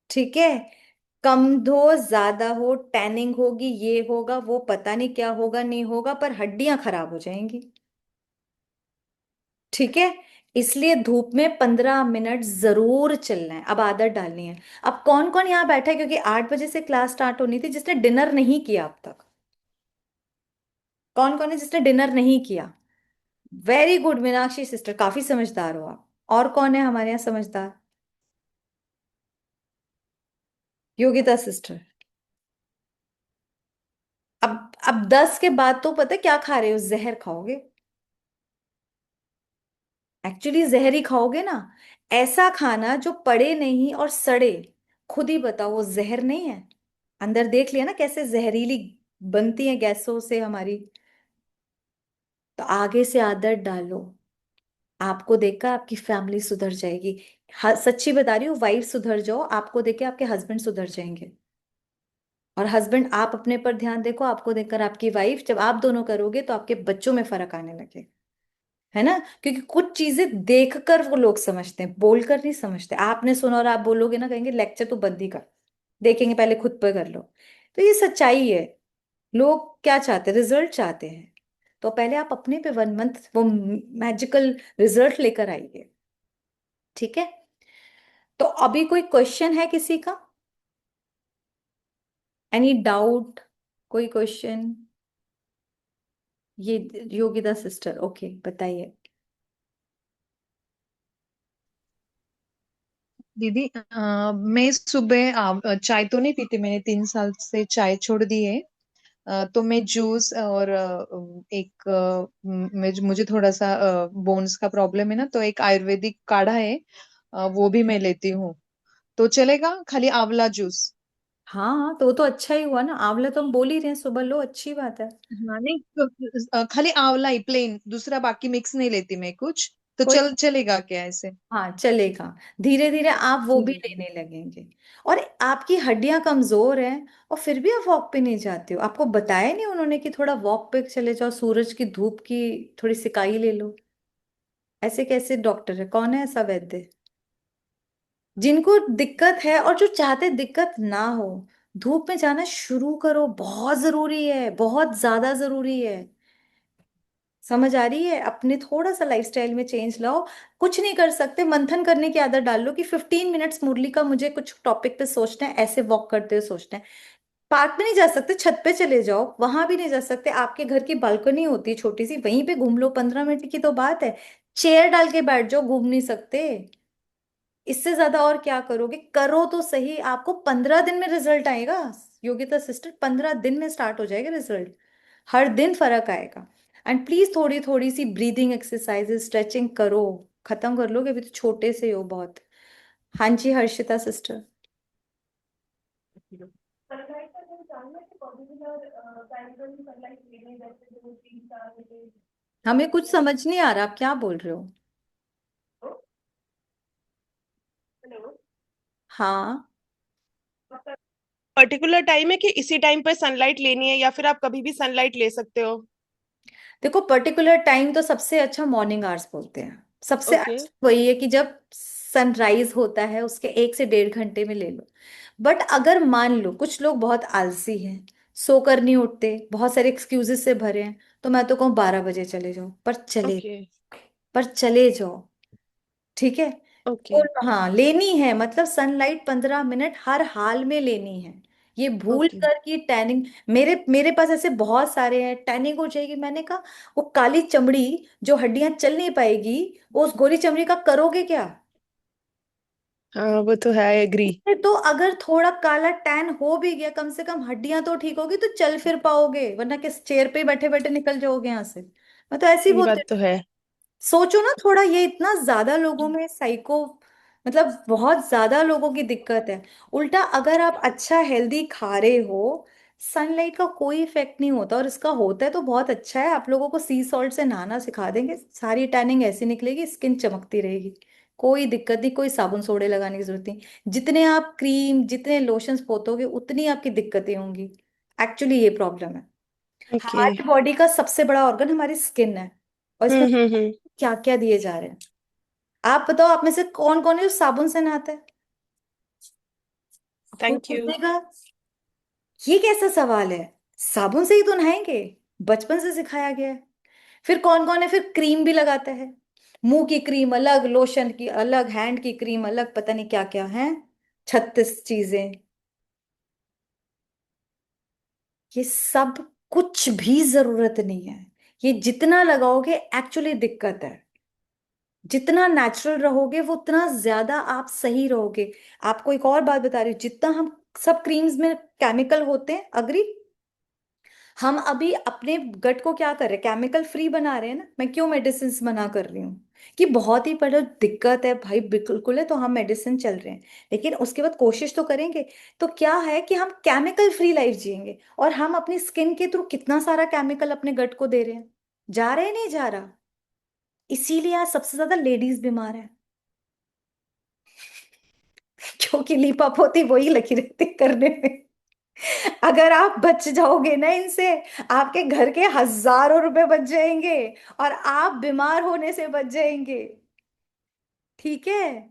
Speaker 1: ठीक है। कम हो ज्यादा हो, टैनिंग होगी, ये होगा वो, पता नहीं क्या होगा नहीं होगा, पर हड्डियां खराब हो जाएंगी। ठीक है। इसलिए धूप में 15 मिनट जरूर चलना है, अब आदत डालनी है। अब कौन कौन यहाँ बैठा है, क्योंकि 8 बजे से क्लास स्टार्ट होनी थी, जिसने डिनर नहीं किया अब तक? कौन कौन है जिसने डिनर नहीं किया? वेरी गुड मीनाक्षी सिस्टर, काफी समझदार हो आप। और कौन है हमारे यहाँ समझदार? योगिता सिस्टर। अब 10 के बाद तो पता है क्या खा रहे हो? जहर खाओगे। एक्चुअली जहर ही खाओगे ना। ऐसा खाना जो पड़े नहीं और सड़े। खुद ही बताओ, वो जहर नहीं है? अंदर देख लिया ना कैसे जहरीली बनती है गैसों से हमारी। तो आगे से आदत डालो। आपको देखकर आपकी फैमिली सुधर जाएगी। सच्ची बता रही हूँ, वाइफ सुधर जाओ, आपको देख के आपके हस्बैंड सुधर जाएंगे। और हस्बैंड, आप अपने पर ध्यान देखो, आपको देखकर आपकी वाइफ, जब आप दोनों करोगे तो आपके बच्चों में फर्क आने लगे। है ना। क्योंकि कुछ चीजें देखकर वो लोग समझते हैं, बोलकर नहीं समझते। आपने सुना और आप बोलोगे ना, कहेंगे लेक्चर तो बंद ही कर, देखेंगे पहले खुद पे कर लो। तो ये सच्चाई है। लोग क्या चाहते हैं? रिजल्ट चाहते हैं। तो पहले आप अपने पे 1 मंथ वो मैजिकल रिजल्ट लेकर आइए। ठीक है। तो अभी कोई क्वेश्चन है किसी का? Any doubt? कोई क्वेश्चन? ये योगिता सिस्टर, ओके बताइए।
Speaker 2: दीदी मैं सुबह चाय तो नहीं पीती, मैंने 3 साल से चाय छोड़ दी है। तो मैं जूस और एक मुझे थोड़ा सा बोन्स का प्रॉब्लम है ना, तो एक आयुर्वेदिक काढ़ा है, वो भी मैं लेती हूँ। तो चलेगा खाली आंवला जूस?
Speaker 1: हाँ हाँ, तो वो तो अच्छा ही हुआ ना, आंवला तो हम बोल ही रहे हैं, सुबह लो, अच्छी बात है।
Speaker 2: हाँ नहीं खाली आंवला ही प्लेन, दूसरा बाकी मिक्स नहीं लेती मैं कुछ। तो
Speaker 1: कोई,
Speaker 2: चलेगा क्या ऐसे?
Speaker 1: हाँ चलेगा। धीरे धीरे आप वो भी
Speaker 2: ठीक है।
Speaker 1: लेने लगेंगे। और आपकी हड्डियां कमजोर हैं, और फिर भी आप वॉक पे नहीं जाते हो। आपको बताया नहीं उन्होंने कि थोड़ा वॉक पे चले जाओ, सूरज की धूप की थोड़ी सिकाई ले लो? ऐसे कैसे डॉक्टर है? कौन है ऐसा वैद्य? जिनको दिक्कत है और जो चाहते दिक्कत ना हो, धूप में जाना शुरू करो, बहुत जरूरी है, बहुत ज्यादा जरूरी है। समझ आ रही है? अपने थोड़ा सा लाइफस्टाइल में चेंज लाओ। कुछ नहीं कर सकते, मंथन करने की आदत डाल लो कि 15 मिनट्स मुरली का मुझे कुछ टॉपिक पे सोचना है, ऐसे वॉक करते हुए सोचना है। पार्क में नहीं जा सकते, छत पे चले जाओ, वहां भी नहीं जा सकते, आपके घर की बालकनी होती है छोटी सी, वहीं पे घूम लो, 15 मिनट की तो बात है। चेयर डाल के बैठ जाओ, घूम नहीं सकते? इससे ज्यादा और क्या करोगे? करो तो सही, आपको 15 दिन में रिजल्ट आएगा। योगिता सिस्टर, 15 दिन में स्टार्ट हो जाएगा रिजल्ट। हर दिन फर्क आएगा। एंड प्लीज थोड़ी थोड़ी सी ब्रीदिंग एक्सरसाइजेस, स्ट्रेचिंग करो। खत्म कर लोगे, अभी तो छोटे से हो बहुत। हाँ जी हर्षिता सिस्टर।
Speaker 3: सनलाइट का जो जानना है पर्टिकुलर टाइम पर भी सनलाइट लेने जैसे 2 3 4 घंटे।
Speaker 1: हमें कुछ समझ नहीं आ रहा आप क्या बोल रहे हो।
Speaker 3: हेलो।
Speaker 1: हाँ।
Speaker 3: पर्टिकुलर टाइम है कि इसी टाइम पर सनलाइट लेनी है या फिर आप कभी भी सनलाइट ले सकते हो?
Speaker 1: देखो पर्टिकुलर टाइम तो सबसे अच्छा मॉर्निंग आवर्स बोलते हैं। सबसे
Speaker 3: ओके।
Speaker 1: अच्छा वही है कि जब सनराइज होता है उसके 1 से 1.5 घंटे में ले लो। बट अगर मान लो कुछ लोग बहुत आलसी हैं, सोकर नहीं उठते, बहुत सारे एक्सक्यूजेस से भरे हैं, तो मैं तो कहूँ 12 बजे चले जाओ,
Speaker 3: ओके।
Speaker 1: पर चले जाओ। ठीक है।
Speaker 3: ओके।
Speaker 1: हाँ लेनी है, मतलब सनलाइट 15 मिनट हर हाल में लेनी है। ये भूल
Speaker 3: ओके।
Speaker 1: कर कि टैनिंग, मेरे मेरे पास ऐसे बहुत सारे हैं, टैनिंग हो जाएगी, मैंने कहा वो काली चमड़ी, जो हड्डियां चल नहीं पाएगी, वो उस गोरी चमड़ी का करोगे क्या।
Speaker 3: हाँ वो तो है, आई एग्री।
Speaker 1: इससे तो अगर थोड़ा काला टैन हो भी गया, कम से कम हड्डियां तो ठीक होगी तो चल फिर पाओगे, वरना किस चेयर पे बैठे बैठे निकल जाओगे यहाँ से। मैं तो ऐसे ही
Speaker 3: ये
Speaker 1: बोलती
Speaker 3: बात तो
Speaker 1: हूँ।
Speaker 3: है।
Speaker 1: सोचो ना थोड़ा, ये इतना ज्यादा लोगों में साइको, मतलब बहुत ज्यादा लोगों की दिक्कत है। उल्टा अगर आप अच्छा हेल्दी खा रहे हो, सनलाइट का कोई इफेक्ट नहीं होता, और इसका होता है तो बहुत अच्छा है। आप लोगों को सी सॉल्ट से नहाना सिखा देंगे, सारी टैनिंग ऐसी निकलेगी, स्किन चमकती रहेगी। कोई दिक्कत नहीं, कोई साबुन सोडे लगाने की जरूरत नहीं। जितने आप क्रीम, जितने लोशंस पोतोगे, उतनी आपकी दिक्कतें होंगी। एक्चुअली ये प्रॉब्लम है।
Speaker 3: ओके।
Speaker 1: हमारी बॉडी का सबसे बड़ा ऑर्गन हमारी स्किन है, और इसमें
Speaker 3: हम्म।
Speaker 1: क्या क्या दिए जा रहे हैं। आप बताओ, आप में से कौन कौन है जो साबुन से नहाता है। कोई
Speaker 3: थैंक यू।
Speaker 1: पूछेगा ये कैसा सवाल है, साबुन से ही तो नहाएंगे, बचपन से सिखाया गया है। फिर कौन कौन है फिर क्रीम भी लगाता है, मुंह की क्रीम अलग, लोशन की अलग, हैंड की क्रीम अलग, पता नहीं क्या क्या है, 36 चीजें। ये सब कुछ भी जरूरत नहीं है। ये जितना लगाओगे एक्चुअली दिक्कत है। जितना नेचुरल रहोगे वो उतना ज्यादा आप सही रहोगे। आपको एक और बात बता रही हूँ, जितना हम सब क्रीम्स में केमिकल होते हैं, अग्री। हम अभी अपने गट को क्या कर रहे हैं, केमिकल फ्री बना रहे हैं ना। मैं क्यों मेडिसिन मना कर रही हूँ कि बहुत ही बड़ा दिक्कत है भाई, बिल्कुल है तो हम मेडिसिन चल रहे हैं, लेकिन उसके बाद कोशिश तो करेंगे। तो क्या है कि हम केमिकल फ्री लाइफ जिएंगे, और हम अपनी स्किन के थ्रू कितना सारा केमिकल अपने गट को दे रहे हैं। जा रहे हैं, नहीं जा रहा। इसीलिए आज सबसे ज्यादा लेडीज बीमार है, क्योंकि लीपापोती वही लगी रहती करने में। अगर आप बच जाओगे ना इनसे, आपके घर के हजारों रुपए बच जाएंगे, और आप बीमार होने से बच जाएंगे। ठीक है।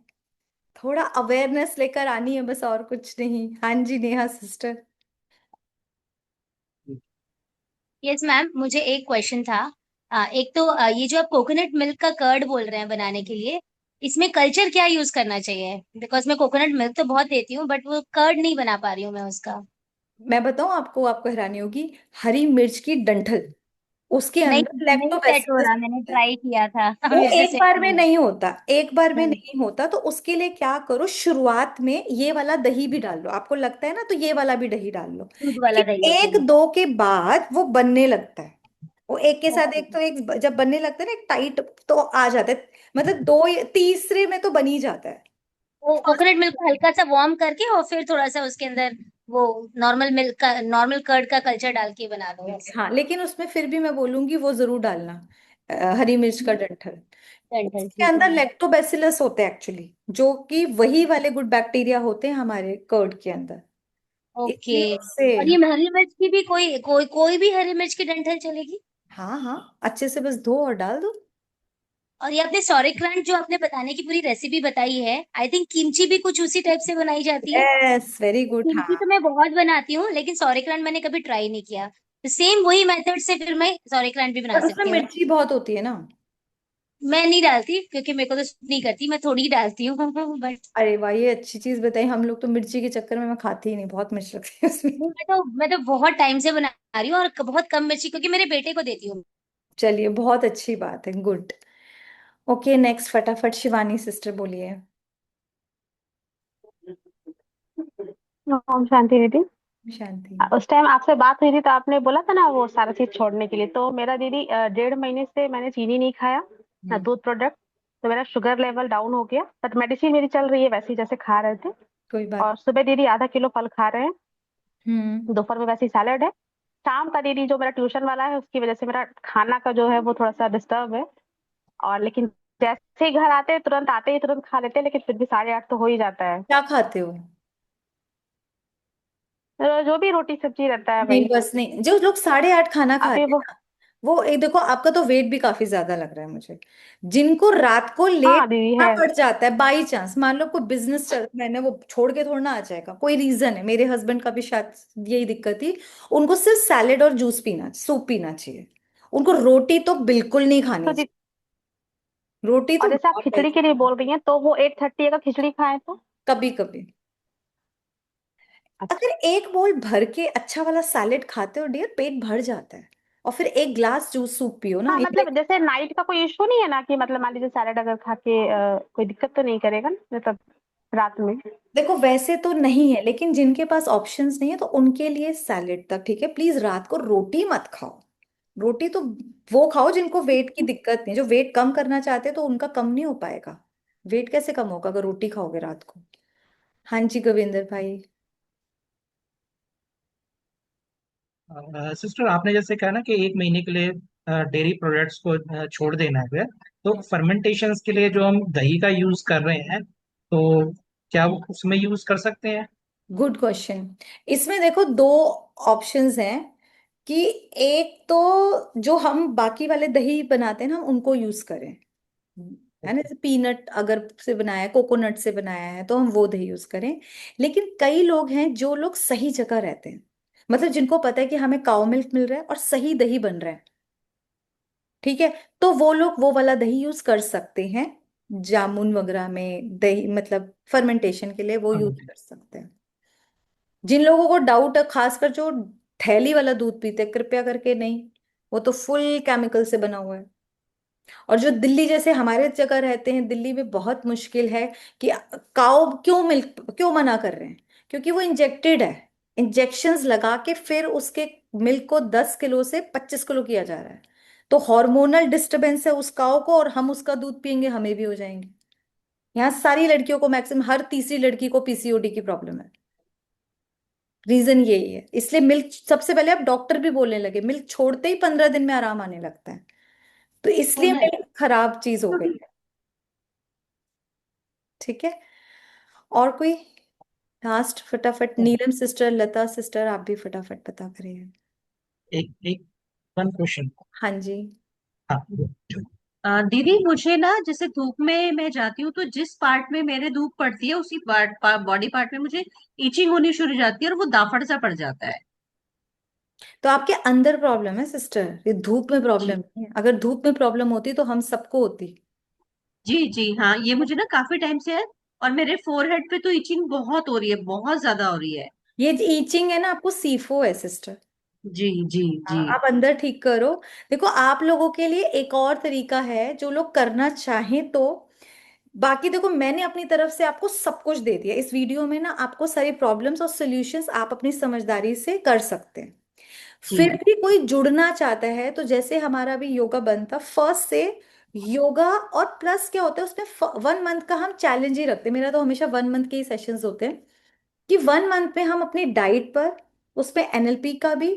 Speaker 1: थोड़ा अवेयरनेस लेकर आनी है बस, और कुछ नहीं। हाँ जी नेहा सिस्टर।
Speaker 4: यस मैम, मुझे एक क्वेश्चन था। एक तो ये जो आप कोकोनट मिल्क का कर्ड बोल रहे हैं बनाने के लिए, इसमें कल्चर क्या यूज करना चाहिए? बिकॉज मैं कोकोनट मिल्क तो बहुत देती हूँ बट वो कर्ड नहीं बना पा रही हूँ मैं उसका।
Speaker 1: मैं बताऊं आपको, आपको हैरानी होगी, हरी मिर्च की डंठल, उसके
Speaker 4: नहीं,
Speaker 1: अंदर
Speaker 4: नहीं सेट हो
Speaker 1: लैक्टोबैसिलस।
Speaker 4: रहा, मैंने ट्राई किया था
Speaker 1: वो
Speaker 4: मेरे से
Speaker 1: एक
Speaker 4: सेट
Speaker 1: बार में
Speaker 4: नहीं
Speaker 1: नहीं होता, एक बार में
Speaker 4: हुआ।
Speaker 1: नहीं होता, तो उसके लिए क्या करो, शुरुआत में ये वाला दही भी डाल लो, आपको लगता है ना, तो ये वाला भी दही डाल लो।
Speaker 4: दूध वाला
Speaker 1: लेकिन
Speaker 4: दही, ओके।
Speaker 1: एक दो के बाद वो बनने लगता है। वो एक के साथ
Speaker 4: ओके।
Speaker 1: एक, तो एक जब बनने लगता है ना, एक टाइट तो आ जाता है, मतलब दो तीसरे में तो बन ही जाता है।
Speaker 4: वो कोकोनट मिल्क को हल्का सा वार्म करके और फिर थोड़ा सा उसके अंदर वो नॉर्मल मिल्क का, नॉर्मल कर्ड का कल्चर डाल के बना दो ऐसे।
Speaker 1: हाँ लेकिन उसमें फिर भी मैं बोलूंगी वो जरूर डालना, हरी मिर्च का डंठल।
Speaker 4: डंठल
Speaker 1: उसके
Speaker 4: ठीक है
Speaker 1: अंदर
Speaker 4: मैम।
Speaker 1: लैक्टोबैसिलस होते हैं एक्चुअली, जो कि वही वाले गुड बैक्टीरिया होते हैं हमारे कर्ड के अंदर।
Speaker 4: ओके।
Speaker 1: इसलिए उससे,
Speaker 4: और ये हरी मिर्च की भी कोई भी हरी मिर्च की डंठल चलेगी?
Speaker 1: हाँ हाँ, अच्छे से बस धो और डाल दो।
Speaker 4: और ये आपने सॉरेक्रंच जो आपने बताने की पूरी रेसिपी बताई है, आई थिंक किमची भी कुछ उसी टाइप से बनाई जाती है।
Speaker 1: यस वेरी गुड, हाँ।
Speaker 4: किमची तो मैं बहुत बनाती हूँ लेकिन सॉरेक्रंच मैंने कभी ट्राई नहीं किया, तो सेम वही मेथड से फिर मैं सॉरेक्रंच भी बना
Speaker 1: बट उसमें
Speaker 4: सकती हूँ।
Speaker 1: मिर्ची बहुत होती है ना।
Speaker 4: मैं नहीं डालती क्योंकि मेरे को तो सूट नहीं करती, मैं थोड़ी ही डालती हूँ बट
Speaker 1: अरे वाह, ये अच्छी चीज बताई, हम लोग तो मिर्ची के चक्कर में मैं खाती ही नहीं, बहुत मिर्च लगती है उसमें।
Speaker 4: नहीं, मैं तो बहुत टाइम से बना रही हूँ और बहुत कम मिर्ची क्योंकि मेरे बेटे को देती हूँ।
Speaker 1: चलिए बहुत अच्छी बात है, गुड। ओके नेक्स्ट, फटाफट शिवानी सिस्टर बोलिए।
Speaker 5: ओम शांति दीदी।
Speaker 1: शांति।
Speaker 5: उस टाइम आपसे बात हुई थी तो आपने बोला था ना वो सारा चीज छोड़ने के लिए। तो मेरा दीदी 1.5 महीने से मैंने चीनी नहीं खाया ना
Speaker 1: हम्म।
Speaker 5: दूध प्रोडक्ट। तो मेरा शुगर लेवल डाउन हो गया, बट मेडिसिन मेरी चल रही है वैसे ही जैसे खा रहे थे।
Speaker 1: कोई बात।
Speaker 5: और सुबह दीदी आधा किलो फल खा रहे हैं,
Speaker 1: हम्म।
Speaker 5: दोपहर में वैसे ही सैलेड है। शाम का दीदी जो मेरा ट्यूशन वाला है उसकी वजह से मेरा खाना का जो है वो थोड़ा सा डिस्टर्ब है। और लेकिन जैसे ही घर आते हैं तुरंत आते ही तुरंत खा लेते हैं, लेकिन फिर भी 8:30 तो हो ही जाता है।
Speaker 1: क्या खाते हो?
Speaker 5: जो भी रोटी सब्जी रहता है
Speaker 1: नहीं
Speaker 5: वही।
Speaker 1: बस नहीं, जो लोग 8:30 खाना
Speaker 5: अभी
Speaker 1: खाते हैं
Speaker 5: वो,
Speaker 1: ना, वो एक देखो, आपका तो वेट भी काफी ज्यादा लग रहा है मुझे। जिनको रात को
Speaker 5: हाँ
Speaker 1: लेट
Speaker 5: दीदी
Speaker 1: खाना
Speaker 5: है।
Speaker 1: पड़ जाता है, बाई चांस मान लो कोई बिजनेस चल मैंने वो छोड़ के थोड़ा ना आ जाएगा, कोई रीजन है, मेरे हस्बैंड का भी शायद यही दिक्कत थी। उनको सिर्फ सैलेड और जूस पीना, सूप पीना चाहिए। उनको रोटी तो बिल्कुल नहीं
Speaker 5: तो
Speaker 1: खानी चाहिए। रोटी तो
Speaker 5: और जैसे आप
Speaker 1: बहुत
Speaker 5: खिचड़ी के लिए
Speaker 1: हेल्दी।
Speaker 5: बोल रही हैं तो वो 8:30 अगर खिचड़ी खाएं तो।
Speaker 1: कभी कभी अगर
Speaker 5: अच्छा।
Speaker 1: एक बोल भर के अच्छा वाला सैलेड खाते हो डियर, पेट भर जाता है। और फिर एक ग्लास जूस सूप पियो ना,
Speaker 5: हाँ मतलब जैसे नाइट का कोई इशू नहीं है ना, कि मतलब मान लीजिए सैलेड अगर खा के कोई दिक्कत तो नहीं करेगा ना मतलब रात में।
Speaker 1: देखो वैसे तो नहीं है, लेकिन जिनके पास ऑप्शंस नहीं है तो उनके लिए सैलेड तक ठीक है। प्लीज रात को रोटी मत खाओ। रोटी तो वो खाओ जिनको वेट की दिक्कत नहीं, जो वेट कम करना चाहते हैं तो उनका कम नहीं हो पाएगा। वेट कैसे कम होगा अगर रोटी खाओगे रात को? हाँ जी गोविंदर भाई।
Speaker 6: सिस्टर, आपने जैसे कहा ना कि 1 महीने के लिए डेयरी प्रोडक्ट्स को छोड़ देना है, तो फर्मेंटेशंस के लिए जो हम दही का यूज कर रहे हैं, तो क्या वो उसमें यूज कर सकते हैं?
Speaker 1: Good question. इसमें देखो दो ऑप्शंस हैं कि एक तो जो हम बाकी वाले दही बनाते हैं ना, हम उनको यूज करें, है ना, जैसे पीनट अगर से बनाया है, कोकोनट से बनाया है, तो हम वो दही यूज करें। लेकिन कई लोग हैं जो लोग सही जगह रहते हैं, मतलब जिनको पता है कि हमें काउ मिल्क मिल रहा है और सही दही बन रहा है, ठीक है, तो वो लोग वो वाला दही यूज कर सकते हैं। जामुन वगैरह में दही मतलब फर्मेंटेशन के लिए वो
Speaker 6: हाँ
Speaker 1: यूज कर सकते हैं। जिन लोगों को डाउट है, खासकर जो थैली वाला दूध पीते हैं, कृपया करके नहीं, वो तो फुल केमिकल से बना हुआ है। और जो दिल्ली जैसे हमारे जगह रहते हैं, दिल्ली में बहुत मुश्किल है कि काऊ क्यों मिल्क क्यों मना कर रहे हैं, क्योंकि वो इंजेक्टेड है। इंजेक्शंस लगा के फिर उसके मिल्क को 10 किलो से 25 किलो किया जा रहा है। तो हार्मोनल डिस्टरबेंस है उस काऊ को, और हम उसका दूध पियेंगे हमें भी हो जाएंगे। यहाँ सारी लड़कियों को, मैक्सिमम हर तीसरी लड़की को पीसीओडी की प्रॉब्लम है। रीजन यही है। इसलिए मिल्क सबसे पहले, अब डॉक्टर भी बोलने लगे मिल्क छोड़ते ही 15 दिन में आराम आने लगता है। तो
Speaker 4: ओ
Speaker 1: इसलिए
Speaker 4: नाइस।
Speaker 1: मिल्क खराब चीज हो गई है। ठीक है। और कोई लास्ट फटाफट, नीलम सिस्टर, लता सिस्टर, आप भी फटाफट बता करिए।
Speaker 6: एक एक वन क्वेश्चन।
Speaker 1: हाँ जी।
Speaker 6: हाँ।
Speaker 7: दीदी मुझे ना जैसे धूप में मैं जाती हूँ तो जिस पार्ट में मेरे धूप पड़ती है उसी बॉडी पार्ट में मुझे इचिंग होनी शुरू हो जाती है और वो दाफड़ सा पड़ जाता है।
Speaker 1: तो आपके अंदर प्रॉब्लम है सिस्टर, ये धूप में प्रॉब्लम
Speaker 7: जी
Speaker 1: नहीं है। अगर धूप में प्रॉब्लम होती तो हम सबको होती।
Speaker 7: जी जी हाँ, ये मुझे ना काफी टाइम से है। और मेरे फोरहेड पे तो इचिंग बहुत हो रही है, बहुत ज्यादा हो रही है।
Speaker 1: ये ईचिंग है ना, आपको सीफो है सिस्टर।
Speaker 7: जी जी जी।
Speaker 1: हाँ, आप अंदर ठीक करो। देखो आप लोगों के लिए एक और तरीका है, जो लोग करना चाहें तो। बाकी देखो मैंने अपनी तरफ से आपको सब कुछ दे दिया इस वीडियो में ना, आपको सारी प्रॉब्लम्स और सॉल्यूशंस आप अपनी समझदारी से कर सकते हैं।
Speaker 7: जी
Speaker 1: फिर भी कोई जुड़ना चाहता है तो जैसे हमारा भी योगा बंद था फर्स्ट से, योगा और प्लस क्या होता है उसमें 1 मंथ का हम चैलेंज ही रखते हैं। मेरा तो हमेशा 1 मंथ के ही सेशंस होते हैं कि 1 मंथ में हम अपनी डाइट पर, उसमें एनएलपी का भी,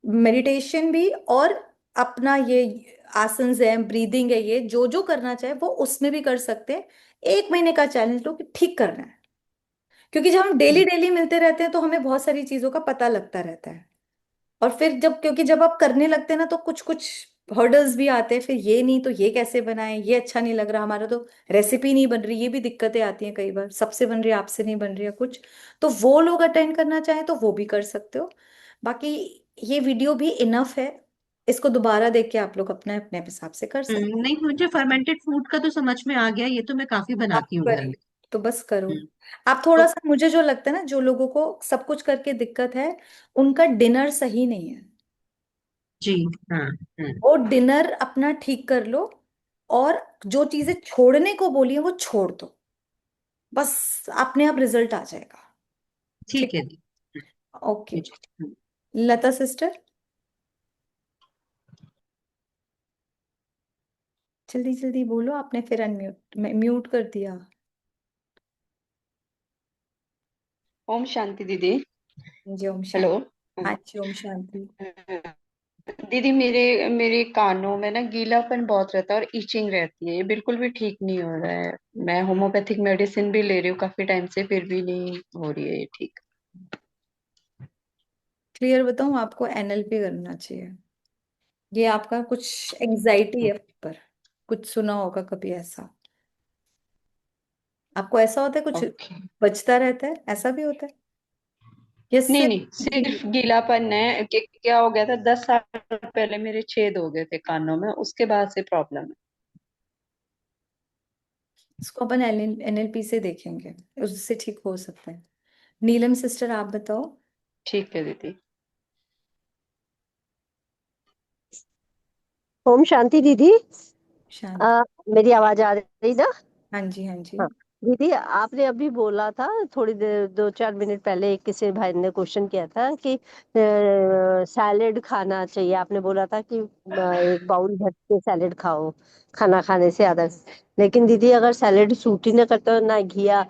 Speaker 1: मेडिटेशन भी, और अपना ये आसन है, ब्रीदिंग है, ये जो जो करना चाहे वो उसमें भी कर सकते हैं। 1 महीने का चैलेंज लो कि ठीक करना है। क्योंकि जब हम डेली
Speaker 7: जी
Speaker 1: डेली मिलते रहते हैं तो हमें बहुत सारी चीजों का पता लगता रहता है। और फिर जब, क्योंकि जब आप करने लगते हैं ना तो कुछ कुछ हर्डल्स भी आते हैं, फिर ये नहीं तो ये कैसे बनाएं, ये अच्छा नहीं लग रहा, हमारा तो रेसिपी नहीं बन रही, ये भी दिक्कतें आती हैं कई बार, सबसे बन रही है आपसे नहीं बन रही है कुछ। तो वो लोग अटेंड करना चाहें तो वो भी कर सकते हो। बाकी ये वीडियो भी इनफ है, इसको दोबारा देख के आप लोग अपने अपने हिसाब से कर सकते
Speaker 7: नहीं, मुझे फर्मेंटेड फूड का तो समझ में आ गया, ये तो मैं काफी
Speaker 1: हो। आप
Speaker 7: बनाती हूँ घर
Speaker 1: कर
Speaker 7: में।
Speaker 1: तो बस करो।
Speaker 7: हम्म,
Speaker 1: आप थोड़ा
Speaker 7: तो
Speaker 1: सा, मुझे जो लगता है ना, जो लोगों को सब कुछ करके दिक्कत है, उनका डिनर सही नहीं है।
Speaker 7: जी हाँ। हम्म,
Speaker 1: और डिनर अपना ठीक कर लो, और जो चीजें छोड़ने को बोली है वो छोड़ दो, बस अपने आप रिजल्ट आ जाएगा। ठीक
Speaker 7: ठीक है
Speaker 1: है।
Speaker 7: दी।
Speaker 1: ओके।
Speaker 8: जी।
Speaker 1: लता सिस्टर, जल्दी जल्दी बोलो, आपने फिर अनम्यूट म्यूट कर दिया।
Speaker 8: ओम शांति दीदी।
Speaker 1: जी ओम
Speaker 8: हेलो।
Speaker 1: शांति। हाँ जी ओम शांति।
Speaker 8: दीदी मेरे मेरे कानों में ना गीलापन बहुत रहता है और इचिंग रहती है, ये बिल्कुल भी ठीक नहीं हो रहा है। मैं होम्योपैथिक मेडिसिन भी ले रही हूँ काफी टाइम से, फिर भी नहीं हो रही है ये ठीक।
Speaker 1: क्लियर बताऊं, आपको एनएलपी करना चाहिए। ये आपका कुछ एंजाइटी है पर, कुछ सुना होगा कभी ऐसा। आपको ऐसा होता है कुछ
Speaker 8: ओके।
Speaker 1: बचता रहता है, ऐसा भी होता है? ये
Speaker 8: नहीं
Speaker 1: सिर्फ
Speaker 8: नहीं, सिर्फ गीलापन है कि क्या हो गया था, 10 साल पहले मेरे छेद हो गए थे कानों में, उसके बाद से प्रॉब्लम है।
Speaker 1: इसको अपन एनएलपी से देखेंगे, उससे ठीक हो सकता है। नीलम सिस्टर आप बताओ।
Speaker 8: ठीक है दीदी।
Speaker 9: ओम शांति दीदी।
Speaker 1: शांति।
Speaker 9: मेरी आवाज आ रही ना?
Speaker 1: हाँ जी हाँ जी।
Speaker 9: हाँ दीदी, आपने अभी बोला था थोड़ी देर 2-4 मिनट पहले, एक किसी भाई ने क्वेश्चन किया था कि सैलेड खाना चाहिए। आपने बोला था कि एक बाउल भर के सैलेड खाओ खाना खाने से आधा। लेकिन दीदी अगर सैलेड सूट ही ना करता हो, ना घिया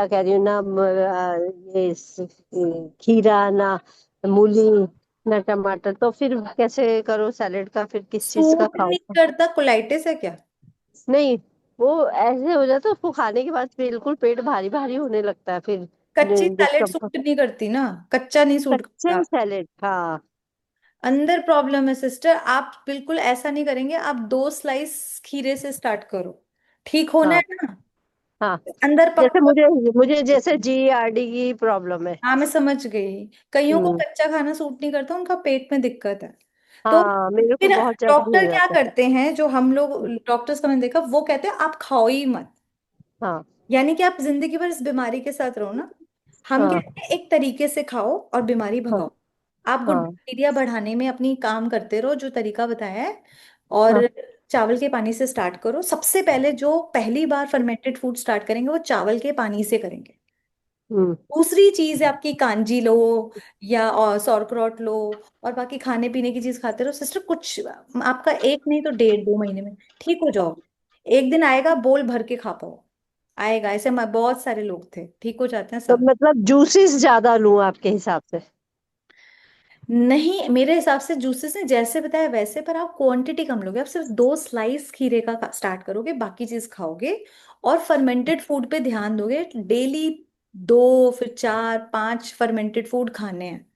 Speaker 9: कह रही हूँ, ना खीरा, ना मूली, ना टमाटर, तो फिर कैसे करो सैलेड का? फिर किस चीज का
Speaker 1: सूट
Speaker 9: खाओ?
Speaker 1: नहीं करता, कोलाइटिस है क्या?
Speaker 9: नहीं, वो ऐसे हो जाता है, उसको खाने के बाद बिल्कुल पेट भारी भारी होने लगता है फिर।
Speaker 1: कच्ची सैलेड
Speaker 9: डिस्कम्फर्ट।
Speaker 1: सूट नहीं करती ना, कच्चा नहीं सूट
Speaker 9: कच्चे
Speaker 1: करता।
Speaker 9: सैलेड, हाँ।
Speaker 1: अंदर प्रॉब्लम है सिस्टर, आप बिल्कुल ऐसा नहीं करेंगे। आप 2 स्लाइस खीरे से स्टार्ट करो, ठीक होना
Speaker 9: हाँ।
Speaker 1: है ना।
Speaker 9: हाँ,
Speaker 1: अंदर
Speaker 9: जैसे
Speaker 1: पक्का।
Speaker 9: मुझे मुझे जैसे GERD की प्रॉब्लम है।
Speaker 1: हाँ मैं समझ गई, कईयों को
Speaker 9: हम्म।
Speaker 1: कच्चा खाना सूट नहीं करता, उनका पेट में दिक्कत है। तो
Speaker 9: हाँ, मेरे को
Speaker 1: फिर
Speaker 9: बहुत ज्यादा ही
Speaker 1: डॉक्टर
Speaker 9: हो
Speaker 1: क्या
Speaker 9: जाता है।
Speaker 1: करते हैं, जो हम लोग डॉक्टर्स का मैंने देखा, वो कहते हैं आप खाओ ही मत।
Speaker 9: हाँ।
Speaker 1: यानी कि आप जिंदगी भर इस बीमारी के साथ रहो ना। हम
Speaker 9: हाँ।
Speaker 1: कहते हैं एक तरीके से खाओ और बीमारी
Speaker 9: हाँ।
Speaker 1: भगाओ। आप गुड
Speaker 9: हाँ।
Speaker 1: बैक्टीरिया बढ़ाने में अपनी काम करते रहो, जो तरीका बताया है।
Speaker 9: हाँ।
Speaker 1: और चावल के पानी से स्टार्ट करो। सबसे पहले जो पहली बार फर्मेंटेड फूड स्टार्ट करेंगे वो चावल के पानी से करेंगे।
Speaker 9: हम्म।
Speaker 1: दूसरी चीज है आपकी कांजी लो या और सौरक्रॉट लो, और बाकी खाने पीने की चीज खाते रहो सिस्टर। कुछ आपका एक नहीं तो 1.5-2 महीने में ठीक हो जाओ। एक दिन आएगा बोल भर के खा पाओ, आएगा। ऐसे बहुत सारे लोग थे, ठीक हो जाते हैं
Speaker 9: तो
Speaker 1: सब।
Speaker 9: मतलब जूसेस ज्यादा लूं आपके हिसाब से?
Speaker 1: नहीं, मेरे हिसाब से जूसेस ने जैसे बताया वैसे, पर आप क्वांटिटी कम लोगे। आप सिर्फ 2 स्लाइस खीरे का स्टार्ट करोगे, बाकी चीज खाओगे। और फर्मेंटेड फूड पे ध्यान दोगे डेली। 2 फिर 4 5 फर्मेंटेड फूड खाने हैं।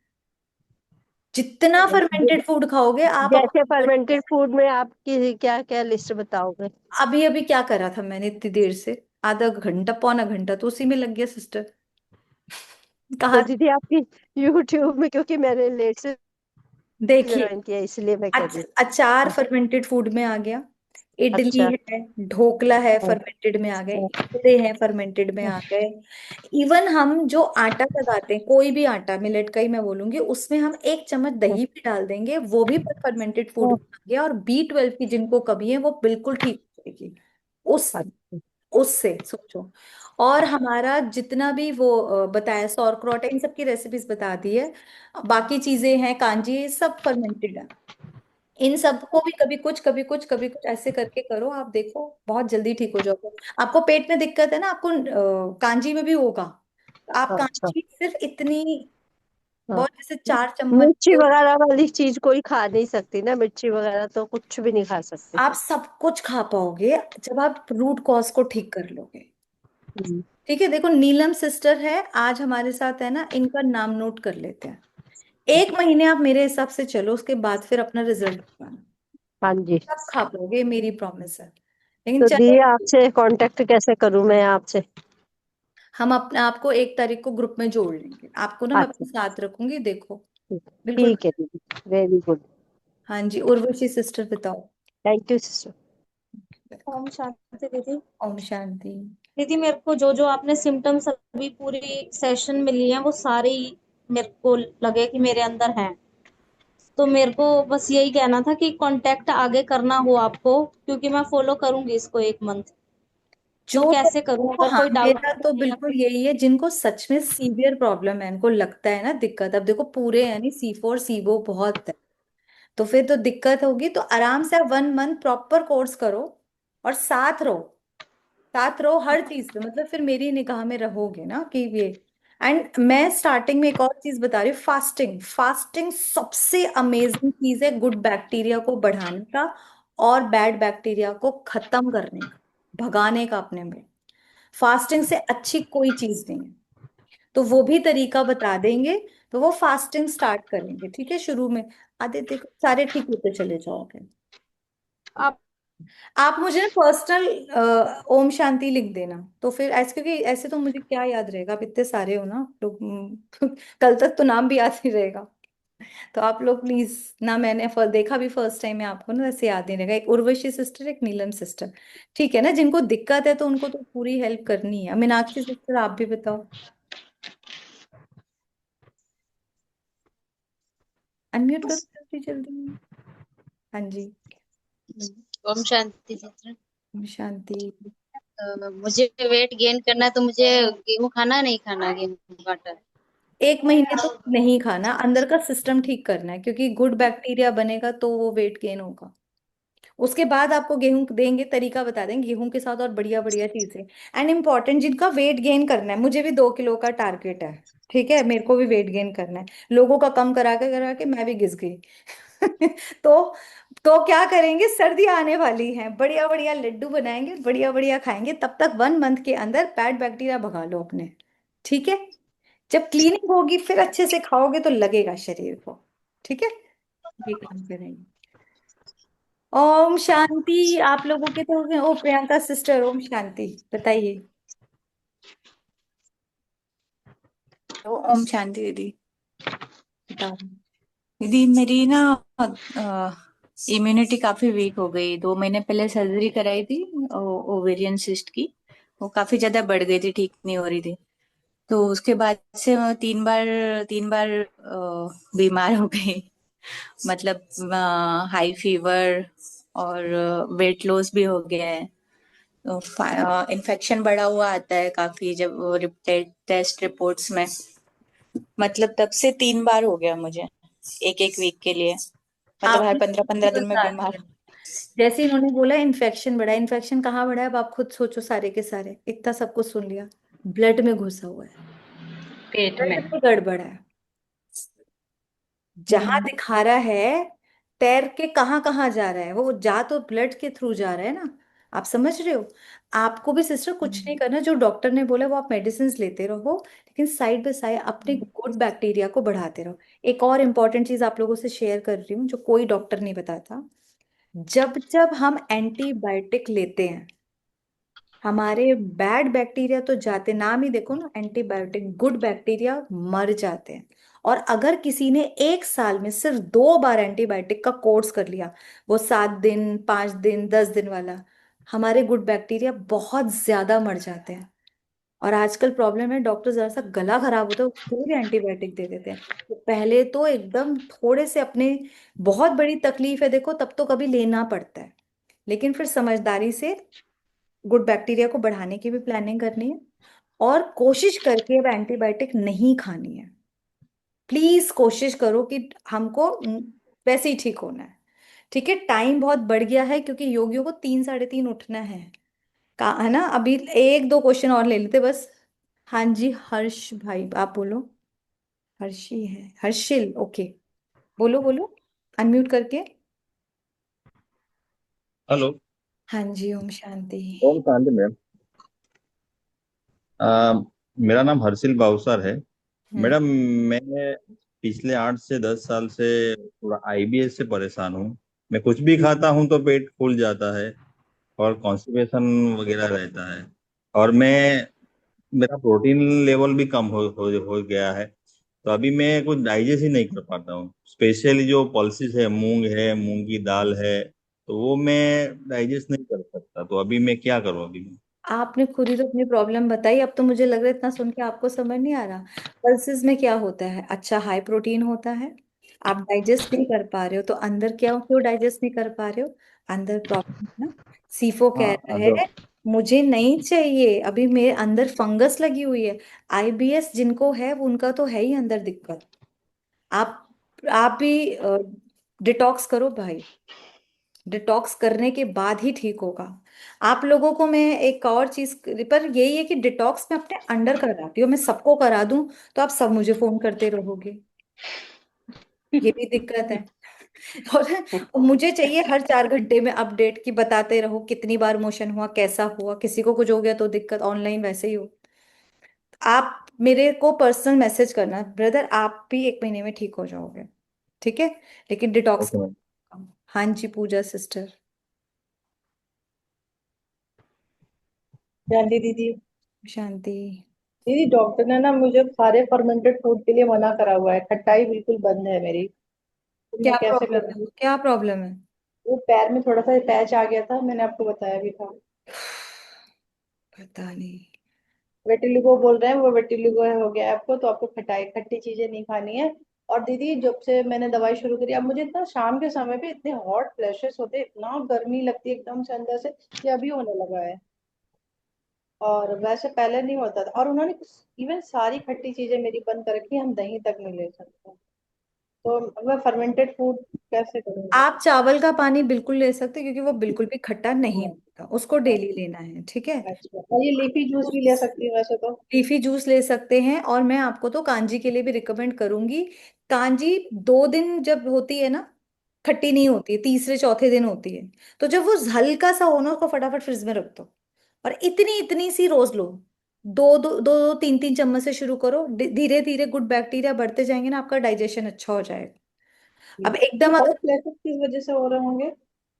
Speaker 1: जितना फर्मेंटेड फूड खाओगे आप
Speaker 9: जैसे फर्मेंटेड फूड में आपकी क्या क्या लिस्ट बताओगे?
Speaker 1: अभी अभी क्या करा था मैंने इतनी देर से? आधा घंटा पौना घंटा तो उसी में लग गया सिस्टर।
Speaker 9: तो
Speaker 1: कहा।
Speaker 9: दीदी आपकी यूट्यूब में, क्योंकि मैंने लेट से
Speaker 1: देखिए,
Speaker 9: ज्वाइन किया इसलिए मैं कह रही
Speaker 1: अचार
Speaker 9: हूँ।
Speaker 1: फर्मेंटेड फूड में आ गया। इडली
Speaker 9: अच्छा।
Speaker 1: है, ढोकला है,
Speaker 9: हाँ।
Speaker 1: फर्मेंटेड में आ गए।
Speaker 9: हाँ।
Speaker 1: इडली है, फर्मेंटेड में आ गए। इवन हम जो आटा लगाते हैं, कोई भी आटा, मिलेट का ही मैं बोलूंगी, उसमें हम 1 चम्मच दही भी डाल देंगे, वो भी फर्मेंटेड फूड
Speaker 9: हाँ।
Speaker 1: में आ गया। और B12 की जिनको कमी है वो बिल्कुल ठीक हो जाएगी उस
Speaker 9: अच्छा।
Speaker 1: उससे, सोचो। और हमारा जितना भी वो बताया, सौरक्रॉट है, इन सब की रेसिपीज बता दी है। बाकी चीजें हैं, कांजी, ये सब फर्मेंटेड है। इन सबको भी कभी कुछ कभी कुछ कभी कुछ ऐसे करके करो, आप देखो बहुत जल्दी ठीक हो जाओगे। आपको पेट में दिक्कत है ना, आपको कांजी में भी होगा। तो आप
Speaker 9: अच्छा।
Speaker 1: कांजी सिर्फ इतनी,
Speaker 9: हाँ।
Speaker 1: बहुत जैसे 4 चम्मच
Speaker 9: मिर्ची वगैरह वाली चीज कोई खा नहीं सकती ना? मिर्ची वगैरह तो कुछ भी नहीं खा सकते।
Speaker 1: आप सब कुछ खा पाओगे जब आप रूट कॉज को ठीक कर लोगे।
Speaker 9: हम्म।
Speaker 1: ठीक है, देखो नीलम सिस्टर है आज हमारे साथ है ना, इनका नाम नोट कर लेते हैं। 1 महीने आप मेरे हिसाब से चलो, उसके बाद फिर अपना रिजल्ट बताना।
Speaker 9: हाँ जी।
Speaker 1: सब खा पाओगे, मेरी प्रॉमिस है। लेकिन
Speaker 9: तो दी,
Speaker 1: चलो,
Speaker 9: आपसे कांटेक्ट कैसे करूं मैं आपसे?
Speaker 1: हम अपने आप को 1 तारीख को ग्रुप में जोड़ लेंगे, आपको ना मैं
Speaker 9: अच्छा।
Speaker 1: अपने साथ रखूंगी, देखो।
Speaker 9: ठीक
Speaker 1: बिल्कुल।
Speaker 9: ठीक है दीदी, वेरी गुड।
Speaker 1: हाँ जी, उर्वशी सिस्टर बताओ।
Speaker 9: Thank you sister.
Speaker 3: ओम शांति दीदी।
Speaker 1: ओम शांति।
Speaker 3: दीदी मेरे को जो जो आपने सिम्टम्स अभी पूरी सेशन में लिए हैं वो सारे ही मेरे को लगे कि मेरे अंदर हैं। तो मेरे को बस यही कहना था कि कांटेक्ट आगे करना हो आपको, क्योंकि मैं फॉलो करूंगी इसको 1 मंथ। तो
Speaker 1: जो
Speaker 3: कैसे करूं अगर
Speaker 1: हाँ,
Speaker 3: कोई डाउट
Speaker 1: मेरा तो बिल्कुल यही है, जिनको सच में सीवियर प्रॉब्लम है, इनको लगता है ना दिक्कत, अब देखो पूरे यानी C4 सीबो बहुत है, तो फिर तो दिक्कत होगी, तो आराम से आप 1 मंथ प्रॉपर कोर्स करो और साथ रहो हर चीज पे, मतलब फिर मेरी निगाह में रहोगे ना कि ये। एंड मैं स्टार्टिंग में एक और चीज बता रही हूँ, फास्टिंग फास्टिंग सबसे अमेजिंग चीज है गुड बैक्टीरिया को बढ़ाने का और बैड बैक्टीरिया को खत्म करने का, भगाने का अपने में। फास्टिंग से अच्छी कोई चीज नहीं है, तो वो भी तरीका बता देंगे, तो वो फास्टिंग स्टार्ट करेंगे, ठीक है शुरू में। आदित्य को सारे ठीक होते चले जाओगे।
Speaker 3: आप
Speaker 1: आप मुझे ना पर्सनल ओम शांति लिख देना, तो फिर ऐसे, क्योंकि ऐसे तो मुझे क्या याद रहेगा, आप इतने सारे हो ना लोग, कल तक तो नाम भी याद ही रहेगा। तो आप लोग प्लीज ना, मैंने देखा भी फर्स्ट टाइम है आपको ना, वैसे याद नहीं रहेगा। एक उर्वशी सिस्टर, एक नीलम सिस्टर, ठीक है ना, जिनको दिक्कत है तो उनको तो पूरी हेल्प करनी है। मीनाक्षी सिस्टर आप भी बताओ, अनम्यूट करो जल्दी जल्दी। हाँ जी।
Speaker 10: ओम शांति चित्र।
Speaker 1: ओम शांति।
Speaker 10: मुझे वेट गेन करना है तो मुझे गेहूं खाना है, नहीं खाना गेहूं का आटा?
Speaker 1: 1 महीने तो नहीं खाना, अंदर का सिस्टम ठीक करना है, क्योंकि गुड बैक्टीरिया बनेगा तो वो वेट गेन होगा। उसके बाद आपको गेहूं देंगे, तरीका बता देंगे गेहूं के साथ और बढ़िया बढ़िया चीजें। एंड इम्पॉर्टेंट, जिनका वेट गेन करना है, मुझे भी 2 किलो का टारगेट है, ठीक है, मेरे को भी वेट गेन करना है, लोगों का कम करा के मैं भी घिस गई। तो तो क्या करेंगे, सर्दी आने वाली है, बढ़िया बढ़िया लड्डू बनाएंगे, बढ़िया बढ़िया खाएंगे, तब तक 1 मंथ के अंदर बैड बैक्टीरिया भगा लो अपने, ठीक है। जब क्लीनिंग होगी फिर अच्छे से खाओगे तो लगेगा शरीर को, ठीक है। ये काम करेंगे। ओम शांति। आप लोगों के तो हो गए। ओ प्रियंका सिस्टर, ओम शांति, बताइए।
Speaker 11: तो ओम शांति दीदी।
Speaker 1: बताओ।
Speaker 11: दीदी मेरी ना इम्यूनिटी काफी वीक हो गई, 2 महीने पहले सर्जरी कराई थी ओवेरियन सिस्ट की, वो काफी ज्यादा बढ़ गई थी, ठीक नहीं हो रही थी। तो उसके बाद से मैं 3 बार बीमार हो गई, मतलब हाई फीवर और वेट लॉस भी हो गया है। तो इन्फेक्शन बढ़ा हुआ आता है काफी, जब वो टेस्ट रिपोर्ट्स में, मतलब तब से 3 बार हो गया मुझे, एक एक वीक के लिए, मतलब हर
Speaker 1: आपने
Speaker 11: 15-15 दिन में
Speaker 1: बता
Speaker 11: बीमार।
Speaker 1: दिया, जैसे इन्होंने बोला इन्फेक्शन बढ़ा है, इन्फेक्शन कहाँ बढ़ा है, अब आप खुद सोचो, सारे के सारे इतना सब कुछ सुन लिया, ब्लड में घुसा हुआ है,
Speaker 8: पेट में।
Speaker 1: ब्लड में गड़बड़ है, जहां दिखा रहा है, तैर के कहाँ कहाँ जा रहा है, वो जा तो ब्लड के थ्रू जा रहा है ना, आप समझ रहे हो। आपको भी सिस्टर कुछ नहीं करना, जो डॉक्टर ने बोला वो आप मेडिसिन लेते रहो, लेकिन साइड बाय साइड अपने गुड बैक्टीरिया को बढ़ाते रहो। एक और इम्पॉर्टेंट चीज आप लोगों से शेयर कर रही हूँ, जो कोई डॉक्टर नहीं बताता, जब जब हम एंटीबायोटिक लेते हैं, हमारे बैड बैक्टीरिया तो जाते, नाम ही देखो ना एंटीबायोटिक, गुड बैक्टीरिया मर जाते हैं। और अगर किसी ने 1 साल में सिर्फ 2 बार एंटीबायोटिक का कोर्स कर लिया, वो 7 दिन, 5 दिन, 10 दिन वाला, हमारे गुड बैक्टीरिया बहुत ज्यादा मर जाते हैं। और आजकल प्रॉब्लम है, डॉक्टर जरा सा गला खराब होता है उसके लिए भी एंटीबायोटिक दे देते हैं। तो पहले तो एकदम थोड़े से अपने, बहुत बड़ी तकलीफ है देखो तब तो कभी लेना पड़ता है, लेकिन फिर समझदारी से गुड बैक्टीरिया को बढ़ाने की भी प्लानिंग करनी है, और कोशिश करके अब एंटीबायोटिक नहीं खानी है। प्लीज कोशिश करो कि हमको वैसे ही ठीक होना है, ठीक है। टाइम बहुत बढ़ गया है, क्योंकि योगियों को 3 साढ़े 3 उठना है ना। अभी एक दो क्वेश्चन और ले लेते बस। हाँ जी, हर्ष भाई आप बोलो। हर्षी है, हर्षिल, ओके, बोलो बोलो, अनम्यूट करके।
Speaker 12: हेलो।
Speaker 1: हाँ जी, ओम शांति।
Speaker 12: ओम शांति मैम। अ, मेरा नाम हर्षिल बाउसर है।
Speaker 1: हम्म।
Speaker 12: मैडम, मैं पिछले 8 से 10 साल से थोड़ा आईबीएस से परेशान हूँ। मैं कुछ भी खाता हूँ तो पेट फूल जाता है और कॉन्स्टिपेशन वगैरह रहता है। और मेरा प्रोटीन लेवल भी कम हो गया है। तो अभी मैं कुछ डाइजेस्ट ही नहीं कर पाता हूँ, स्पेशली जो पल्सेस है, मूंग की दाल है, तो वो मैं डाइजेस्ट नहीं कर सकता। तो अभी मैं क्या करूँ अभी?
Speaker 1: आपने खुद ही तो अपनी प्रॉब्लम बताई, अब तो मुझे लग रहा है इतना सुन के आपको समझ नहीं आ रहा। पल्सेस में क्या होता है, अच्छा हाई प्रोटीन होता है, आप डाइजेस्ट नहीं कर पा रहे हो, तो अंदर क्या, क्यों डाइजेस्ट नहीं कर पा रहे हो, अंदर प्रॉब्लम है ना। सीफो कह
Speaker 12: हाँ,
Speaker 1: रहा
Speaker 12: अगर
Speaker 1: है मुझे नहीं चाहिए, अभी मेरे अंदर फंगस लगी हुई है। आईबीएस जिनको है वो उनका तो है ही अंदर दिक्कत। आप आप भी डिटॉक्स करो भाई। डिटॉक्स करने के बाद ही ठीक होगा। आप लोगों को मैं एक और चीज पर यही है कि डिटॉक्स मैं अपने अंडर कराती हूँ, मैं सबको करा दूं तो आप सब मुझे फोन करते रहोगे, ये भी दिक्कत है। और मुझे चाहिए हर 4 घंटे में अपडेट कि बताते रहो कितनी बार मोशन हुआ, कैसा हुआ, किसी को कुछ हो गया तो दिक्कत, ऑनलाइन वैसे ही हो। आप मेरे को पर्सनल मैसेज करना, ब्रदर आप भी 1 महीने में ठीक हो जाओगे, ठीक है, लेकिन डिटॉक्स।
Speaker 12: Okay ma'am.
Speaker 1: हाँ जी पूजा सिस्टर।
Speaker 13: जानती दीदी।
Speaker 1: शांति।
Speaker 13: दीदी डॉक्टर ने ना मुझे सारे फर्मेंटेड फूड के लिए मना करा हुआ है, खटाई बिल्कुल बंद है मेरी, तो मैं
Speaker 1: क्या
Speaker 13: कैसे
Speaker 1: प्रॉब्लम है,
Speaker 13: करूँ?
Speaker 1: क्या प्रॉब्लम है?
Speaker 13: वो पैर में थोड़ा सा पैच आ गया था, मैंने आपको बताया भी था।
Speaker 1: पता नहीं।
Speaker 13: वेटिलिगो बोल रहे हैं, वो वेटिलिगो हो गया है आपको, तो आपको खटाई खट्टी चीजें नहीं खानी है। और दीदी जब से मैंने दवाई शुरू करी, अब मुझे इतना शाम के समय पे इतने हॉट फ्लैशेस होते हैं, इतना गर्मी लगती है एकदम से अंदर से, ये अभी होने लगा है। और वैसे पहले नहीं होता था, और उन्होंने इवन सारी खट्टी चीजें मेरी बंद कर रखी है, हम दही तक नहीं ले सकते। तो मैं फर्मेंटेड फूड कैसे करूँगी?
Speaker 1: आप चावल का पानी बिल्कुल ले सकते हैं, क्योंकि वो बिल्कुल भी खट्टा नहीं
Speaker 13: हाँ।
Speaker 1: होता, उसको
Speaker 13: हाँ,
Speaker 1: डेली लेना है, ठीक है।
Speaker 13: अच्छा, और ये लीफी जूस भी ले
Speaker 1: उस
Speaker 13: सकती हूँ वैसे तो?
Speaker 1: लीफी जूस ले सकते हैं, और मैं आपको तो कांजी के लिए भी रिकमेंड करूंगी। कांजी 2 दिन जब होती है ना, खट्टी नहीं होती है, तीसरे चौथे दिन होती है। तो जब वो हल्का सा हो ना, उसको फटाफट फ्रिज में रख दो, और इतनी इतनी सी रोज लो। दो दो दो, दो 3 3 चम्मच से शुरू करो, धीरे धीरे गुड बैक्टीरिया बढ़ते जाएंगे ना, आपका डाइजेशन अच्छा हो जाएगा। अब
Speaker 13: ये
Speaker 1: एकदम
Speaker 13: हॉट
Speaker 1: अगर
Speaker 13: फ्लैशेस किस वजह से हो रहे होंगे?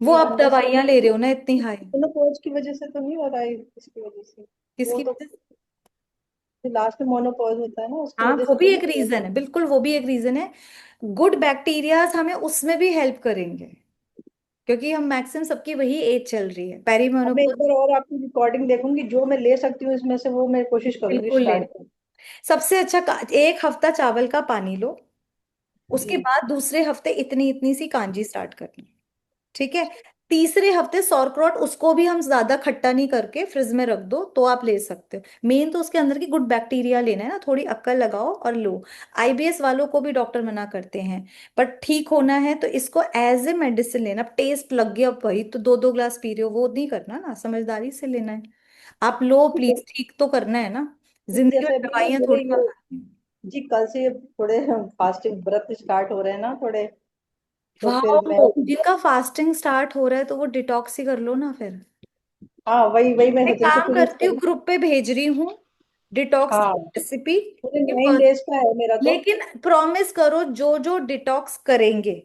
Speaker 1: वो
Speaker 13: ये
Speaker 1: आप
Speaker 13: अंदर से
Speaker 1: दवाइयां ले रहे हो ना इतनी हाई।
Speaker 13: मोनोपोज की वजह से तो नहीं हो रहा है इसकी वजह से? वो
Speaker 1: किसकी
Speaker 13: तो
Speaker 1: वजह से?
Speaker 13: लास्ट में मोनोपोज होता है ना, उसकी
Speaker 1: हाँ
Speaker 13: वजह
Speaker 1: वो
Speaker 13: से
Speaker 1: भी
Speaker 13: तो
Speaker 1: एक
Speaker 13: नहीं हो
Speaker 1: रीजन है, बिल्कुल वो भी एक रीजन है। गुड बैक्टीरियाज हमें उसमें भी हेल्प करेंगे, क्योंकि हम मैक्सिमम सबकी वही एज चल रही है,
Speaker 13: अब मैं एक
Speaker 1: पेरीमेनोपॉज।
Speaker 13: बार और आपकी रिकॉर्डिंग देखूंगी, जो मैं ले सकती हूँ इसमें से वो मैं कोशिश करूंगी
Speaker 1: बिल्कुल ले।
Speaker 13: स्टार्ट करने
Speaker 1: सबसे अच्छा 1 हफ्ता चावल का पानी लो, उसके
Speaker 13: की।
Speaker 1: बाद दूसरे हफ्ते इतनी इतनी सी कांजी स्टार्ट करनी, ठीक है। तीसरे हफ्ते सौरक्रॉट, उसको भी हम ज्यादा खट्टा नहीं करके फ्रिज में रख दो तो आप ले सकते हो। मेन तो उसके अंदर की गुड बैक्टीरिया लेना है ना, थोड़ी अक्ल लगाओ और लो। आईबीएस वालों को भी डॉक्टर मना करते हैं, बट ठीक होना है तो इसको एज ए मेडिसिन लेना। अब टेस्ट लग गया वही तो 2 2 ग्लास पी रहे हो, वो नहीं करना ना, समझदारी से लेना है। आप लो
Speaker 13: ठीक
Speaker 1: प्लीज, ठीक तो करना है ना,
Speaker 13: है,
Speaker 1: जिंदगी में
Speaker 13: जैसे अभी ना
Speaker 1: दवाइयां
Speaker 13: मेरे
Speaker 1: थोड़ी ना
Speaker 13: ये,
Speaker 1: खानी है।
Speaker 13: जी कल से थोड़े फास्टिंग व्रत स्टार्ट हो रहे हैं ना थोड़े, तो फिर मैं,
Speaker 1: वाह, जिनका फास्टिंग स्टार्ट हो रहा है तो वो डिटॉक्स ही कर लो ना फिर।
Speaker 13: हाँ वही वही मैं
Speaker 1: मैं
Speaker 13: सोच रही थी
Speaker 1: काम
Speaker 13: फिर
Speaker 1: करती हूँ,
Speaker 13: उसको।
Speaker 1: ग्रुप पे भेज रही हूँ डिटॉक्स
Speaker 13: हाँ,
Speaker 1: रेसिपी।
Speaker 13: मुझे 9 डेज का है मेरा तो।
Speaker 1: लेकिन प्रॉमिस करो, जो जो डिटॉक्स करेंगे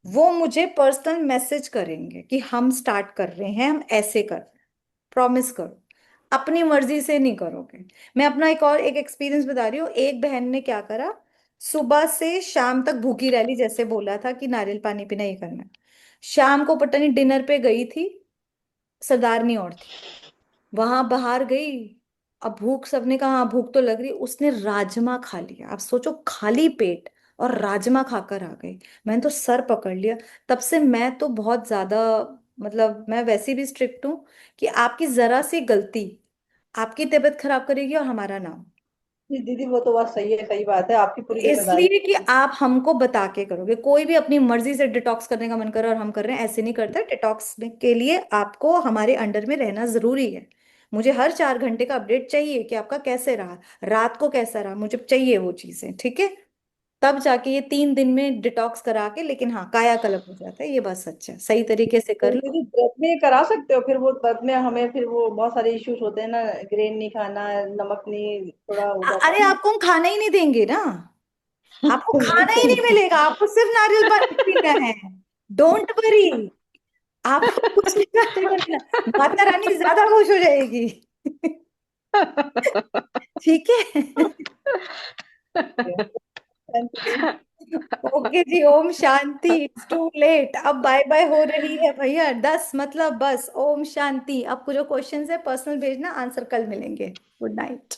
Speaker 1: वो मुझे पर्सनल मैसेज करेंगे कि हम स्टार्ट कर रहे हैं, हम ऐसे कर। प्रॉमिस करो, अपनी मर्जी से नहीं करोगे। मैं अपना एक एक्सपीरियंस बता रही हूँ। एक बहन ने क्या करा, सुबह से शाम तक भूखी रह ली, जैसे बोला था कि नारियल पानी पीना ही करना है। शाम को पता नहीं डिनर पे गई थी, सरदारनी और थी, वहां बाहर गई। अब भूख, सबने कहा हाँ भूख तो लग रही, उसने राजमा खा लिया। आप सोचो, खाली पेट और राजमा खाकर आ गई। मैंने तो सर पकड़ लिया। तब से मैं तो बहुत ज्यादा, मतलब मैं वैसे भी स्ट्रिक्ट हूँ कि आपकी जरा सी गलती आपकी तबीयत खराब करेगी और हमारा नाम।
Speaker 13: जी दीदी वो तो बात सही है, सही बात है, आपकी पूरी जिम्मेदारी
Speaker 1: इसलिए कि
Speaker 13: है।
Speaker 1: आप हमको बता के करोगे। कोई भी अपनी मर्जी से डिटॉक्स करने का मन करे और हम कर रहे हैं, ऐसे नहीं करते। डिटॉक्स के लिए आपको हमारे अंडर में रहना जरूरी है। मुझे हर 4 घंटे का अपडेट चाहिए कि आपका कैसे रहा, रात को कैसा रहा, मुझे चाहिए वो चीजें, ठीक है। तब जाके ये 3 दिन में डिटॉक्स करा के, लेकिन हाँ कायाकल्प हो जाता है, ये बात सच है, सही तरीके से
Speaker 13: तो
Speaker 1: कर लो।
Speaker 13: दीदी व्रत में करा सकते हो फिर? वो व्रत में हमें फिर वो बहुत सारे इश्यूज होते हैं ना, ग्रेन नहीं खाना, नमक नहीं, थोड़ा हो जाता
Speaker 1: अरे
Speaker 13: है ना।
Speaker 1: आपको हम खाना ही नहीं देंगे ना, आपको
Speaker 13: नहीं
Speaker 1: खाना ही नहीं
Speaker 13: तो
Speaker 1: मिलेगा, आपको सिर्फ नारियल पानी पीना है। डोंट वरी, आपको कुछ नहीं करने का लेना। माता रानी ज्यादा खुश हो जाएगी। ठीक है। ओके जी, ओम शांति। इट्स टू लेट, अब बाय बाय हो रही है भैया, 10 मतलब बस। ओम शांति। आपको जो क्वेश्चन है पर्सनल भेजना, आंसर कल मिलेंगे। Good night.